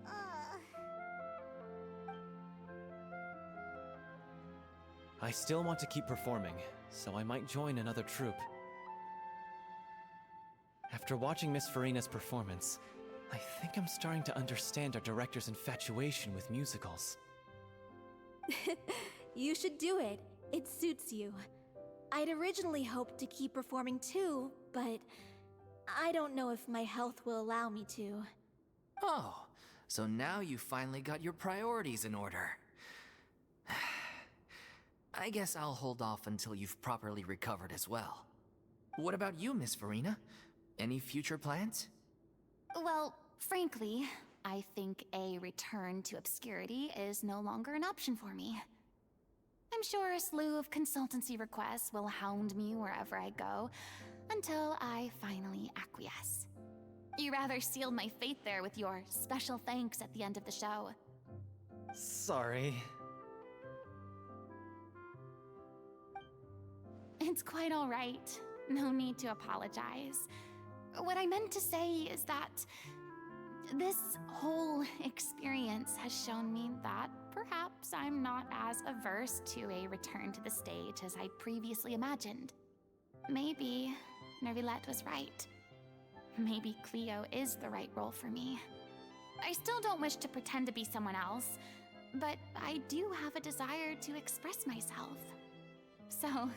off! I still want to keep performing, so I might join another troupe. After watching Miss Furina's performance, I think I'm starting to understand our director's infatuation with musicals. You should do it. It suits you. I'd originally hoped to keep performing too, but I don't know if my health will allow me to. Oh, so now you finally got your priorities in order. I guess I'll hold off until you've properly recovered as well. What about you, Miss Furina? Any future plans? Well, frankly, I think a return to obscurity is no longer an option for me. I'm sure a slew of consultancy requests will hound me wherever I go, until I finally acquiesce. You rather sealed my fate there with your special thanks at the end of the show. Sorry. It's quite all right. No need to apologize. What I meant to say is that this whole experience has shown me that perhaps I'm not as averse to a return to the stage as I previously imagined. Maybe Nervilette was right. Maybe Cleo is the right role for me. I still don't wish to pretend to be someone else, but I do have a desire to express myself. So,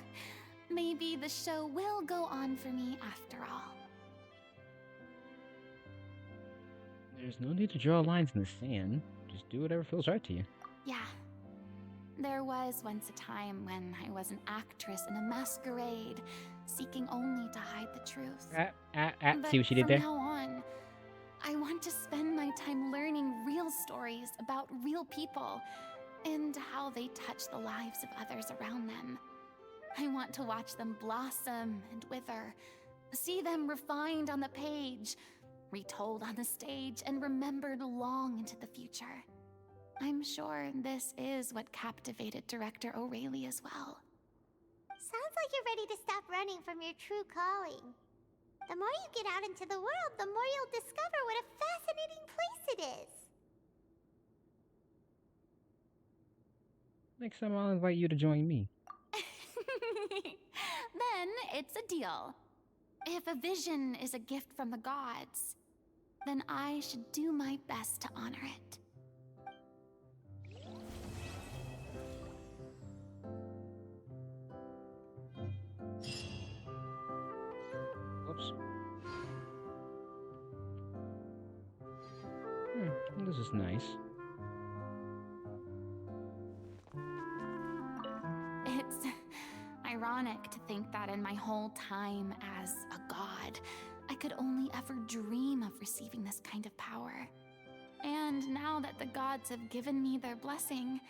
maybe the show will go on for me after all. There's no need to draw lines in the sand. Just do whatever feels right to you. Yeah. There was once a time when I was an actress in a masquerade, seeking only to hide the truth. But see what she did there? From now on, I want to spend my time learning real stories about real people and how they touch the lives of others around them. I want to watch them blossom and wither, see them refined on the page, retold on the stage, and remembered long into the future. I'm sure this is what captivated director O'Reilly as well. Sounds like you're ready to stop running from your true calling. The more you get out into the world, the more you'll discover what a fascinating place it is. Next time I'll invite you to join me. Then it's a deal. If a vision is a gift from the gods, then I should do my best to honor it. Whoops. This is nice. It's ironic to think that in my whole time as a god, I could only ever dream of receiving this kind of power. And now that the gods have given me their blessing,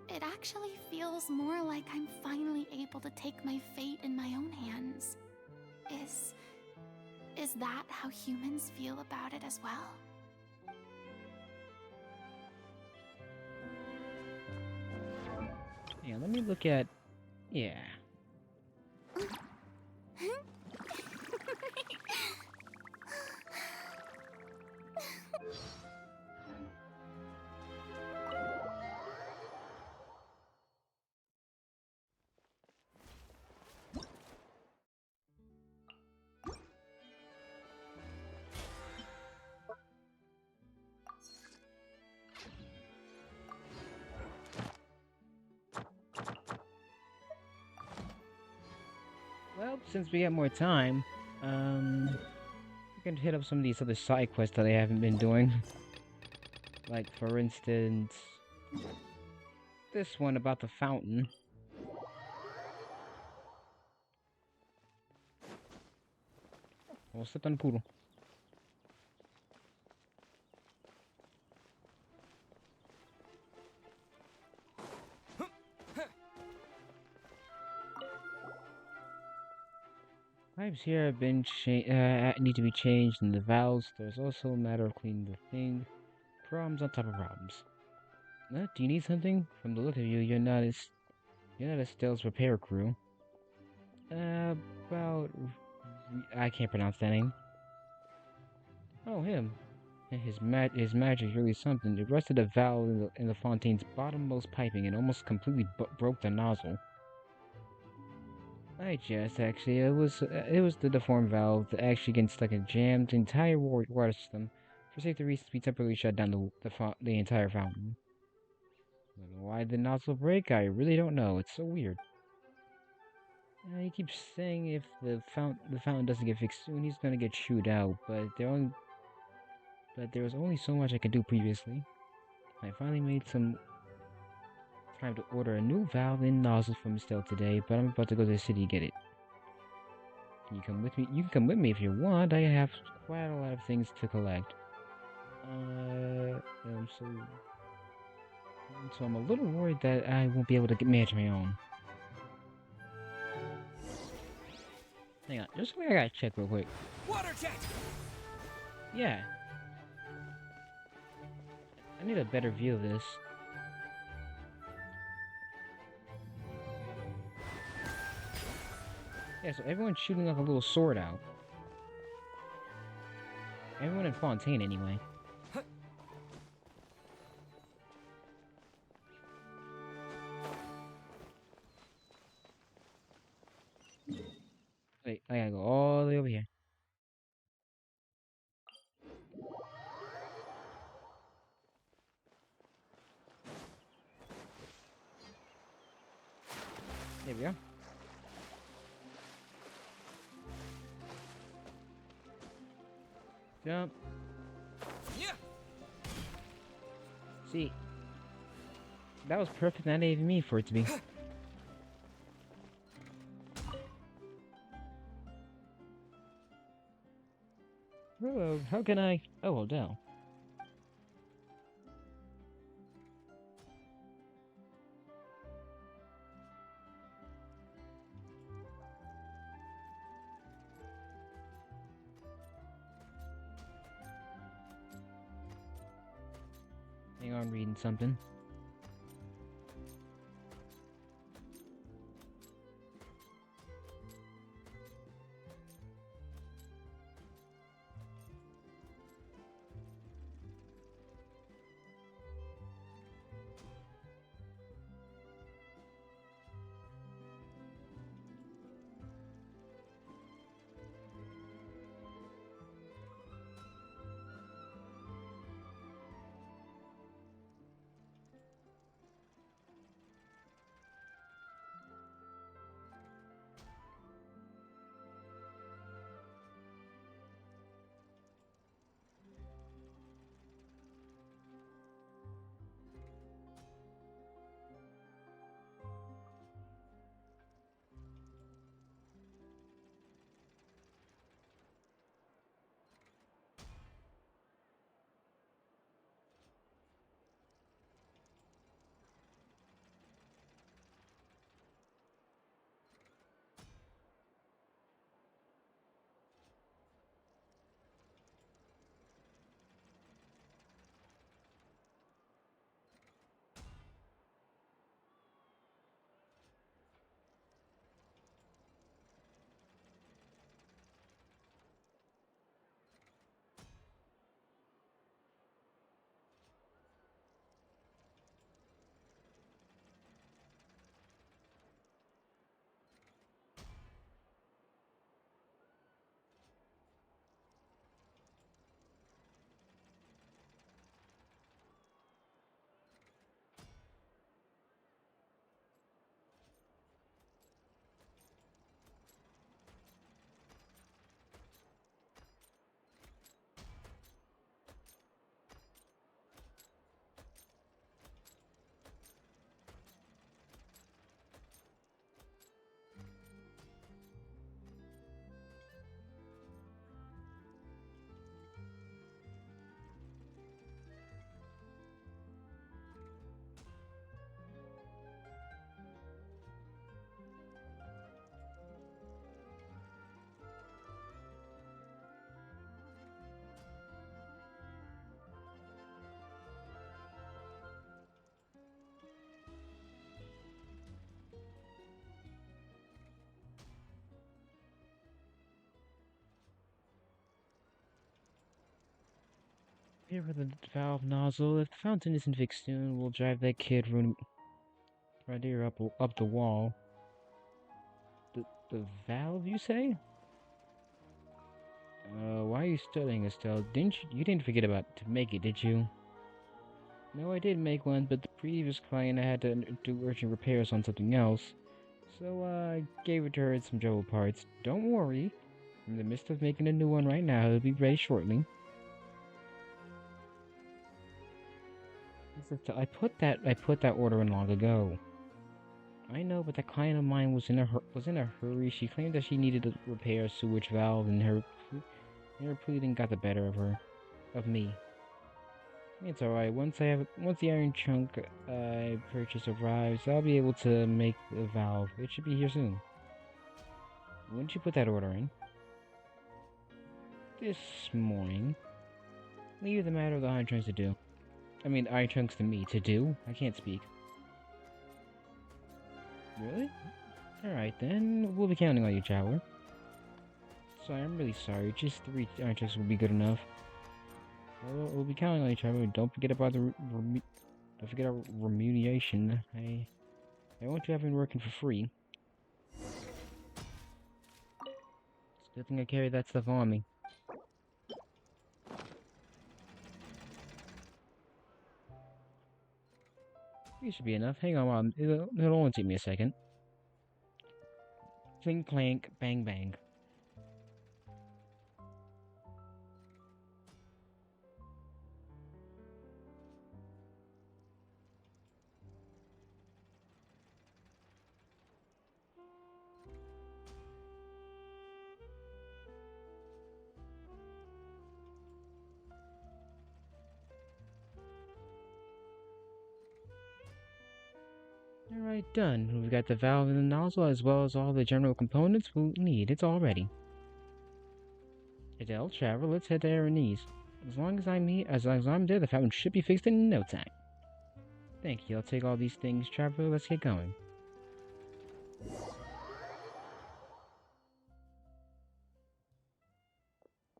it actually feels more like I'm finally able to take my fate in my own hands. Is that how humans feel about it as well? Yeah, let me look at... Yeah. Well, since we got more time, we can hit up some of these other side quests that I haven't been doing. Like, for instance, this one about the fountain. Oh, sit on the poodle. Pipes here have been need to be changed in the valves. There's also a matter of cleaning the thing. Problems on top of problems. Do you need something? From the look of you, you're not a Stell's repair crew. About... I can't pronounce that name. Oh, him. His magic is really something. It rusted a valve in the fontaine's bottommost piping and almost completely broke the nozzle. Actually, it was the deformed valve that actually gets stuck and jammed the entire water system. For safety reasons, we temporarily shut down the entire fountain. Why the nozzle break? I really don't know. It's so weird. He keeps saying if the fountain doesn't get fixed soon, he's gonna get chewed out. But there was only so much I could do previously. I finally made some time to order a new valve and nozzle from Estelle today, but I'm about to go to the city to get it. Can you come with me? You can come with me if you want. I have quite a lot of things to collect. So I'm a little worried that I won't be able to manage my own. Hang on, just something I gotta check real quick. Water jet! Yeah. I need a better view of this. Yeah, so everyone's shooting like a little sword out. Everyone in Fontaine, anyway. Wait, I gotta go all the way over here. There we go. Jump. Yeah. See, that was perfect. Not even me for it to be. Hello, how can I? Oh, Odell. Hang on, reading something. Here for the valve nozzle. If the fountain isn't fixed soon, we'll drive that kid right here up the wall. The valve, you say? Why are you studying, Estelle? You didn't forget about to make it, did you? No, I did make one, but the previous client had to do urgent repairs on something else. So, I gave it to her and some trouble parts. Don't worry. I'm in the midst of making a new one right now. It'll be ready shortly. I put that order in long ago. I know, but that client of mine was in a hurry. She claimed that she needed to repair a sewage valve, and her pleading got the better of me. It's alright. Once the iron chunk I purchased arrives, I'll be able to make the valve. It should be here soon. When did you put that order in? This morning. Leave the matter of the iron chunks to do. Iron chunks to me to do. I can't speak. Really? Alright then, we'll be counting on you, Traveler. Sorry, I'm really sorry. Just 3 iron chunks will be good enough. We'll be counting on you, Traveler. Don't forget about our remuneration. I want you having working for free. It's a good thing I carried that stuff on me. It should be enough. Hang on, Mom. It'll only take me a second. Clink, clank, bang, bang. Alright, done. We've got the valve and the nozzle as well as all the general components we'll need. It's all ready. Adele, Traveler, let's head to Aranese. As long as I'm there, the fountain should be fixed in no time. Thank you. I'll take all these things, Traveler. Let's get going.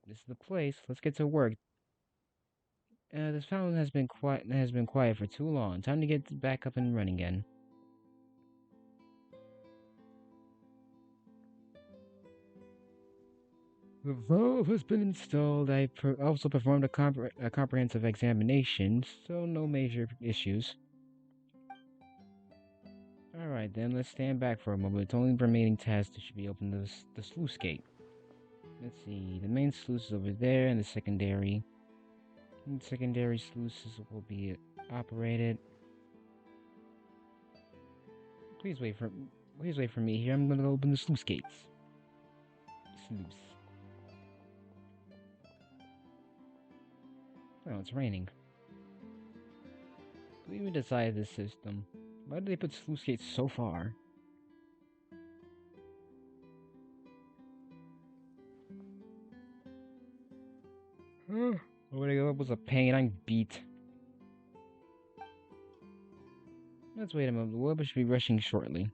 This is the place. Let's get to work. This fountain has been quiet for too long. Time to get back up and running again. The valve has been installed. I also performed a comprehensive examination, so no major issues. Alright then, let's stand back for a moment. The only remaining task should be open the sluice gate. Let's see, the main sluice is over there, and the secondary. And secondary sluices will be operated. Please wait for me here. I'm gonna open the sluice gates. Sluice. Oh, it's raining. Who even decided this system? Why did they put sluice gates so far? When I go up was a pain. I'm beat. Let's wait a moment. The Webber should be rushing shortly.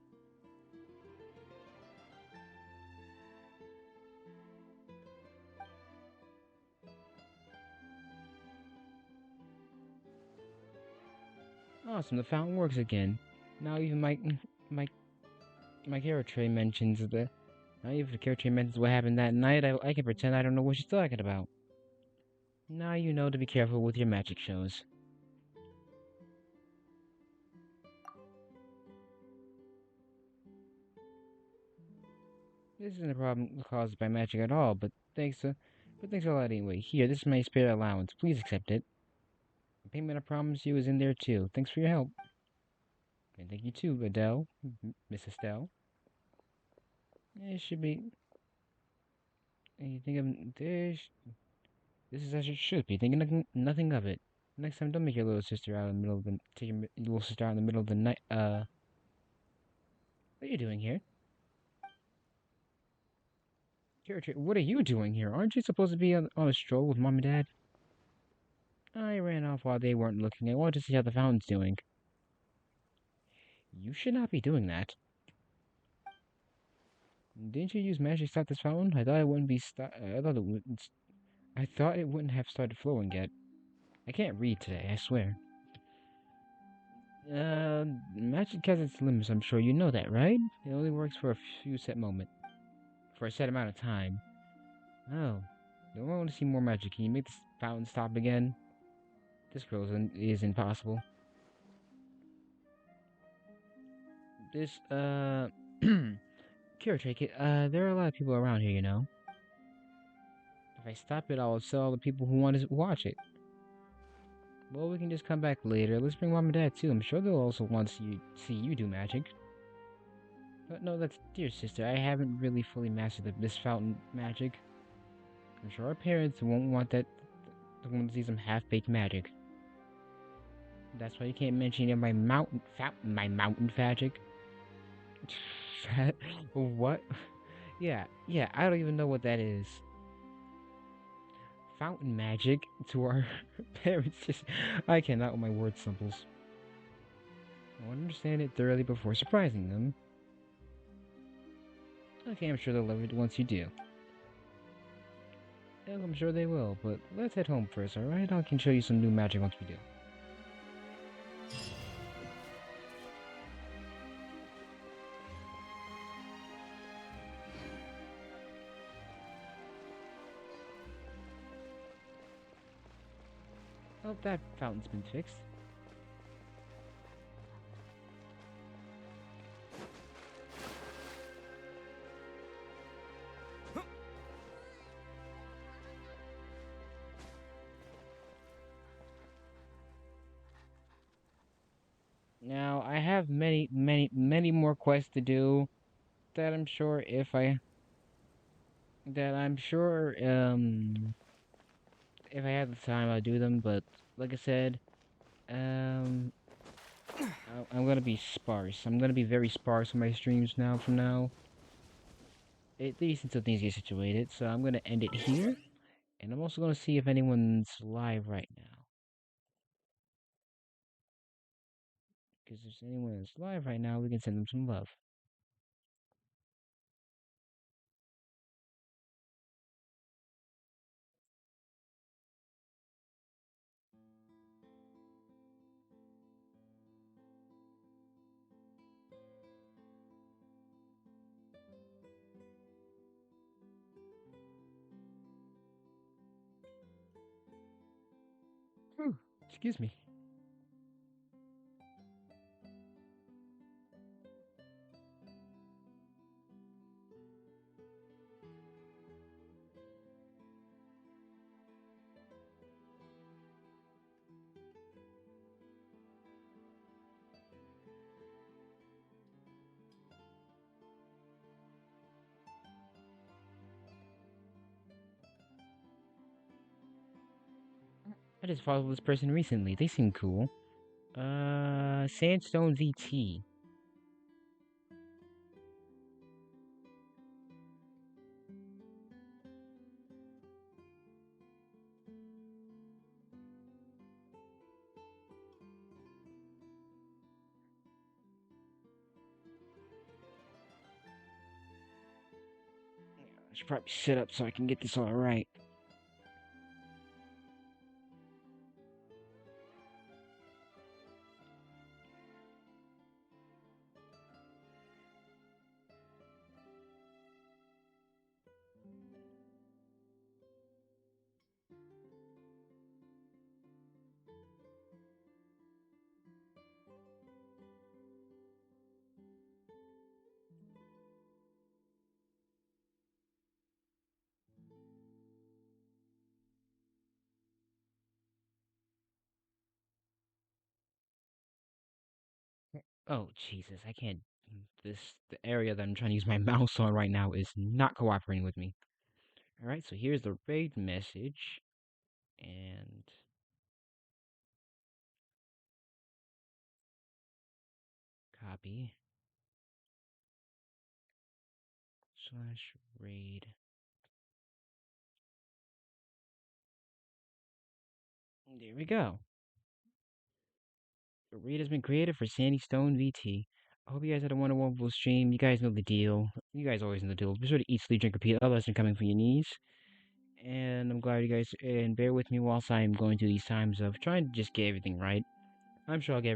Awesome, the fountain works again. Now even my character mentions the. Now even the character mentions what happened that night. I can pretend I don't know what she's talking about. Now you know to be careful with your magic shows. This isn't a problem caused by magic at all, but thanks a lot anyway. Here, this is my spare allowance. Please accept it. The payment I promised you is in there too. Thanks for your help. And thank you too, Adele, Miss Estelle. It should be. You think of this? This is as it should be. Thinking nothing of it. Next time, don't make your little sister out in the middle of the. Take your little sister out in the middle of the night. What are you doing here? What are you doing here? Aren't you supposed to be on a stroll with Mom and Dad? I ran off while they weren't looking. I wanted to see how the fountain's doing. You should not be doing that. Didn't you use magic to stop this fountain? I thought it wouldn't have started flowing yet. I can't read today, I swear. Magic has its limits, I'm sure you know that, right? It only works for a for a set amount of time. Oh, don't want to see more magic. Can you make this fountain stop again? This girl is impossible. This, caretaker, there are a lot of people around here, you know. If I stop it, I'll sell all the people who want to watch it. Well, we can just come back later. Let's bring mom and dad too. I'm sure they'll also want to see you do magic. But no, that's dear sister. I haven't really fully mastered this fountain magic. I'm sure our parents won't want that. They want to see some half-baked magic. That's why you can't mention any of my mountain magic. What? Yeah, I don't even know what that is. Fountain magic to our parents. Just, I cannot with my word simples. I want to understand it thoroughly before surprising them. Okay, I'm sure they'll love it once you do. Yeah, I'm sure they will, but let's head home first, alright? I can show you some new magic once we do. Oh, that fountain's been fixed. Now, I have many more quests to do that I'm sure if I have the time, I'll do them, but like I said, I'm gonna be sparse. I'm gonna be very sparse on my streams now from now. At least until things get situated, so I'm gonna end it here, and I'm also gonna see if anyone's live right now. Because if anyone is live right now, we can send them some love. Whew, excuse me. I just followed this person recently. They seem cool. Sandstone VT. I should probably sit up so I can get this all right. Oh, Jesus, I can't. The area that I'm trying to use my mouse on right now is not cooperating with me. Alright, so here's the raid message. And. Copy. Slash raid. There we go. The raid has been created for Sandy Stone VT. I hope you guys had a wonderful stream. You guys know the deal. You guys always know the deal. Be sure to eat, sleep, drink, repeat. Otherwise, they're coming for your knees. and I'm glad you guys and bear with me whilst I'm going through these times of trying to just get everything right. I'm sure I'll get